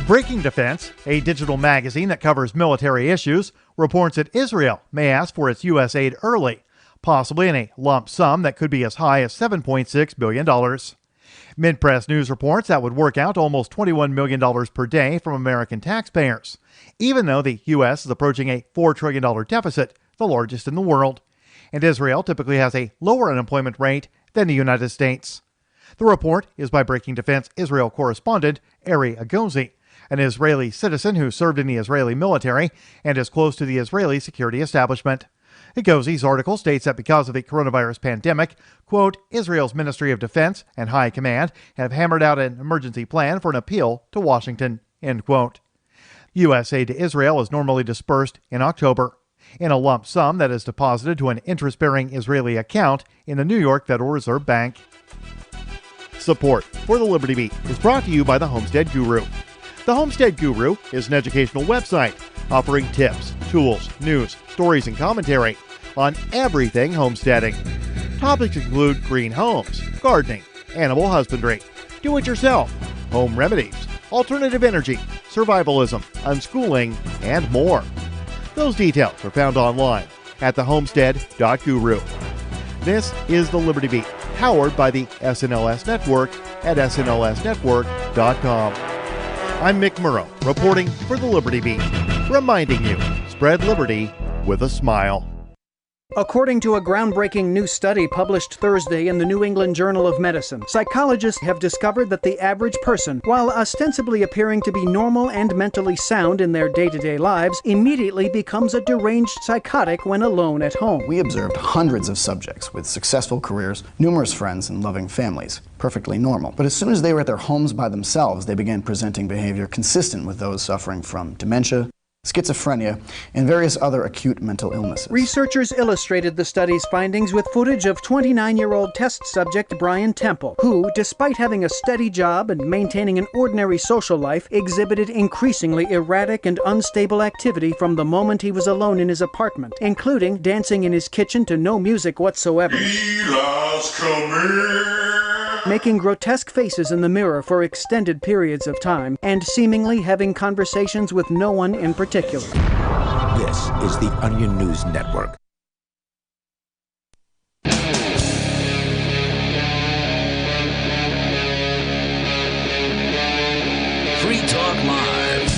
Breaking Defense, a digital magazine that covers military issues, reports that Israel may ask for its U.S. aid early, possibly in a lump sum that could be as high as $7.6 billion. Mid-press news reports that would work out to almost $21 million per day from American taxpayers, even though the U.S. is approaching a $4 trillion deficit, the largest in the world, and Israel typically has a lower unemployment rate than the United States. The report is by Breaking Defense Israel correspondent Ari Agozi, an Israeli citizen who served in the Israeli military and is close to the Israeli security establishment. Agozi's article states that because of the coronavirus pandemic, quote, Israel's Ministry of Defense and High Command have hammered out an emergency plan for an appeal to Washington, end quote. U.S. aid to Israel is normally dispersed in October in a lump sum that is deposited to an interest-bearing Israeli account in the New York Federal Reserve Bank. Support for the Liberty Beat is brought to you by the Homestead Guru. The Homestead Guru is an educational website offering tips, tools, news, stories, and commentary on everything homesteading. Topics include green homes, gardening, animal husbandry, do-it-yourself, home remedies, alternative energy, survivalism, unschooling, and more. Those details are found online at thehomestead.guru. This is the Liberty Beat, powered by the SNLS Network at snlsnetwork.com. I'm Mick Murrow, reporting for the Liberty Beat, reminding you, spread liberty with a smile. According to a groundbreaking new study published Thursday in the New England Journal of Medicine, psychologists have discovered that the average person, while ostensibly appearing to be normal and mentally sound in their day-to-day lives, immediately becomes a deranged psychotic when alone at home. We observed hundreds of subjects with successful careers, numerous friends, and loving families. Perfectly normal. But as soon as they were at their homes by themselves, they began presenting behavior consistent with those suffering from dementia, schizophrenia, and various other acute mental illnesses. Researchers illustrated the study's findings with footage of 29-year-old test subject Brian Temple, who, despite having a steady job and maintaining an ordinary social life, exhibited increasingly erratic and unstable activity from the moment he was alone in his apartment, including dancing in his kitchen to no music whatsoever, making grotesque faces in the mirror for extended periods of time, and seemingly having conversations with no one in particular. This is the Onion News Network. Free Talk Live.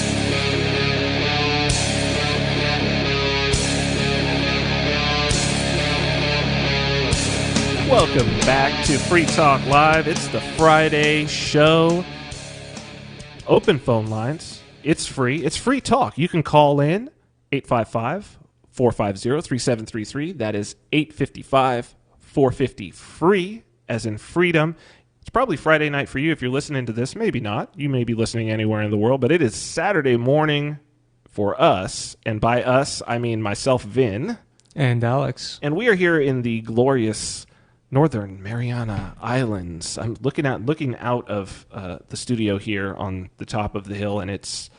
Welcome back to Free Talk Live. It's the Friday show. Open phone lines. It's free. It's free talk. You can call in 855-450-3733. That is 855-450-FREE, as in freedom. It's probably Friday night for you if you're listening to this. Maybe not. You may be listening anywhere in the world, but it is Saturday morning for us. And by us, I mean myself, Vin. And Alex. And we are here in the glorious Northern Mariana Islands. I'm looking out of the studio here on the top of the hill, and it's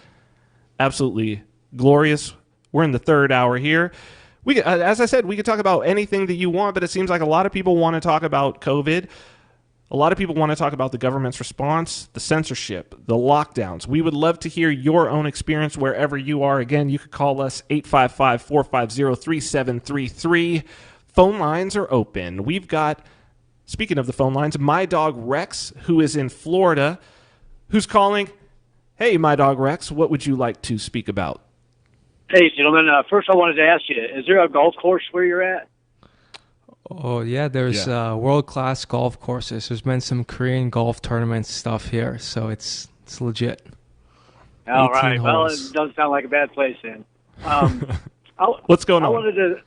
absolutely glorious. We're in the third hour here. We, as I said, we could talk about anything that you want, but it seems like a lot of people want to talk about COVID. A lot of people want to talk about the government's response, the censorship, the lockdowns. We would love to hear your own experience wherever you are. Again, you could call us 855-450-3733. Phone lines are open. We've got, speaking of the phone lines, my dog Rex, who is in Florida, who's calling. Hey, my dog Rex, what would you like to speak about? Hey, gentlemen. First, I wanted to ask you, is there a golf course where you're at? Oh, yeah, there's world-class golf courses. There's been some Korean golf tournament stuff here, so it's legit. All right. Well, it doesn't sound like a bad place then. What's going on?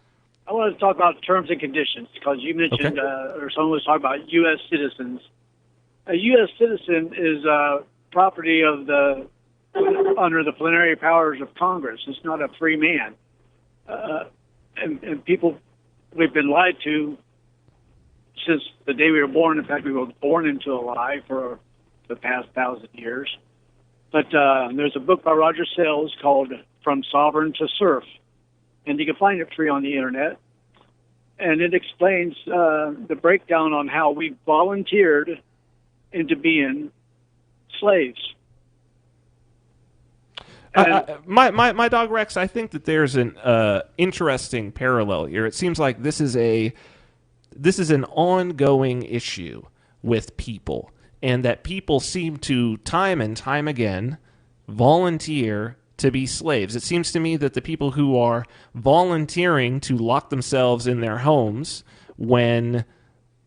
I wanted to talk about terms and conditions because you mentioned, or someone was talking about U.S. citizens. A U.S. citizen is property of under the plenary powers of Congress. It's not a free man. And people, we've been lied to since the day we were born. In fact, we were born into a lie for the past 1,000 years. But there's a book by Roger Sales called From Sovereign to Serf. And you can find it free on the internet. And it explains the breakdown on how we volunteered into being slaves. My dog Rex, I think that there's an interesting parallel here. It seems like this is an ongoing issue with people, and that people seem to time and time again volunteer to be slaves. It seems to me that the people who are volunteering to lock themselves in their homes when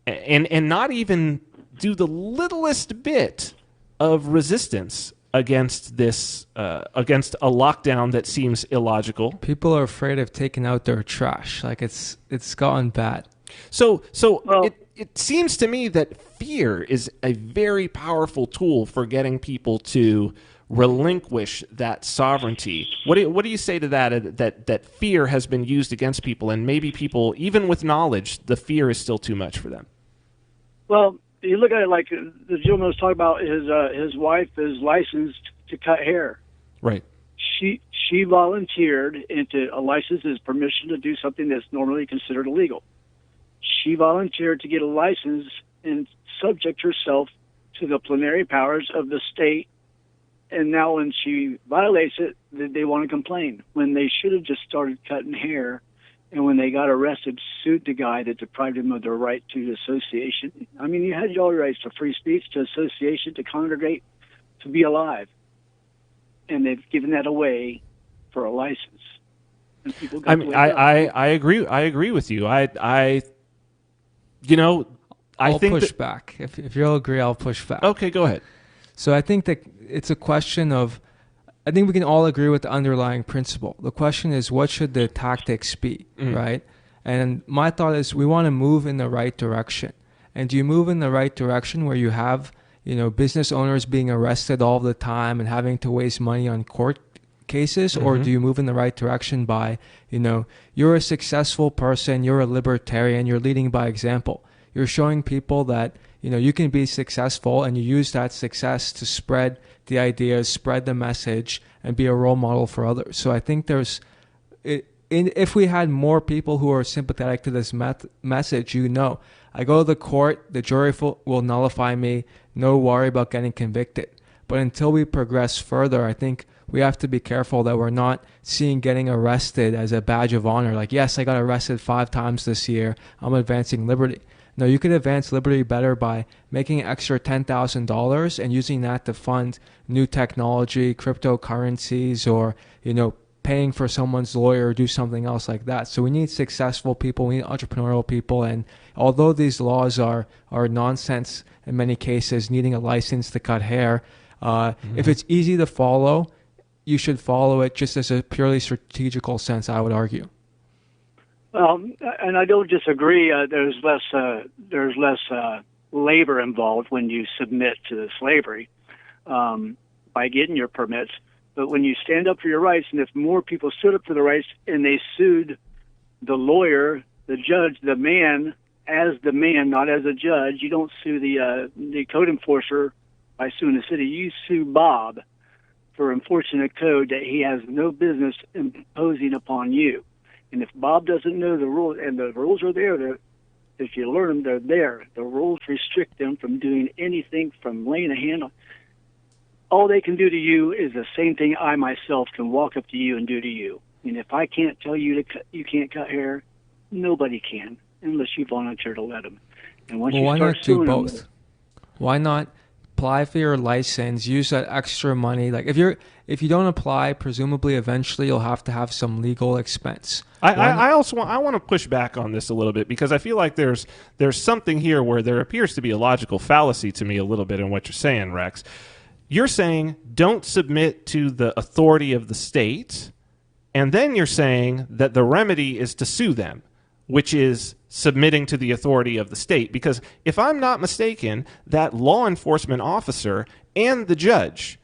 and not even do the littlest bit of resistance against this, against a lockdown that seems illogical. People are afraid of taking out their trash. Like it's gotten bad. So it seems to me that fear is a very powerful tool for getting people to relinquish that sovereignty. What do you say to that? That fear has been used against people, and maybe people, even with knowledge, the fear is still too much for them. Well, you look at it like the gentleman was talking about. His wife is licensed to cut hair. Right. She volunteered into a license is permission to do something that's normally considered illegal. She volunteered to get a license and subject herself to the plenary powers of the state. And now when she violates it, they want to complain when they should have just started cutting hair. And when they got arrested, sued the guy that deprived him of their right to association. I mean, you had your rights to free speech, to association, to congregate, to be alive. And they've given that away for a license. And people got I agree with you. I I'll think push back. If you'll agree, I'll push back. Okay, go ahead. So I think that it's a question of, I think we can all agree with the underlying principle. The question is, what should the tactics be, right? And my thought is we want to move in the right direction. And do you move in the right direction where you have, business owners being arrested all the time and having to waste money on court cases? Or do you move in the right direction by, you're a successful person, you're a libertarian, you're leading by example. You're showing people that, you can be successful, and you use that success to spread the ideas, spread the message, and be a role model for others. So I think if we had more people who are sympathetic to this message, I go to the court, the jury will nullify me, no worry about getting convicted. But until we progress further, I think we have to be careful that we're not seeing getting arrested as a badge of honor. Like, yes, I got arrested 5 times this year, I'm advancing liberty. No, you could advance liberty better by making an extra $10,000 and using that to fund new technology, cryptocurrencies, or, paying for someone's lawyer or do something else like that. So we need successful people, we need entrepreneurial people. And although these laws are nonsense in many cases, needing a license to cut hair, if it's easy to follow, you should follow it just as a purely strategical sense, I would argue. Well, and I don't disagree. There's less labor involved when you submit to slavery by getting your permits. But when you stand up for your rights, and if more people stood up for the rights and they sued the lawyer, the judge, the man as the man, not as a judge, you don't sue the code enforcer by suing the city. You sue Bob for enforcing a code that he has no business imposing upon you. And if Bob doesn't know the rules, and the rules are there, if you learn them, they're there. The rules restrict them from doing anything from laying a hand on. All they can do to you is the same thing I myself can walk up to you and do to you. And if I can't tell you you can't cut hair, nobody can, unless you volunteer to let them. And once why start not do suing both? them, Why not apply for your license, use that extra money? Like if you don't apply, presumably eventually you'll have to have some legal expense. I want to push back on this a little bit, because I feel like there's something here where there appears to be a logical fallacy to me a little bit in what you're saying, Rex. You're saying don't submit to the authority of the state, and then you're saying that the remedy is to sue them, which is submitting to the authority of the state. Because if I'm not mistaken, that law enforcement officer and the judge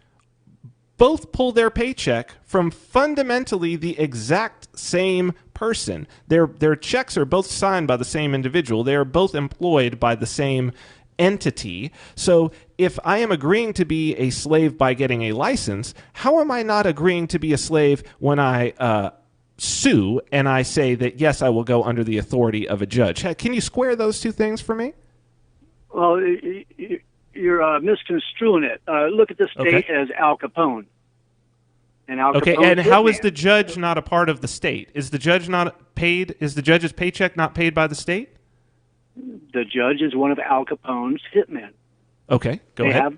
both pull their paycheck from fundamentally the exact same person. Their checks are both signed by the same individual. They are both employed by the same entity. So if I am agreeing to be a slave by getting a license, how am I not agreeing to be a slave when I sue and I say that, yes, I will go under the authority of a judge? Can you square those two things for me? well, you're misconstruing it. Look at the state as Al Capone. And Al Capone's and how is hitman. the judge not a part of the state? Is the judge not paid? Is the judge's paycheck not paid by the state? The judge is one of Al Capone's hitmen. Okay, go ahead.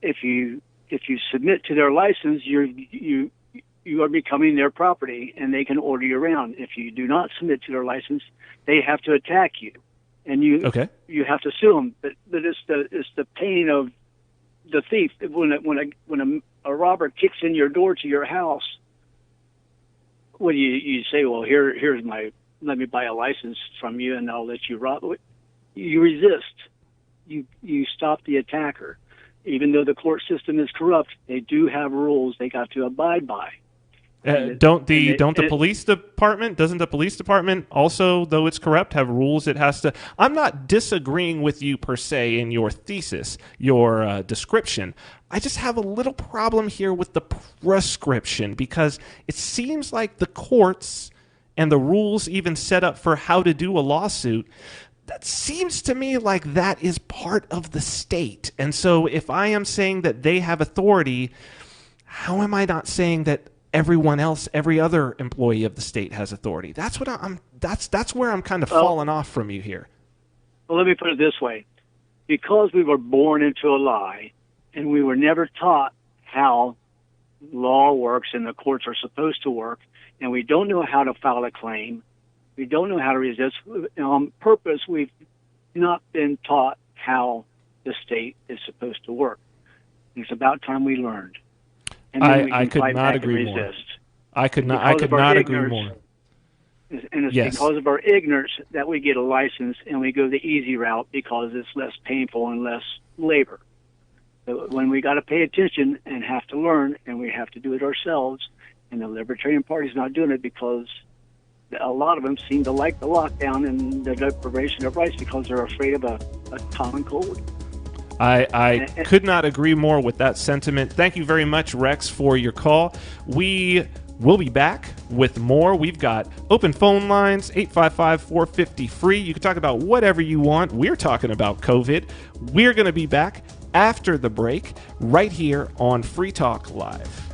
If you submit to their license, you are becoming their property, and they can order you around. If you do not submit to their license, they have to attack you. and you Okay. you have to sue them. But it's the pain of the thief. When a robber kicks in your door to your house, when you say, well, here's let me buy a license from you and I'll let you rob. You resist. You stop the attacker. Even though the court system is corrupt, they do have rules they got to abide by. Doesn't the police department also, though it's corrupt, have rules it has to? I'm not disagreeing with you per se in your thesis, your description. I just have a little problem here with the prescription, because it seems like the courts and the rules even set up for how to do a lawsuit, that seems to me like that is part of the state. And so if I am saying that they have authority, how am I not saying that everyone else, every other employee of the state has authority? That's what that's where I'm kind of falling off from you here. Well, let me put it this way. Because we were born into a lie and we were never taught how law works and the courts are supposed to work, and we don't know how to file a claim, we don't know how to resist. On purpose, we've not been taught how the state is supposed to work. It's about time we learned. And then I could not agree more. I could not agree more. And it's because of our ignorance that we get a license and we go the easy route because it's less painful and less labor. But when we got to pay attention and have to learn, and we have to do it ourselves, and the Libertarian Party's not doing it because a lot of them seem to like the lockdown and the deprivation of rights because they're afraid of a common cold. I could not agree more with that sentiment. Thank you very much, Rex, for your call. We will be back with more. We've got open phone lines, 855-450-FREE. You can talk about whatever you want. We're talking about COVID. We're going to be back after the break right here on Free Talk Live.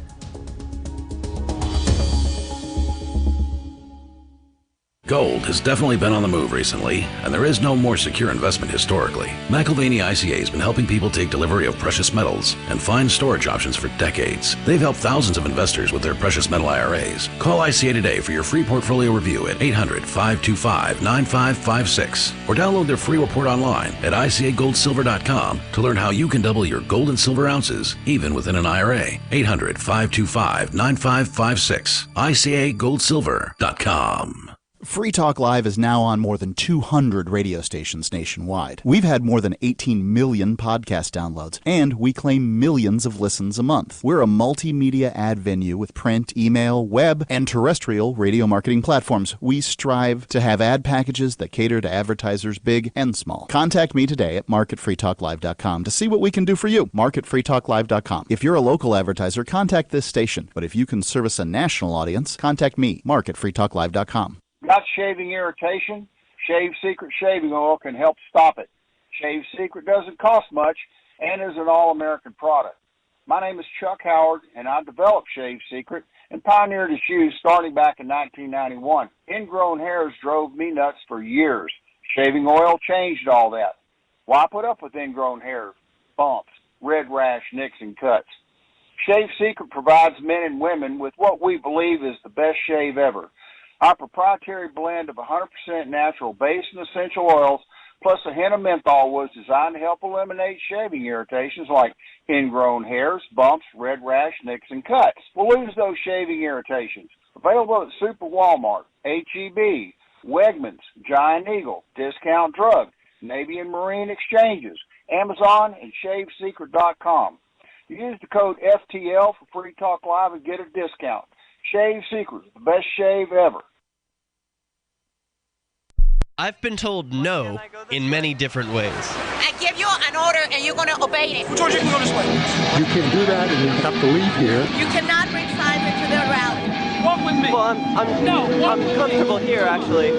Gold has definitely been on the move recently, and there is no more secure investment historically. McIlvaney ICA has been helping people take delivery of precious metals and find storage options for decades. They've helped thousands of investors with their precious metal IRAs. Call ICA today for your free portfolio review at 800-525-9556, or download their free report online at ICAGoldSilver.com to learn how you can double your gold and silver ounces, even within an IRA. 800-525-9556, ICAGoldSilver.com. Free Talk Live is now on more than 200 radio stations nationwide. We've had more than 18 million podcast downloads, and we claim millions of listens a month. We're a multimedia ad venue with print, email, web, and terrestrial radio marketing platforms. We strive to have ad packages that cater to advertisers big and small. Contact me today at mark@freetalklive.com to see what we can do for you. mark@freetalklive.com. If you're a local advertiser, contact this station. But if you can service a national audience, contact me, mark@freetalklive.com. Got shaving irritation? Shave Secret shaving oil can help stop it. Shave Secret doesn't cost much and is an all-American product. My name is Chuck Howard, and I developed Shave Secret and pioneered its use starting back in 1991. Ingrown hairs drove me nuts for years. Shaving oil changed all that. Why put up with ingrown hairs, bumps, red rash, nicks, and cuts? Shave Secret provides men and women with what we believe is the best shave ever. Our proprietary blend of 100% natural base and essential oils, plus a hint of menthol, was designed to help eliminate shaving irritations like ingrown hairs, bumps, red rash, nicks, and cuts. We'll lose those shaving irritations. Available at Super Walmart, H-E-B, Wegmans, Giant Eagle, Discount Drug, Navy and Marine Exchanges, Amazon, and ShaveSecret.com. Use the code FTL for Free Talk Live and get a discount. Shave Secret, the best shave ever. I've been told no in many different ways. I give you an order and you're going to obey it. George, you can go this way. You can't do that and you have to leave here. You cannot bring Simon to the rally. Walk with me. Well, I'm comfortable here, actually.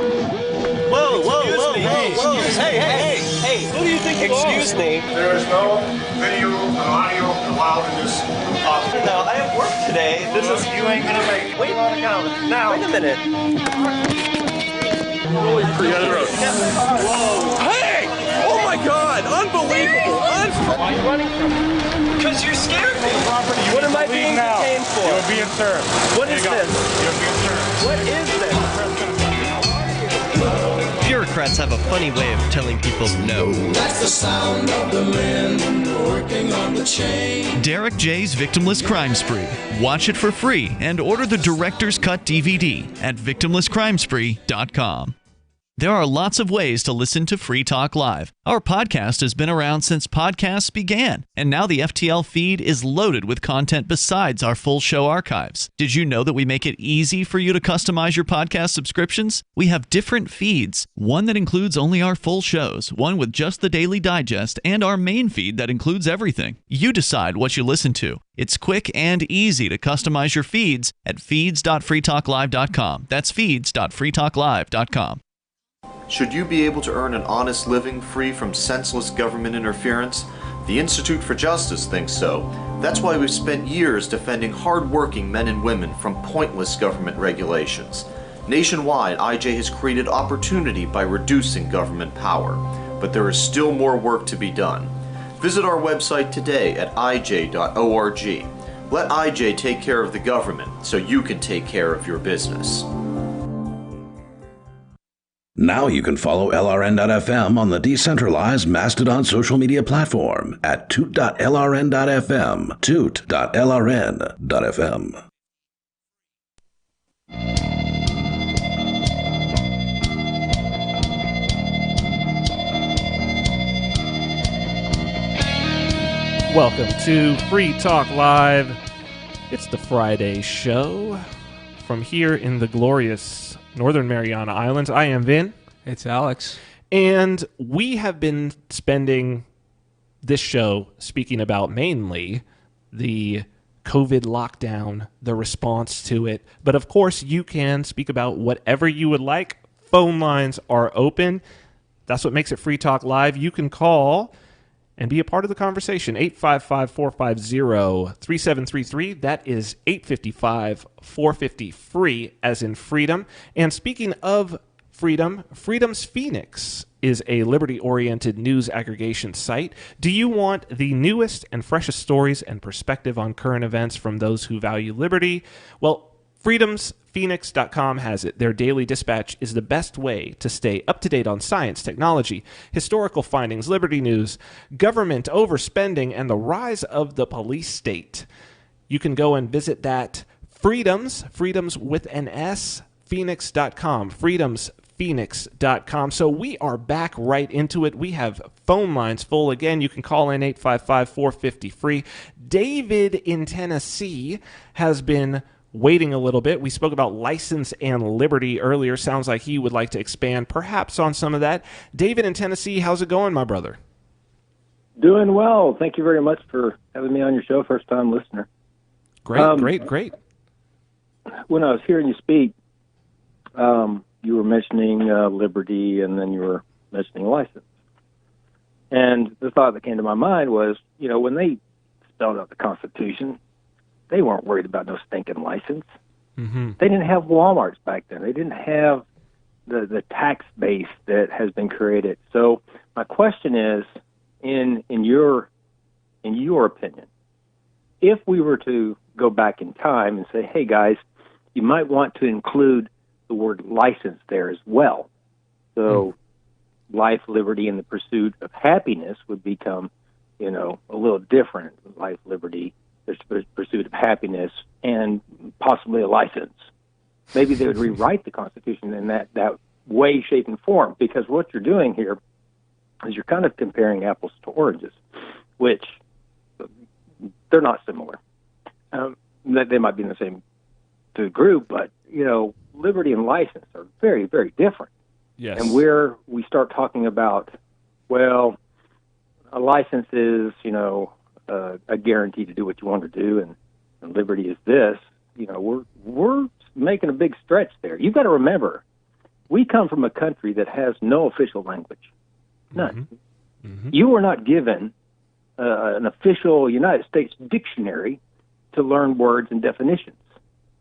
Whoa, hey, who do you think you are? Excuse me. There is no video or audio allowed in this office. No, I have work today. You ain't gonna make it. Wait on account. Now. Wait a minute. Really free out of the road. Whoa. Hey! Oh my God! Unbelievable! Why are you running from me? Because you scared me. What am I being detained for? You're being served. What is this? You're being served. What is this? Bureaucrats Democrats have a funny way of telling people no. That's the sound of the men working on the chain. Derek J's Victimless Crime Spree. Watch it for free and order the Director's Cut DVD at victimlesscrimespree.com. There are lots of ways to listen to Free Talk Live. Our podcast has been around since podcasts began, and now the FTL feed is loaded with content besides our full show archives. Did you know that we make it easy for you to customize your podcast subscriptions? We have different feeds, one that includes only our full shows, one with just the Daily Digest, and our main feed that includes everything. You decide what you listen to. It's quick and easy to customize your feeds at feeds.freetalklive.com. That's feeds.freetalklive.com. Should you be able to earn an honest living free from senseless government interference? The Institute for Justice thinks so. That's why we've spent years defending hard-working men and women from pointless government regulations. Nationwide, IJ has created opportunity by reducing government power. But there is still more work to be done. Visit our website today at ij.org. Let IJ take care of the government so you can take care of your business. Now you can follow LRN.FM on the decentralized Mastodon social media platform at toot.lrn.fm, toot.lrn.fm. Welcome to Free Talk Live. It's the Friday show from here in the glorious Northern Mariana Islands. I am Vin. It's Alex. And we have been spending this show speaking about mainly the COVID lockdown, the response to it. But of course, you can speak about whatever you would like. Phone lines are open. That's what makes it Free Talk Live. You can call and be a part of the conversation. 855-450-3733. That is 855-450-FREE, as in freedom. And speaking of freedom, Freedom's Phoenix is a liberty-oriented news aggregation site. Do you want the newest and freshest stories and perspective on current events from those who value liberty? Well, freedomsphoenix.com has it. Their daily dispatch is the best way to stay up to date on science, technology, historical findings, liberty news, government overspending, and the rise of the police state. You can go and visit that freedoms with an S, phoenix.com, freedomsphoenix.com. So we are back right into it. We have phone lines full again. You can call in 855-450-FREE. David in Tennessee has been waiting a little bit. We spoke about license and liberty earlier. Sounds like he would like to expand perhaps on some of that. David in Tennessee, how's it going, my brother? Doing well. Thank you very much for having me on your show. First time listener. Great. When I was hearing you speak, you were mentioning liberty and then you were mentioning license. And the thought that came to my mind was, when they spelled out the Constitution, they weren't worried about no stinking license. Mm-hmm. They didn't have Walmarts back then. They didn't have the tax base that has been created. So my question is, in your opinion, if we were to go back in time and say, hey guys, you might want to include the word license there as well. So life, liberty, and the pursuit of happiness would become, a little different. Life, liberty, the pursuit of happiness, and possibly a license. Maybe they would rewrite the Constitution in that way, shape, and form, because what you're doing here is you're kind of comparing apples to oranges, which they're not similar. They might be in the same group, but, liberty and license are very, very different. Yes. And where we start talking about, well, a license is, a guarantee to do what you want to do, and liberty is this. We're making a big stretch there. You've got to remember, we come from a country that has no official language, none. Mm-hmm. You were not given an official United States dictionary to learn words and definitions.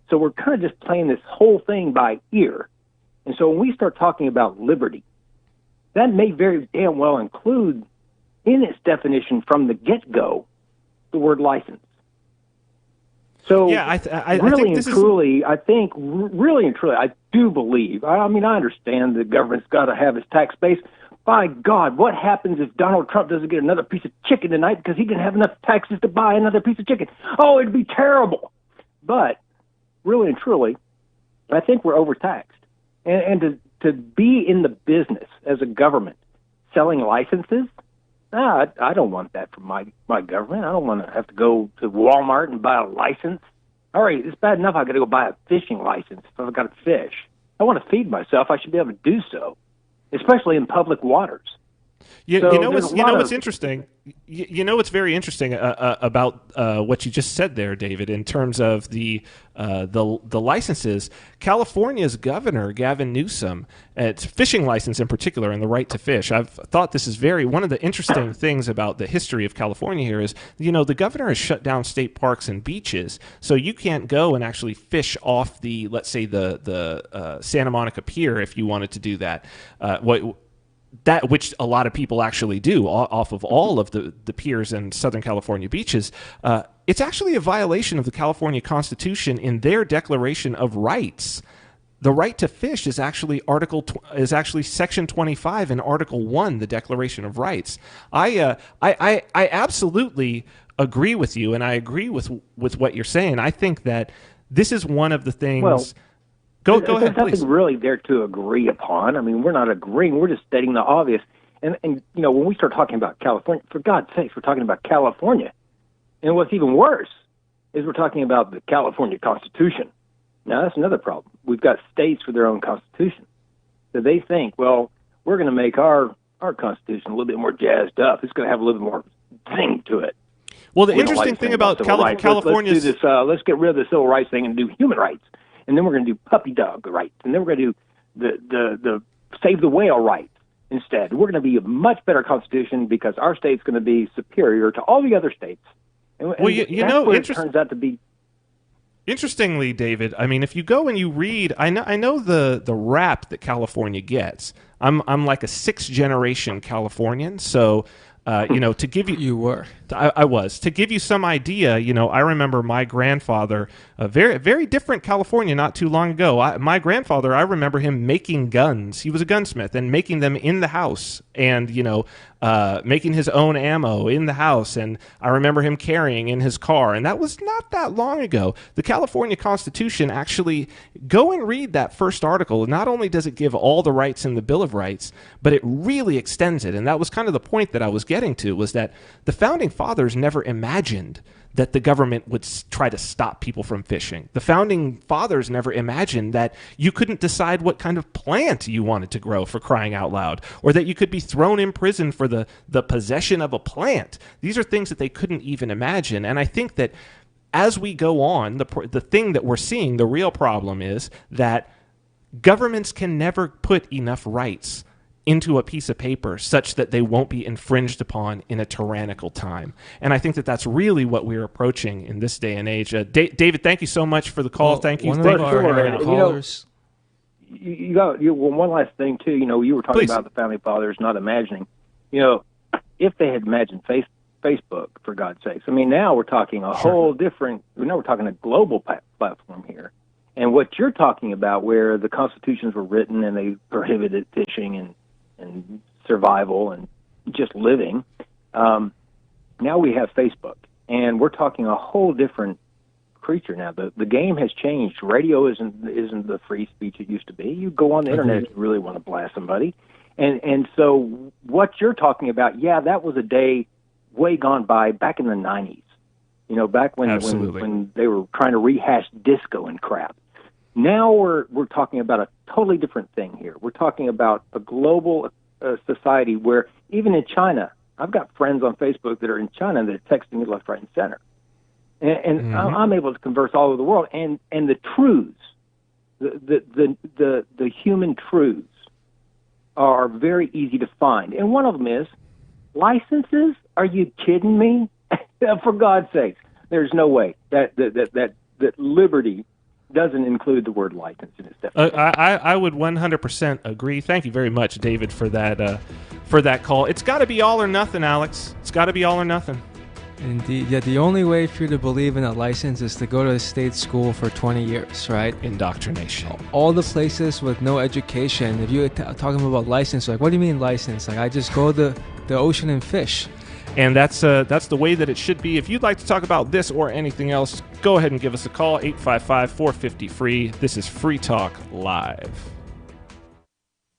So we're kind of just playing this whole thing by ear. And so when we start talking about liberty, that may very damn well include in its definition from the get-go the word license. So yeah, I really think and this is truly, really and truly, I do believe. I mean, I understand the government's got to have its tax base. By God, what happens if Donald Trump doesn't get another piece of chicken tonight because he didn't have enough taxes to buy another piece of chicken? Oh, it'd be terrible. But really and truly, I think we're overtaxed. And to be in the business as a government selling licenses, I don't want that from my government. I don't want to have to go to Walmart and buy a license. All right, it's bad enough I got to go buy a fishing license if I've got to fish. I want to feed myself. I should be able to do so, especially in public waters. You So know there's what's a lot what's of- interesting. You know what's very interesting about what you just said there, David, in terms of the licenses. California's governor Gavin Newsom, it's fishing license in particular, and the right to fish. I've thought this is one of the interesting things about the history of California here is, the governor has shut down state parks and beaches, so you can't go and actually fish off the, let's say, the Santa Monica Pier if you wanted to do that. Which a lot of people actually do off of all of the piers and Southern California beaches. It's actually a violation of the California Constitution in their Declaration of Rights. The right to fish is actually Section 25 in Article 1, the Declaration of Rights. I absolutely agree with you, and I agree with what you're saying. I think that this is one of the things. Well, Go There's ahead, nothing please. really there to agree upon. I mean, we're not agreeing. We're just stating the obvious. And when we start talking about California, for God's sakes, we're talking about California. And what's even worse is we're talking about the California Constitution. Now, that's another problem. We've got states with their own constitution. So they think, well, we're going to make our Constitution a little bit more jazzed up. It's going to have a little bit more zing to it. Well, the We don't interesting like thing saying about civil rights. California's... Let's do this. Let's get rid of the civil rights thing and do human rights. And then we're going to do puppy dog rights. And then we're going to do the save the whale rights instead. We're going to be a much better constitution because our state's going to be superior to all the other states. And Well, that's where it turns out to be. Interestingly, David, I mean, if you go and you read, I know the rap that California gets. I'm like a sixth generation Californian, so to give you I was to give you some idea. I remember my grandfather, a very very different California, not too long ago. My grandfather, I remember him making guns. He was a gunsmith and making them in the house, and making his own ammo in the house. And I remember him carrying in his car, and that was not that long ago. The California Constitution, actually, go and read that first article. Not only does it give all the rights in the Bill of Rights, but it really extends it. And that was kind of the point that I was getting to, was that the Founding Fathers never imagined that the government would try to stop people from fishing. The Founding Fathers never imagined that you couldn't decide what kind of plant you wanted to grow, for crying out loud, or that you could be thrown in prison for the possession of a plant. These are things that they couldn't even imagine. And I think that as we go on, the thing that we're seeing, the real problem is that governments can never put enough rights into a piece of paper such that they won't be infringed upon in a tyrannical time. And I think that that's really what we're approaching in this day and age. David, thank you so much for the call. Thank you. Thank you for hanging out. Callers. One last thing too. You were talking Please. about the Founding Fathers not imagining. If they had imagined Facebook, for God's sakes. I mean, now we're talking a whole different. Now we're talking a global platform here. And what you're talking about, where the constitutions were written and they prohibited fishing and survival and just living. Now we have Facebook, and we're talking a whole different creature now. The game has changed. Radio isn't the free speech it used to be. You go on the internet if you really want to blast somebody. And so what you're talking about, that was a day way gone by, back in the 90s. Back when they were trying to rehash disco and crap. Now we're talking about a totally different thing here. We're talking about a global society where, even in China, I've got friends on Facebook that are in China that are texting me left, right, and center. And I'm able to converse all over the world. And the truths, the human truths, are very easy to find. And one of them is licenses. Are you kidding me? For God's sakes, there's no way that liberty doesn't include the word license in its definition. I would 100% agree. Thank you very much, David, for that call. It's got to be all or nothing, Alex. It's got to be all or nothing. Indeed. Yeah, the only way for you to believe in a license is to go to a state school for 20 years, right? Indoctrination. All the places with no education, if you're talking about license, like, what do you mean license? Like, I just go to the ocean and fish. And that's the way that it should be. If you'd like to talk about this or anything else, go ahead and give us a call, 855-450-FREE. This is Free Talk Live.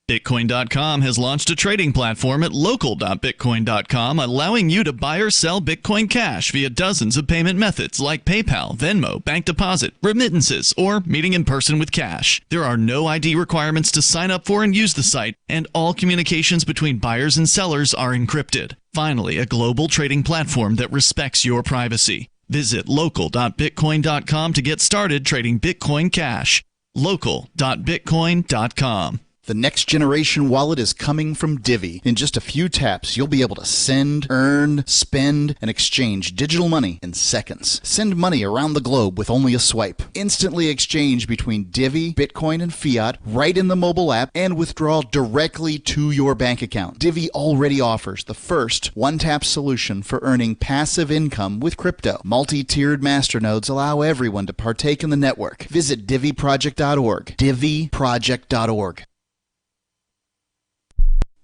Bitcoin.com has launched a trading platform at local.bitcoin.com, allowing you to buy or sell Bitcoin Cash via dozens of payment methods like PayPal, Venmo, bank deposit, remittances, or meeting in person with cash. There are no ID requirements to sign up for and use the site, and all communications between buyers and sellers are encrypted. Finally, a global trading platform that respects your privacy. Visit local.bitcoin.com to get started trading Bitcoin Cash. local.bitcoin.com. The next generation wallet is coming from Divvy. In just a few taps, you'll be able to send, earn, spend, and exchange digital money in seconds. Send money around the globe with only a swipe. Instantly exchange between Divvy, Bitcoin, and fiat right in the mobile app and withdraw directly to your bank account. Divvy already offers the first one-tap solution for earning passive income with crypto. Multi-tiered masternodes allow everyone to partake in the network. Visit divvyproject.org. divvyproject.org.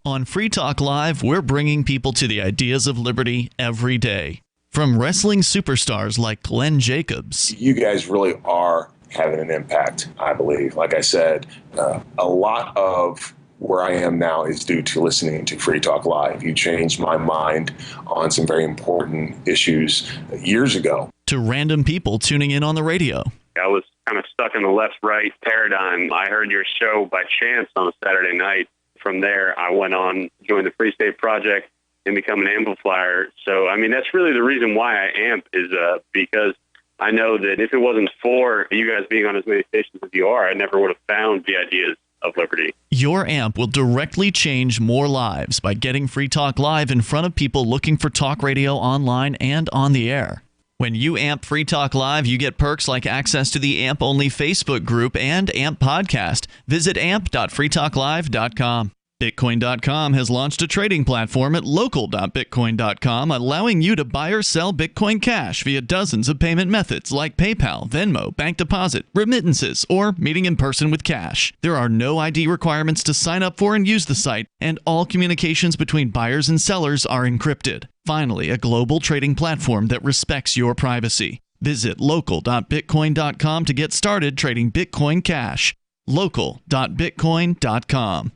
On Free Talk Live, we're bringing people to the ideas of liberty every day. From wrestling superstars like Glenn Jacobs. You guys really are having an impact, I believe. Like I said, a lot of where I am now is due to listening to Free Talk Live. You changed my mind on some very important issues years ago. To random people tuning in on the radio. I was kind of stuck in the left-right paradigm. I heard your show by chance on a Saturday night. From there, I went on, joined the Free State Project, and become an amplifier. So, I mean, that's really the reason why I amp is because I know that if it wasn't for you guys being on as many stations as you are, I never would have found the ideas of liberty. Your amp will directly change more lives by getting Free Talk Live in front of people looking for talk radio online and on the air. When you amp Free Talk Live, you get perks like access to the AMP-only Facebook group and AMP podcast. Visit amp.freetalklive.com. Bitcoin.com has launched a trading platform at local.bitcoin.com, allowing you to buy or sell Bitcoin Cash via dozens of payment methods like PayPal, Venmo, bank deposit, remittances, or meeting in person with cash. There are no ID requirements to sign up for and use the site, and all communications between buyers and sellers are encrypted. Finally, a global trading platform that respects your privacy. Visit local.bitcoin.com to get started trading Bitcoin Cash. local.bitcoin.com.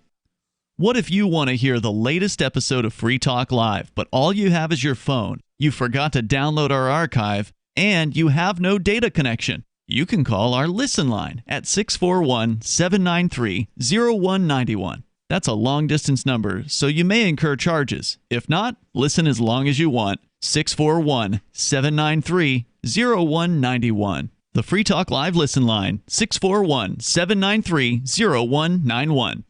What if you want to hear the latest episode of Free Talk Live, but all you have is your phone, you forgot to download our archive, and you have no data connection? You can call our Listen line at 641-793-0191. That's a long-distance number, so you may incur charges. If not, listen as long as you want. 641-793-0191. The Free Talk Live Listen line, 641-793-0191.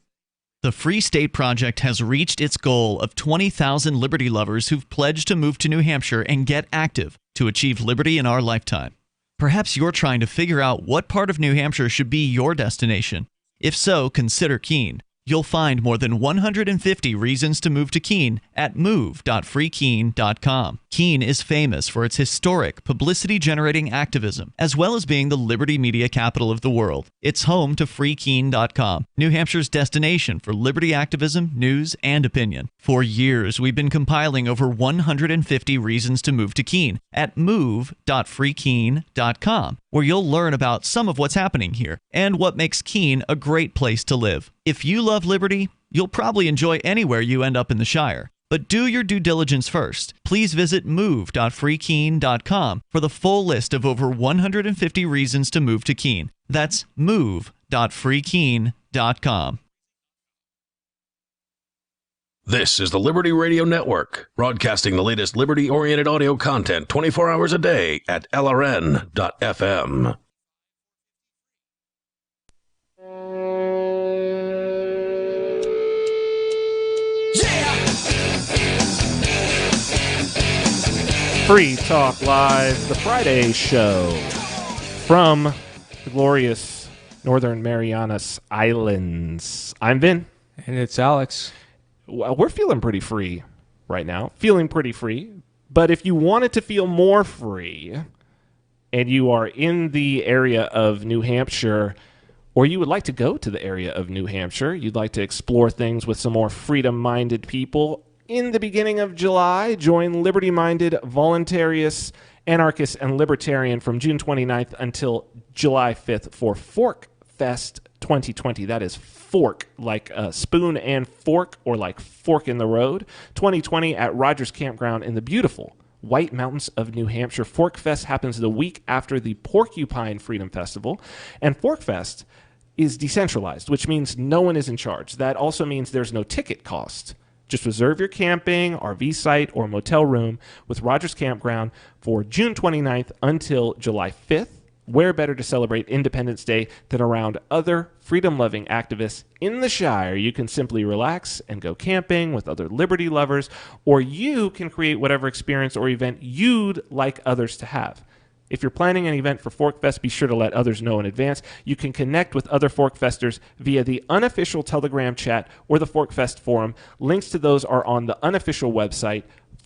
The Free State Project has reached its goal of 20,000 liberty lovers who've pledged to move to New Hampshire and get active to achieve liberty in our lifetime. Perhaps you're trying to figure out what part of New Hampshire should be your destination. If so, consider Keene. You'll find more than 150 reasons to move to Keene at move.freekeene.com. Keene is famous for its historic, publicity-generating activism, as well as being the liberty media capital of the world. It's home to freekeene.com, New Hampshire's destination for liberty activism, news, and opinion. For years, we've been compiling over 150 reasons to move to Keene at move.freekeene.com, where you'll learn about some of what's happening here and what makes Keene a great place to live. If you love liberty, you'll probably enjoy anywhere you end up in the Shire. But do your due diligence first. Please visit move.freekeene.com for the full list of over 150 reasons to move to Keene. That's move.freekeene.com. This is the Liberty Radio Network, broadcasting the latest liberty-oriented audio content 24 hours a day at LRN.FM. Free Talk Live, the Friday show from the glorious Northern Marianas Islands. I'm Vin. And it's Alex. We're feeling pretty free right now. Feeling pretty free. But if you wanted to feel more free and you are in the area of New Hampshire, or you would like to go to the area of New Hampshire, you'd like to explore things with some more freedom-minded people, in the beginning of July, join liberty-minded, voluntarists, anarchists, and libertarian from June 29th until July 5th for Fork Fest 2020. That is fork, like a spoon and fork, or like fork in the road. 2020 at Rogers Campground in the beautiful White Mountains of New Hampshire. Fork Fest happens the week after the Porcupine Freedom Festival. And Fork Fest is decentralized, which means no one is in charge. That also means there's no ticket cost. Just reserve your camping, RV site, or motel room with Rogers Campground for June 29th until July 5th. Where better to celebrate Independence Day than around other freedom-loving activists in the Shire? You can simply relax and go camping with other liberty lovers, or you can create whatever experience or event you'd like others to have. If you're planning an event for Forkfest, be sure to let others know in advance. You can connect with other Forkfesters via the unofficial Telegram chat or the Forkfest forum. Links to those are on the unofficial website,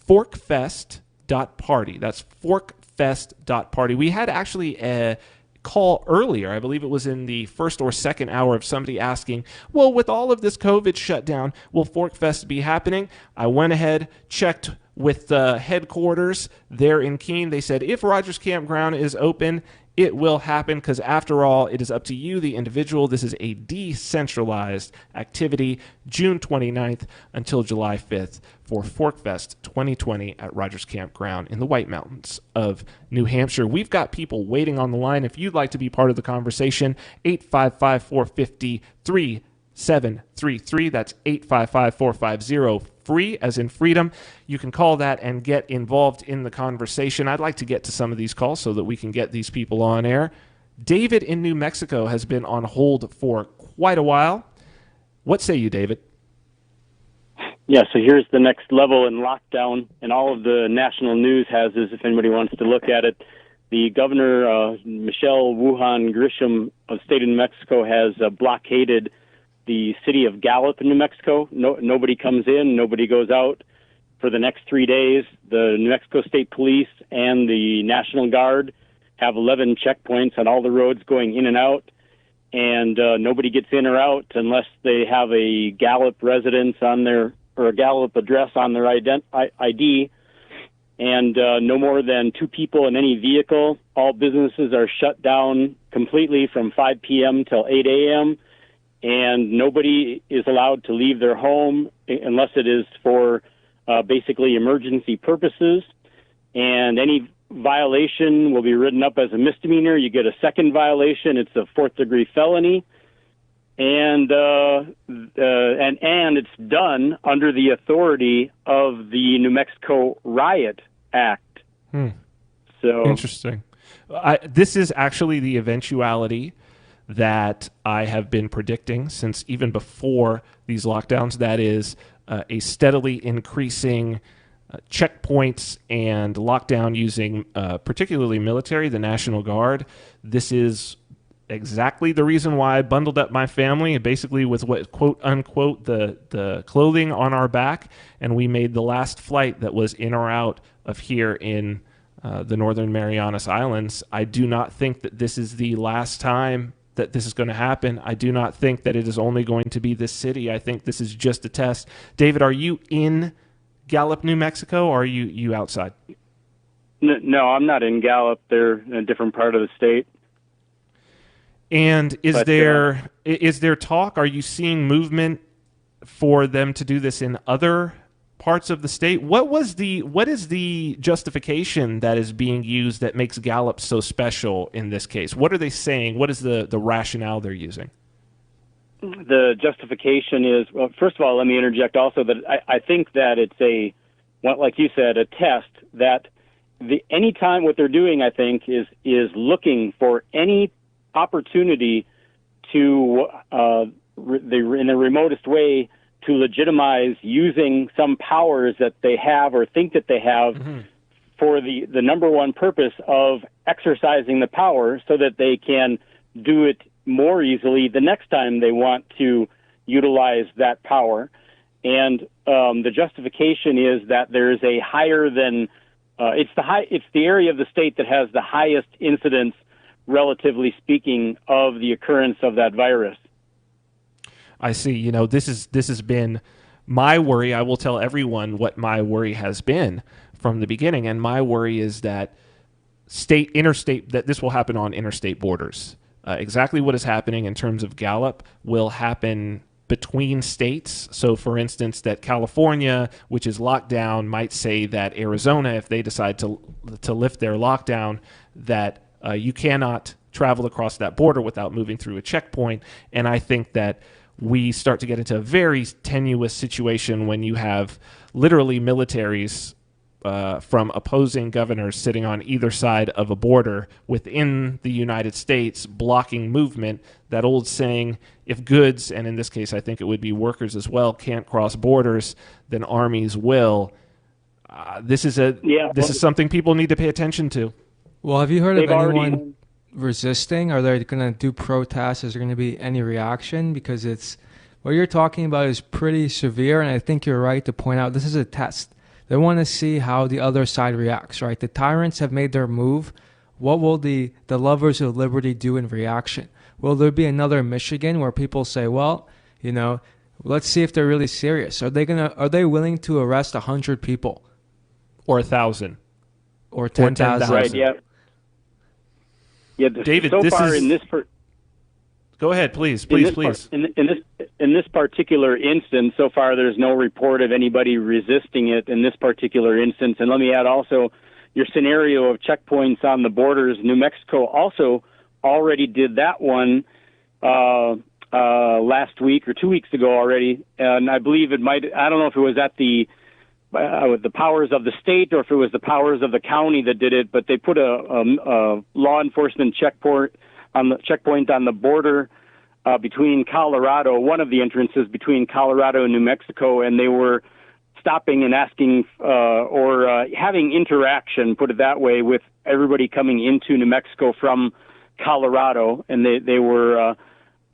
forkfest.party. That's forkfest.party. We had actually a call earlier, I believe it was in the first or second hour, of somebody asking, well, with all of this COVID shutdown, will Forkfest be happening? I went ahead, checked with the headquarters there in Keene. They said if Rogers Campground is open, it will happen, because after all, it is up to you, the individual. This is a decentralized activity, June 29th until July 5th for Forkfest 2020 at Rogers Campground in the White Mountains of New Hampshire. We've got people waiting on the line. If you'd like to be part of the conversation, 855-450-3733. That's 855-450-FREE, as in freedom. You can call that and get involved in the conversation. I'd like to get to some of these calls so that we can get these people on air. David in New Mexico has been on hold for quite a while. What say you, David? Yeah, so here's the next level in lockdown, and all of the national news has this, if anybody wants to look at it. The governor, Michelle Wuhan Grisham of the state of New Mexico, has blockaded the city of Gallup in New Mexico. Nobody comes in, nobody goes out for the next 3 days. The New Mexico State Police and the National Guard have 11 checkpoints on all the roads going in and out, and nobody gets in or out unless they have a Gallup residence on their, or a Gallup address on their ID, and no more than 2 people in any vehicle. All businesses are shut down completely from 5 p.m. till 8 a.m., and nobody is allowed to leave their home unless it is for basically emergency purposes. And any violation will be written up as a misdemeanor. You get a second violation, it's a 4th-degree felony. And it's done under the authority of the New Mexico Riot Act. So interesting. This is actually the eventuality that I have been predicting since even before these lockdowns. That is a steadily increasing checkpoints and lockdown using particularly military, the National Guard. This is exactly the reason why I bundled up my family, basically with what, quote unquote, the clothing on our back, and we made the last flight that was in or out of here in the Northern Marianas Islands. I do not think that this is the last time that this is going to happen. I do not think that it is only going to be this city. I think this is just a test. David, are you in Gallup, New Mexico, or are you outside? No, I'm not in Gallup. They're in a different part of the state. And is there talk? Are you seeing movement for them to do this in other parts of the state? What is the justification that is being used that makes Gallup so special in this case? What are they saying? What is the rationale they're using? The justification is, well, first of all, let me interject also that I think that it's like you said, a test that anytime what they're doing, I think, is looking for any opportunity to, in the remotest way, to legitimize using some powers that they have or think that they have for the number one purpose of exercising the power so that they can do it more easily the next time they want to utilize that power. And the justification is that there is a higher than It's the area of the state that has the highest incidence, relatively speaking, of the occurrence of that virus. I see. This has been my worry. I will tell everyone what my worry has been from the beginning, and my worry is that that this will happen on interstate borders. Exactly what is happening in terms of Gallup will happen between states. So, for instance, that California, which is locked down, might say that Arizona, if they decide to lift their lockdown, that you cannot travel across that border without moving through a checkpoint. And I think that we start to get into a very tenuous situation when you have literally militaries from opposing governors sitting on either side of a border within the United States, blocking movement. That old saying, if goods, and in this case I think it would be workers as well, can't cross borders, then armies will. This is something people need to pay attention to. Well, have you heard of anyone resisting? Are they going to do protests? Is there going to be any reaction? Because what you're talking about is pretty severe, and I think you're right to point out this is a test. They want to see how the other side reacts, right? The tyrants have made their move. What will the lovers of liberty do in reaction? Will there be another Michigan where people say, well, let's see if they're really serious. Are they willing to arrest 100 people? Or 1,000. Or 10,000. Right, yeah. Yeah, David, so far in this... Go ahead, please. In this particular instance, so far there's no report of anybody resisting it in this particular instance. And let me add also, your scenario of checkpoints on the borders, New Mexico also already did that one last week or 2 weeks ago already. And I believe I don't know if it was at the powers of the state or if it was the powers of the county that did it, but they put a law enforcement checkpoint on the border between Colorado, one of the entrances between Colorado and New Mexico, and they were stopping and asking or having interaction, put it that way, with everybody coming into New Mexico from Colorado, and they were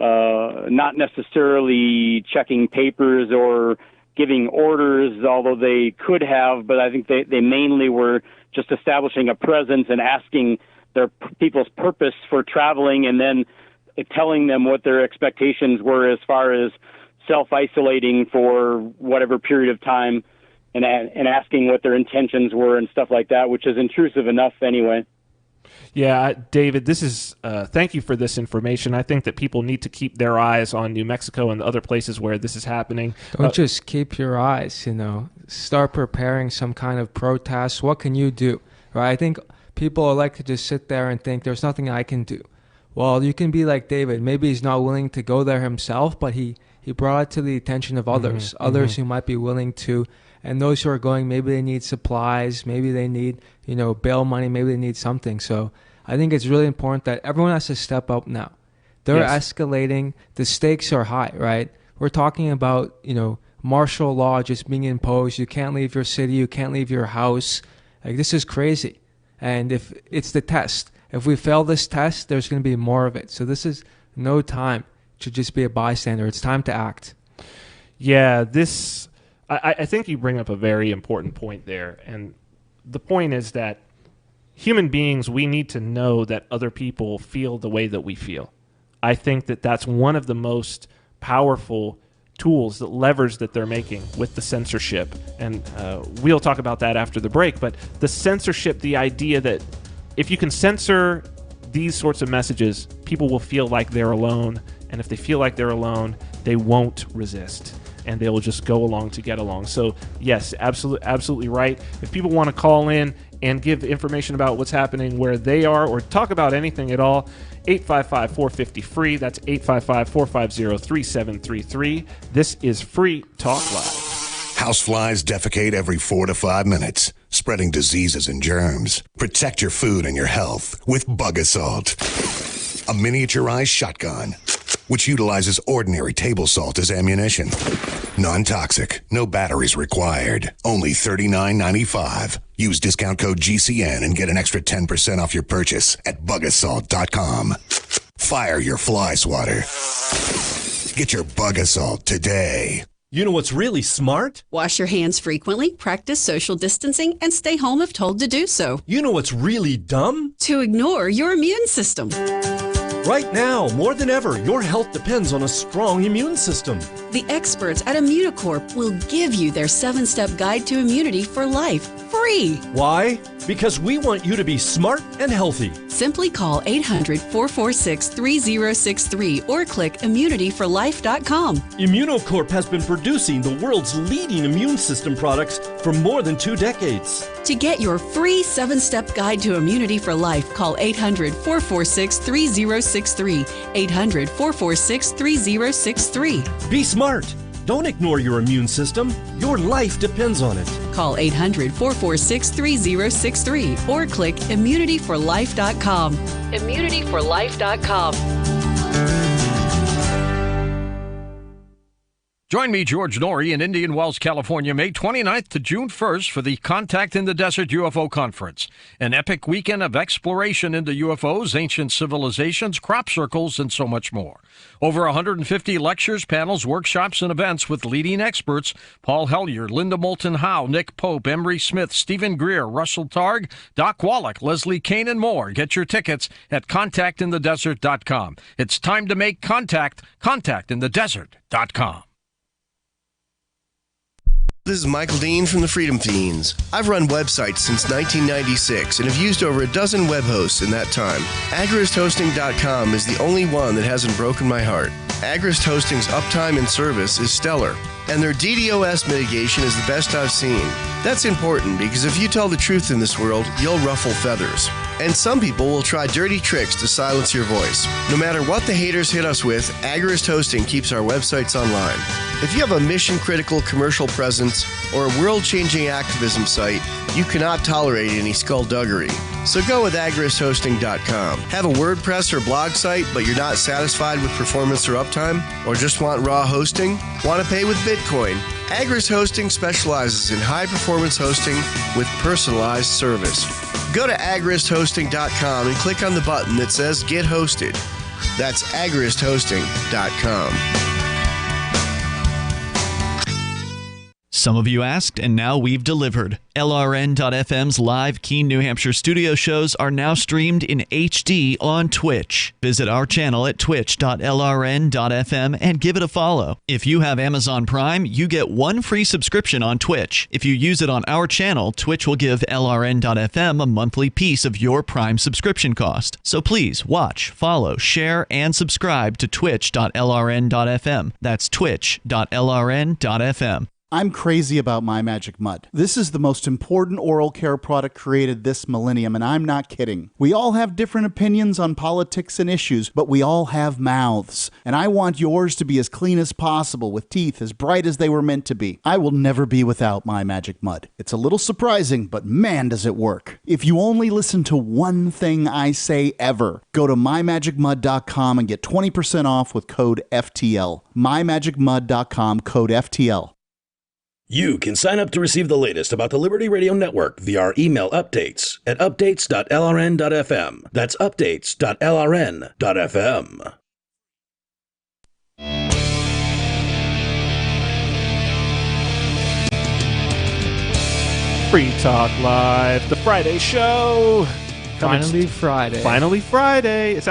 not necessarily checking papers or giving orders, although they could have, but I think they mainly were just establishing a presence and asking their people's purpose for traveling, and then telling them what their expectations were as far as self-isolating for whatever period of time, and asking what their intentions were and stuff like that, which is intrusive enough anyway. Yeah, David, thank you for this information. I think that people need to keep their eyes on New Mexico and the other places where this is happening. Don't just keep your eyes, start preparing some kind of protest. What can you do? Right? I think people like to just sit there and think there's nothing I can do. Well, you can be like David. Maybe he's not willing to go there himself, but he brought it to the attention of others, who might be willing to. And those who are going, maybe they need supplies, maybe they need, bail money, maybe they need something. So I think it's really important that everyone has to step up now. They're escalating. The stakes are high, right? We're talking about, martial law just being imposed. You can't leave your city. You can't leave your house. Like, this is crazy. And if it's the test, if we fail this test, there's going to be more of it. So this is no time to just be a bystander. It's time to act. Yeah, I think you bring up a very important point there. And the point is that human beings, we need to know that other people feel the way that we feel. I think that that's one of the most powerful tools, the levers that they're making with the censorship. And we'll talk about that after the break. But the censorship, the idea that if you can censor these sorts of messages, people will feel like they're alone. And if they feel like they're alone, they won't resist. And they will just go along to get along. So, yes, absolutely right. If people want to call in and give information about what's happening where they are or talk about anything at all, 855-450-FREE. That's 855-450-3733. This is Free Talk Live. Houseflies defecate every 4 to 5 minutes, spreading diseases and germs. Protect your food and your health with Bug Assault, a miniaturized shotgun which utilizes ordinary table salt as ammunition. Non-toxic, no batteries required. Only $39.95. Use discount code GCN and get an extra 10% off your purchase at bugassault.com. Fire your fly swatter. Get your Bug Assault today. You know what's really smart? Wash your hands frequently, practice social distancing, and stay home if told to do so. You know what's really dumb? To ignore your immune system. Right now, more than ever, your health depends on a strong immune system. The experts at Immunocorp will give you their 7-step guide to immunity for life, free. Why? Because we want you to be smart and healthy. Simply call 800-446-3063 or click immunityforlife.com. Immunocorp has been producing the world's leading immune system products for more than 2 decades. To get your free 7-step guide to immunity for life, call 800-446-3063. 800-446-3063. Be smart. Don't ignore your immune system. Your life depends on it. Call 800-446-3063 or click immunityforlife.com. Immunityforlife.com. Join me, George Norrie, in Indian Wells, California, May 29th to June 1st for the Contact in the Desert UFO Conference, an epic weekend of exploration into UFOs, ancient civilizations, crop circles, and so much more. Over 150 lectures, panels, workshops, and events with leading experts: Paul Hellyer, Linda Moulton Howe, Nick Pope, Emery Smith, Stephen Greer, Russell Targ, Doc Wallach, Leslie Kane, and more. Get your tickets at contactinthedesert.com. It's time to make contact. Contactinthedesert.com. This is Michael Dean from the Freedom Fiends. I've run websites since 1996 and have used over a dozen web hosts in that time. AgristHosting.com is the only one that hasn't broken my heart. Agrist Hosting's uptime and service is stellar, and their DDoS mitigation is the best I've seen. That's important because if you tell the truth in this world, you'll ruffle feathers. And some people will try dirty tricks to silence your voice. No matter what the haters hit us with, Agrist Hosting keeps our websites online. If you have a mission-critical commercial presence or a world-changing activism site, you cannot tolerate any skullduggery. So go with agristhosting.com. Have a WordPress or blog site, but you're not satisfied with performance or uptime? Or just want raw hosting? Want to pay with Bitcoin? Agrist Hosting specializes in high-performance hosting with personalized service. Go to agristhosting.com and click on the button that says Get Hosted. That's agristhosting.com. Some of you asked, and now we've delivered. LRN.FM's live Keene, New Hampshire studio shows are now streamed in HD on Twitch. Visit our channel at twitch.lrn.fm and give it a follow. If you have Amazon Prime, you get 1 free subscription on Twitch. If you use it on our channel, Twitch will give LRN.FM a monthly piece of your Prime subscription cost. So please watch, follow, share, and subscribe to twitch.lrn.fm. That's twitch.lrn.fm. I'm crazy about My Magic Mud. This is the most important oral care product created this millennium, and I'm not kidding. We all have different opinions on politics and issues, but we all have mouths. And I want yours to be as clean as possible, with teeth as bright as they were meant to be. I will never be without My Magic Mud. It's a little surprising, but man, does it work. If you only listen to one thing I say ever, go to mymagicmud.com and get 20% off with code FTL. mymagicmud.com, code FTL. You can sign up to receive the latest about the Liberty Radio Network via our email updates at updates.lrn.fm. That's updates.lrn.fm. Free Talk Live, the Friday show. Finally Friday. Finally Friday. It's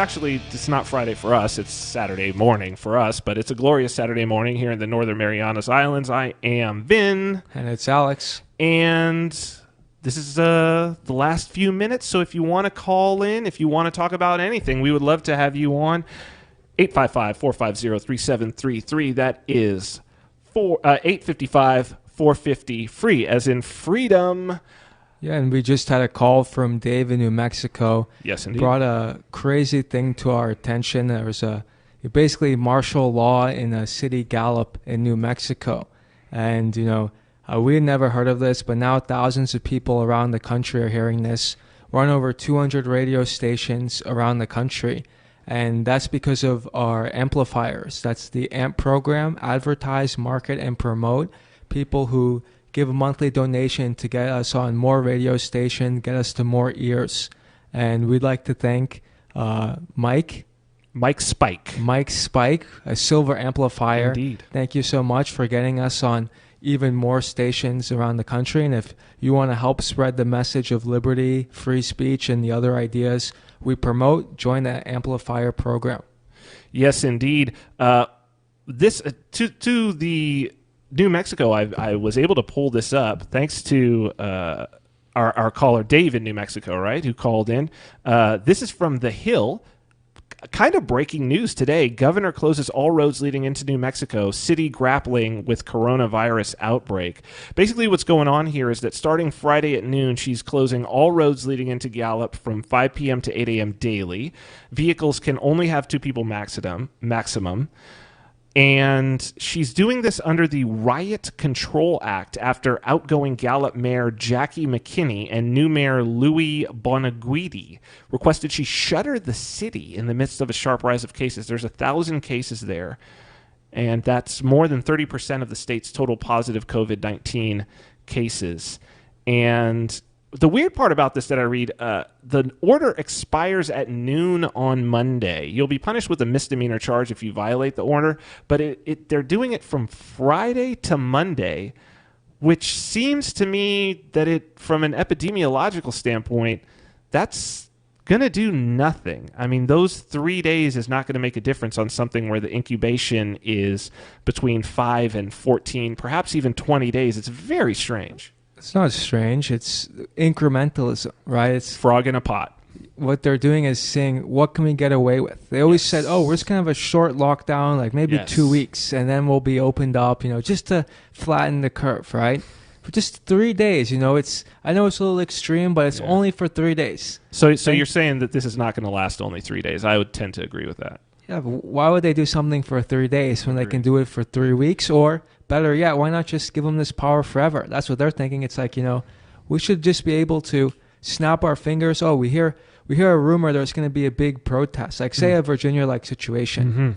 not Friday for us. It's Saturday morning for us, but it's a glorious Saturday morning here in the Northern Marianas Islands. I am Vin. And it's Alex. And this is the last few minutes, so if you want to call in, if you want to talk about anything, we would love to have you on. 855-450-3733. That is 855-450 free, as in freedom. Yeah, and we just had a call from Dave in New Mexico. Yes, indeed. Brought a crazy thing to our attention. There was basically martial law in a city Gallup in New Mexico. And, we had never heard of this, but now thousands of people around the country are hearing this. We're on over 200 radio stations around the country. And that's because of our amplifiers. That's the AMP program, advertise, market, and promote. People who give a monthly donation to get us on more radio station, get us to more ears. And we'd like to thank Mike Mike Spike. Mike Spike, a silver amplifier. Indeed. Thank you so much for getting us on even more stations around the country. And if you want to help spread the message of liberty, free speech, and the other ideas we promote, join the Amplifier program. Yes, indeed. This to the New Mexico, I was able to pull this up thanks to our caller Dave in New Mexico, right, who called in. This is from The Hill. Kind of breaking news today. Governor closes all roads leading into New Mexico. City grappling with coronavirus outbreak. Basically, what's going on here is that starting Friday at noon, she's closing all roads leading into Gallup from 5 p.m. to 8 a.m. daily. Vehicles can only have 2 people maximum. And she's doing this under the Riot Control Act after outgoing Gallup Mayor Jackie McKinney and new Mayor Louis Bonaguidi requested she shutter the city in the midst of a sharp rise of cases. There's 1,000 cases there, and that's more than 30% of the state's total positive COVID-19 cases. And the weird part about this that I read, the order expires at noon on Monday. You'll be punished with a misdemeanor charge if you violate the order, but they're doing it from Friday to Monday, which seems to me that from an epidemiological standpoint, that's going to do nothing. I mean, those 3 days is not going to make a difference on something where the incubation is between 5 and 14, perhaps even 20 days. It's very strange. It's not strange. It's incrementalism, right? It's frog in a pot. What they're doing is saying, what can we get away with? They always said, we're just going to have a short lockdown, like maybe 2 weeks, and then we'll be opened up, just to flatten the curve, right? For just 3 days, I know it's a little extreme, but it's only for 3 days. So you're saying that this is not going to last only 3 days. I would tend to agree with that. Yeah, but why would they do something for 3 days when they can do it for 3 weeks? Or better yet, why not just give them this power forever? That's what they're thinking. It's like, we should just be able to snap our fingers. Oh, we hear a rumor there's going to be a big protest. Like, say, a Virginia-like situation. Mm-hmm.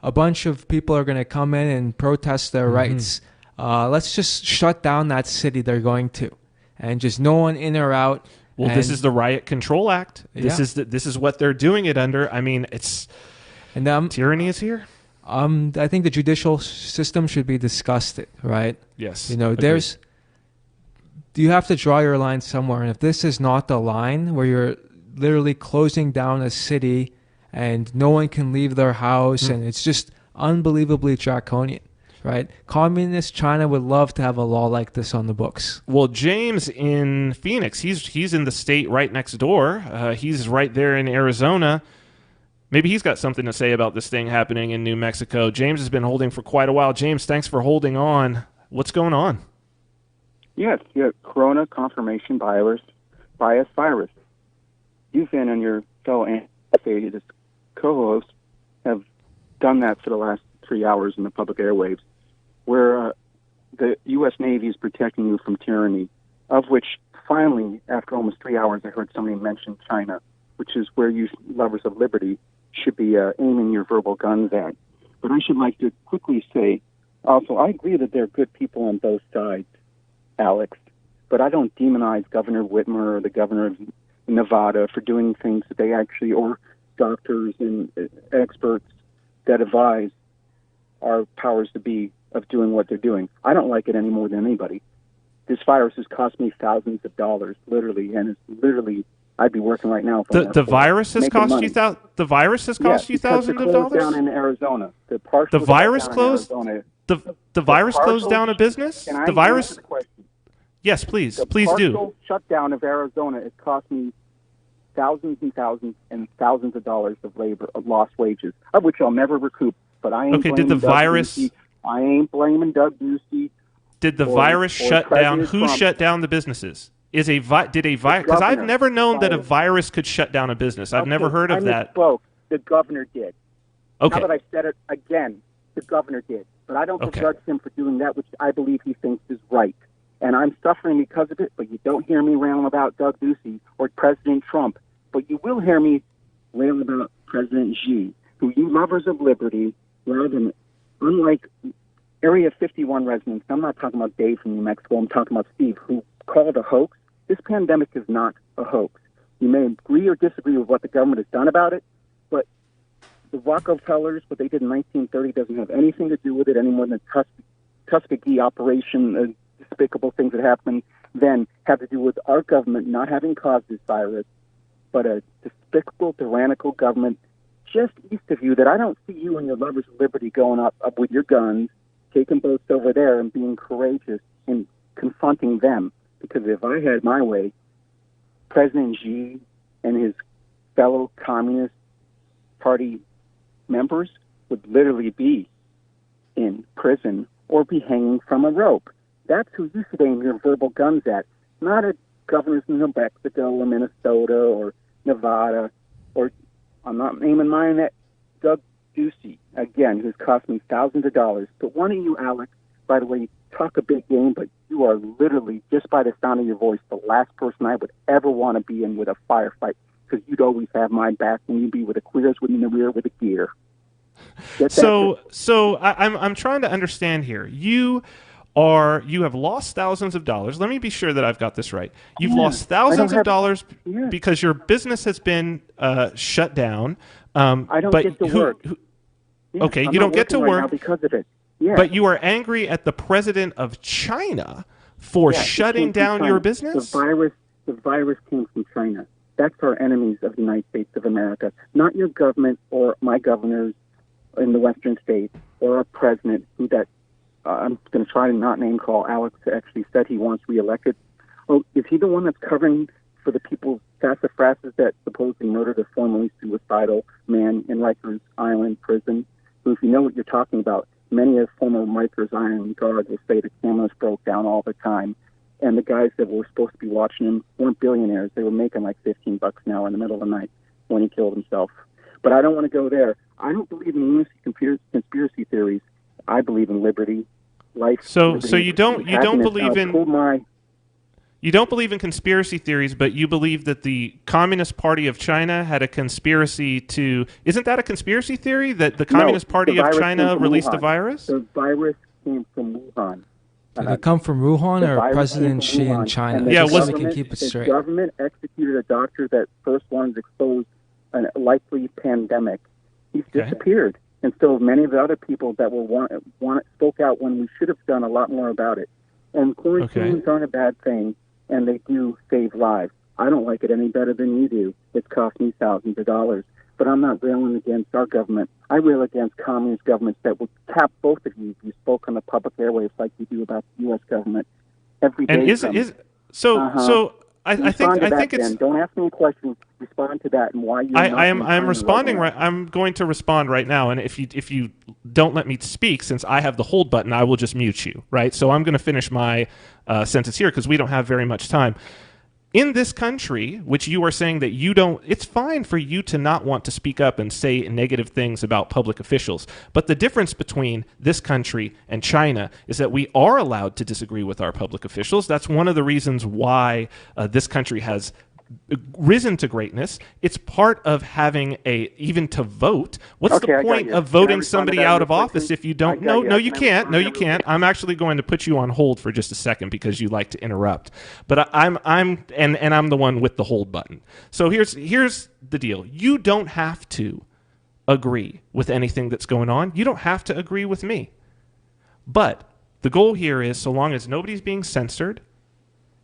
A bunch of people are going to come in and protest their rights. Let's just shut down that city they're going to. And just no one in or out. Well, this is the Riot Control Act. This is what they're doing it under. I mean, it's... And tyranny is here. I think the judicial system should be disgusted, right? Yes. You have to draw your line somewhere, and if this is not the line where you're literally closing down a city and no one can leave their house, and it's just unbelievably draconian, right? Communist China would love to have a law like this on the books. Well, James in Phoenix, he's in the state right next door. He's right there in Arizona. Maybe he's got something to say about this thing happening in New Mexico. James has been holding for quite a while. James, thanks for holding on. What's going on? Yes, you have corona confirmation bias virus. You and your fellow co-hosts have done that for the last 3 hours in the public airwaves, where the U.S. Navy is protecting you from tyranny, of which finally, after almost 3 hours, I heard somebody mention China, which is where you lovers of liberty should be aiming your verbal guns at. But I should like to quickly say, also, I agree that there are good people on both sides, Alex, but I don't demonize Governor Whitmer or the governor of Nevada for doing things that they actually, or doctors and experts that advise our powers to be of doing what they're doing. I don't like it any more than anybody. This virus has cost me thousands of dollars, literally, and it's literally... I'd be working right now. The virus has cost you the virus has cost you thousands of dollars? Down in Arizona. The virus closed. The virus closed down a business. The virus. Yes, please do. The partial shutdown of Arizona has cost me thousands and thousands and thousands of dollars of labor, of lost wages, of which I'll never recoup. But I ain't okay. Did the virus? I ain't blaming Doug Ducey. Did the virus shut down? Who shut down the businesses? Did a virus? Because I've never known that a virus could shut down a business. I've never heard of that. The governor did. Okay. Now that I said it again, the governor did. But I don't begrudge him for doing that, which I believe he thinks is right. And I'm suffering because of it, but you don't hear me railing about Doug Ducey or President Trump. But you will hear me railing about President Xi, who you lovers of liberty, rather than, unlike Area 51 residents, I'm not talking about Dave from New Mexico, I'm talking about Steve, who called a hoax. This pandemic is not a hoax. You may agree or disagree with what the government has done about it, but The Rockefellers, what they did in 1930 doesn't have anything to do with it any more than the Tuskegee operation, despicable things that happened then have to do with our government not having caused this virus, but a despicable, tyrannical government just east of you that I don't see you and your lovers of liberty going up with your guns, taking boats over there and being courageous and confronting them. Because if I had my way, President Xi and his fellow Communist Party members would literally be in prison or be hanging from a rope. That's who you should aim your verbal guns at, not at governors in New Mexico or Minnesota or Nevada, or I'm not naming mine at Doug Ducey, again, who's cost me thousands of dollars. But one of you, Alex, by the way, you talk a big game, but you are literally, just by the sound of your voice, the last person I would ever want to be in with a firefight, because you'd always have my back and you'd be with the queers in the rear with the gear. So I'm trying to understand here. You have lost thousands of dollars. Let me be sure that I've got this right. You've lost thousands of dollars because your business has been shut down. I don't get to work. Okay, I'm you not don't get to working right now work because of it. Yeah. But you are angry at the president of China for shutting down your business? The virus came from China. That's our enemies of the United States of America, not your government or my governors in the Western states or our president, who I'm going to try to not name call. Alex actually said he wants reelected. Oh, is he the one that's covering for the people, sassafrasses that supposedly murdered a formerly suicidal man in Rikers Island prison? Who, if you know what you're talking about, many of former Rikers Island guards will say the cameras broke down all the time. And the guys that were supposed to be watching him weren't billionaires. They were making like $15 an hour in the middle of the night when he killed himself. But I don't want to go there. I don't believe in conspiracy theories. I believe in liberty, life. So liberty, you don't believe in you don't believe in conspiracy theories, but you believe that the Communist Party of China had a conspiracy to. Isn't that a conspiracy theory that the Communist Party of China released a virus? The virus came from Wuhan. Did it come from Wuhan or President Xi in China? Yeah, just so we can keep it straight. The government executed a doctor that first ones exposed a likely pandemic. He's disappeared. And so many of the other people that spoke out when we should have done a lot more about it. And quarantines aren't a bad thing, and they do save lives. I don't like it any better than you do. It's cost me thousands of dollars. But I'm not railing against our government. I rail against communist governments that will tap both of you if you spoke on the public airwaves like you do about the U.S. government every day. And I think it's. Don't ask me a question. Respond to that and why you. I'm responding right. I'm going to respond right now, and if you don't let me speak, since I have the hold button, I will just mute you. Right. So I'm going to finish my sentence here because we don't have very much time. In this country, which you are saying that you don't, it's fine for you to not want to speak up and say negative things about public officials. But the difference between this country and China is that we are allowed to disagree with our public officials. That's one of the reasons why this country has risen to greatness. It's part of having even to vote. What's the point of voting somebody out of office if you don't? No, you can't. No, you can't. I'm actually going to put you on hold for just a second because you like to interrupt. But I'm the one with the hold button. So here's the deal. You don't have to agree with anything that's going on. You don't have to agree with me. But the goal here is, so long as nobody's being censored,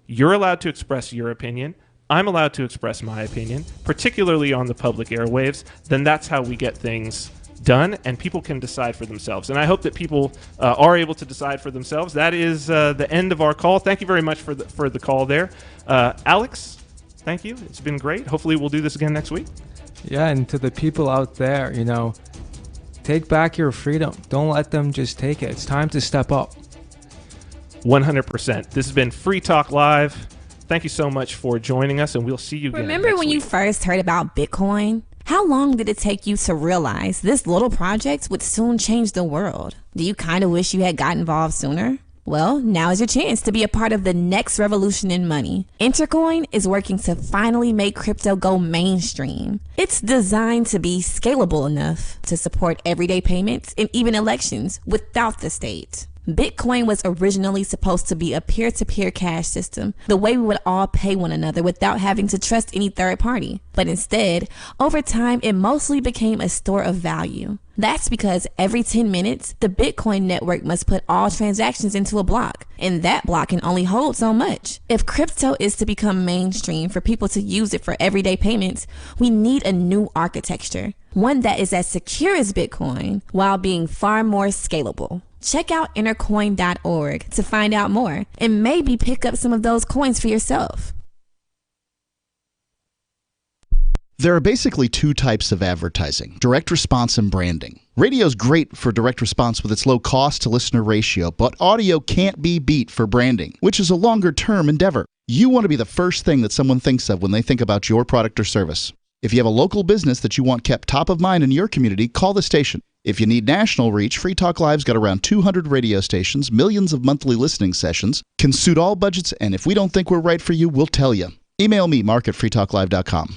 you're allowed to express your opinion. I'm allowed to express my opinion, particularly on the public airwaves, then that's how we get things done, and people can decide for themselves. And I hope that people are able to decide for themselves. That is the end of our call. Thank you very much for the call there. Alex, thank you. It's been great. Hopefully we'll do this again next week. Yeah, and to the people out there, take back your freedom. Don't let them just take it. It's time to step up. 100%. This has been Free Talk Live. Thank you so much for joining us, and we'll see you again. Remember when you first heard about Bitcoin? How long did it take you to realize this little project would soon change the world? Do you kind of wish you had got involved sooner? Well, now is your chance to be a part of the next revolution in money. Intercoin is working to finally make crypto go mainstream. It's designed to be scalable enough to support everyday payments and even elections without the state. Bitcoin was originally supposed to be a peer-to-peer cash system, the way we would all pay one another without having to trust any third party. But instead, over time, it mostly became a store of value. That's because every 10 minutes, the Bitcoin network must put all transactions into a block, and that block can only hold so much. If crypto is to become mainstream for people to use it for everyday payments, we need a new architecture, one that is as secure as Bitcoin while being far more scalable. Check out innercoin.org to find out more and maybe pick up some of those coins for yourself. There are basically two types of advertising, direct response and branding. Radio's great for direct response with its low cost to listener ratio, but audio can't be beat for branding, which is a longer term endeavor. You want to be the first thing that someone thinks of when they think about your product or service. If you have a local business that you want kept top of mind in your community, call the station. If you need national reach, Free Talk Live's got around 200 radio stations, millions of monthly listening sessions, can suit all budgets, and if we don't think we're right for you, we'll tell you. Email me, mark@freetalklive.com.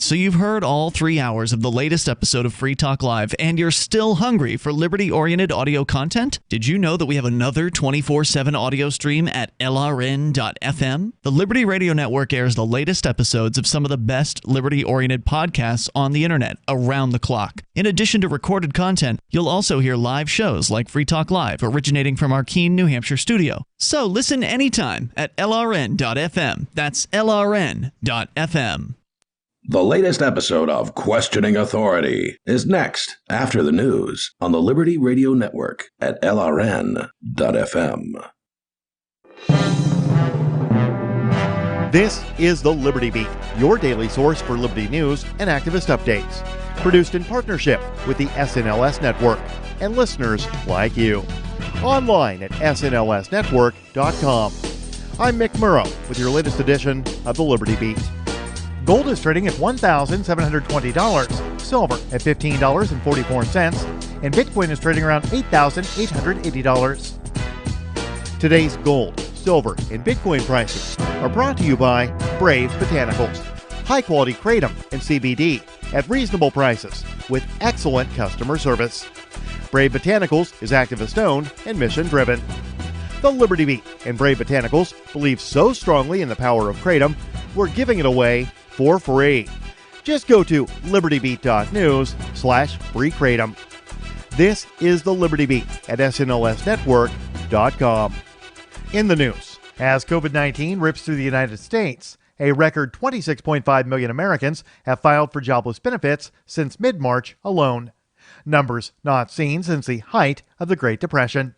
So you've heard all 3 hours of the latest episode of Free Talk Live, and you're still hungry for liberty-oriented audio content? Did you know that we have another 24/7 audio stream at LRN.FM? The Liberty Radio Network airs the latest episodes of some of the best liberty-oriented podcasts on the internet around the clock. In addition to recorded content, you'll also hear live shows like Free Talk Live, originating from our Keene, New Hampshire studio. So listen anytime at LRN.FM. That's LRN.FM. The latest episode of Questioning Authority is next after the news on the Liberty Radio Network at LRN.FM. This is the Liberty Beat, your daily source for liberty news and activist updates. Produced in partnership with the SNLS Network and listeners like you. Online at snlsnetwork.com. I'm Mick Murrow with your latest edition of the Liberty Beat. Gold is trading at $1,720, silver at $15.44, and Bitcoin is trading around $8,880. Today's gold, silver, and Bitcoin prices are brought to you by Brave Botanicals, high-quality kratom and CBD at reasonable prices with excellent customer service. Brave Botanicals is activist-owned and mission-driven. The Liberty Beat and Brave Botanicals believe so strongly in the power of kratom, we're giving it away for free. Just go to libertybeat.news/freekratom. This is the Liberty Beat at snlsnetwork.com. In the news, as COVID-19 rips through the United States, a record 26.5 million Americans have filed for jobless benefits since mid-March alone. Numbers not seen since the height of the Great Depression.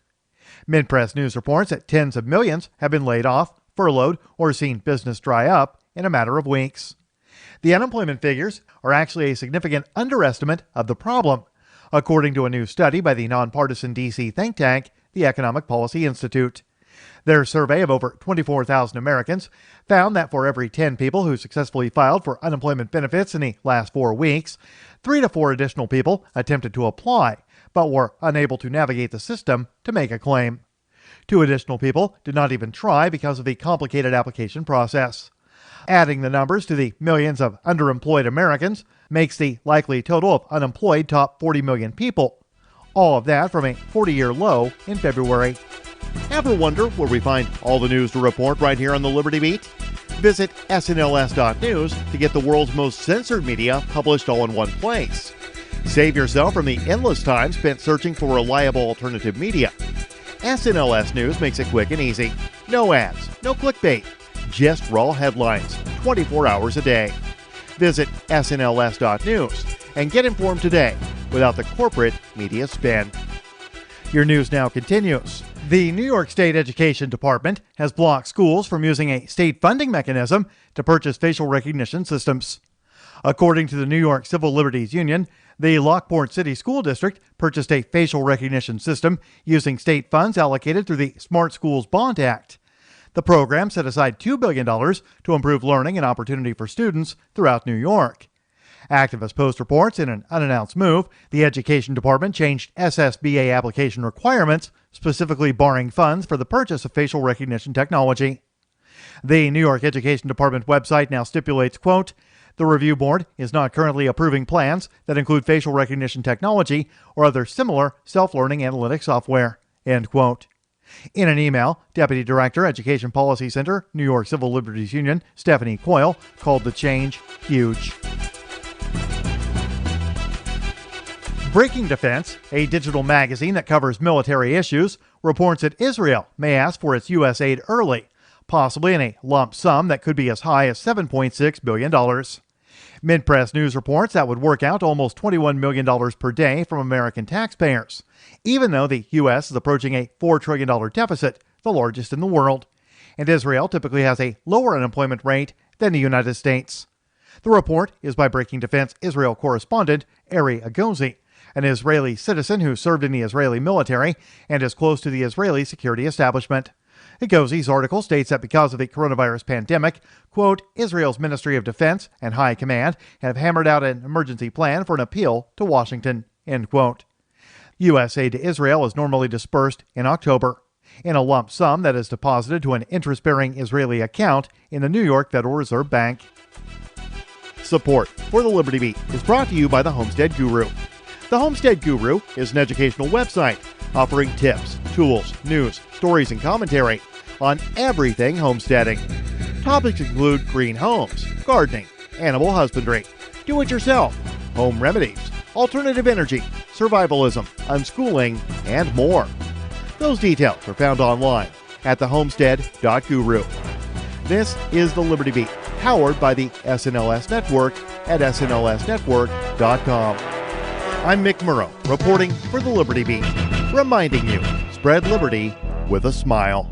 Mid-press news reports that tens of millions have been laid off, furloughed, or seen business dry up in a matter of weeks. The unemployment figures are actually a significant underestimate of the problem, according to a new study by the nonpartisan D.C. think tank, the Economic Policy Institute. Their survey of over 24,000 Americans found that for every 10 people who successfully filed for unemployment benefits in the last 4 weeks, 3 to 4 additional people attempted to apply, but were unable to navigate the system to make a claim. 2 additional people did not even try because of the complicated application process. Adding the numbers to the millions of underemployed Americans makes the likely total of unemployed top 40 million people. All of that from a 40-year low in February. Ever wonder where we find all the news to report right here on the Liberty Beat? Visit snls.news to get the world's most censored media published all in one place. Save yourself from the endless time spent searching for reliable alternative media. SNLS News makes it quick and easy. No ads, no clickbait. Just raw headlines, 24 hours a day. Visit snls.news and get informed today without the corporate media spin. Your news now continues. The New York State Education Department has blocked schools from using a state funding mechanism to purchase facial recognition systems. According to the New York Civil Liberties Union, the Lockport City School District purchased a facial recognition system using state funds allocated through the Smart Schools Bond Act. The program set aside $2 billion to improve learning and opportunity for students throughout New York. Activist Post reports in an unannounced move, the Education Department changed SSBA application requirements, specifically barring funds for the purchase of facial recognition technology. The New York Education Department website now stipulates, quote, "The review board is not currently approving plans that include facial recognition technology or other similar self-learning analytic software," end quote. In an email, Deputy Director, Education Policy Center, New York Civil Liberties Union, Stephanie Coyle, called the change huge. Breaking Defense, a digital magazine that covers military issues, reports that Israel may ask for its U.S. aid early, possibly in a lump sum that could be as high as $7.6 billion. Mid-Press News reports that would work out to almost $21 million per day from American taxpayers, even though the U.S. is approaching a $4 trillion deficit, the largest in the world. And Israel typically has a lower unemployment rate than the United States. The report is by Breaking Defense Israel correspondent Ari Agozi, an Israeli citizen who served in the Israeli military and is close to the Israeli security establishment. Agozi's article states that because of the coronavirus pandemic, quote, Israel's Ministry of Defense and High Command have hammered out an emergency plan for an appeal to Washington, end quote. U.S. aid to Israel is normally dispersed in October, in a lump sum that is deposited to an interest-bearing Israeli account in the New York Federal Reserve Bank. Support for the Liberty Beat is brought to you by the Homestead Guru. The Homestead Guru is an educational website offering tips, tools, news, stories, and commentary on everything homesteading. Topics include green homes, gardening, animal husbandry, do-it-yourself, home remedies, alternative energy, survivalism, unschooling, and more. Those details are found online at thehomestead.guru. This is the Liberty Beat, powered by the SNLS Network at snlsnetwork.com. I'm Mick Murrow, reporting for the Liberty Beat, reminding you, spread liberty with a smile.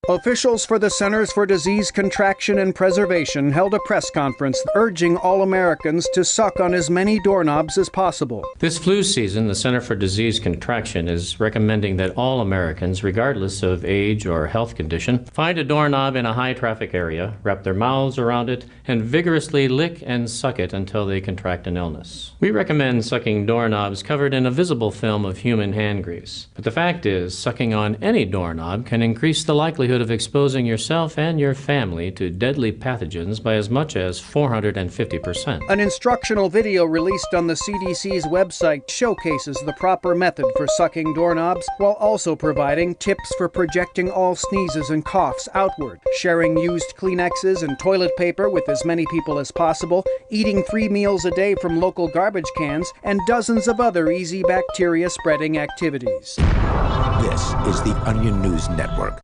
Officials for the Centers for Disease Contraction and Preservation held a press conference urging all Americans to suck on as many doorknobs as possible. This flu season, the Center for Disease Contraction is recommending that all Americans, regardless of age or health condition, find a doorknob in a high-traffic area, wrap their mouths around it, and vigorously lick and suck it until they contract an illness. We recommend sucking doorknobs covered in a visible film of human hand grease. But the fact is, sucking on any doorknob can increase the likelihood of exposing yourself and your family to deadly pathogens by as much as 450%. An instructional video released on the CDC's website showcases the proper method for sucking doorknobs while also providing tips for projecting all sneezes and coughs outward, sharing used Kleenexes and toilet paper with as many people as possible, eating 3 meals a day from local garbage cans, and dozens of other easy bacteria spreading activities. This is the Onion News Network.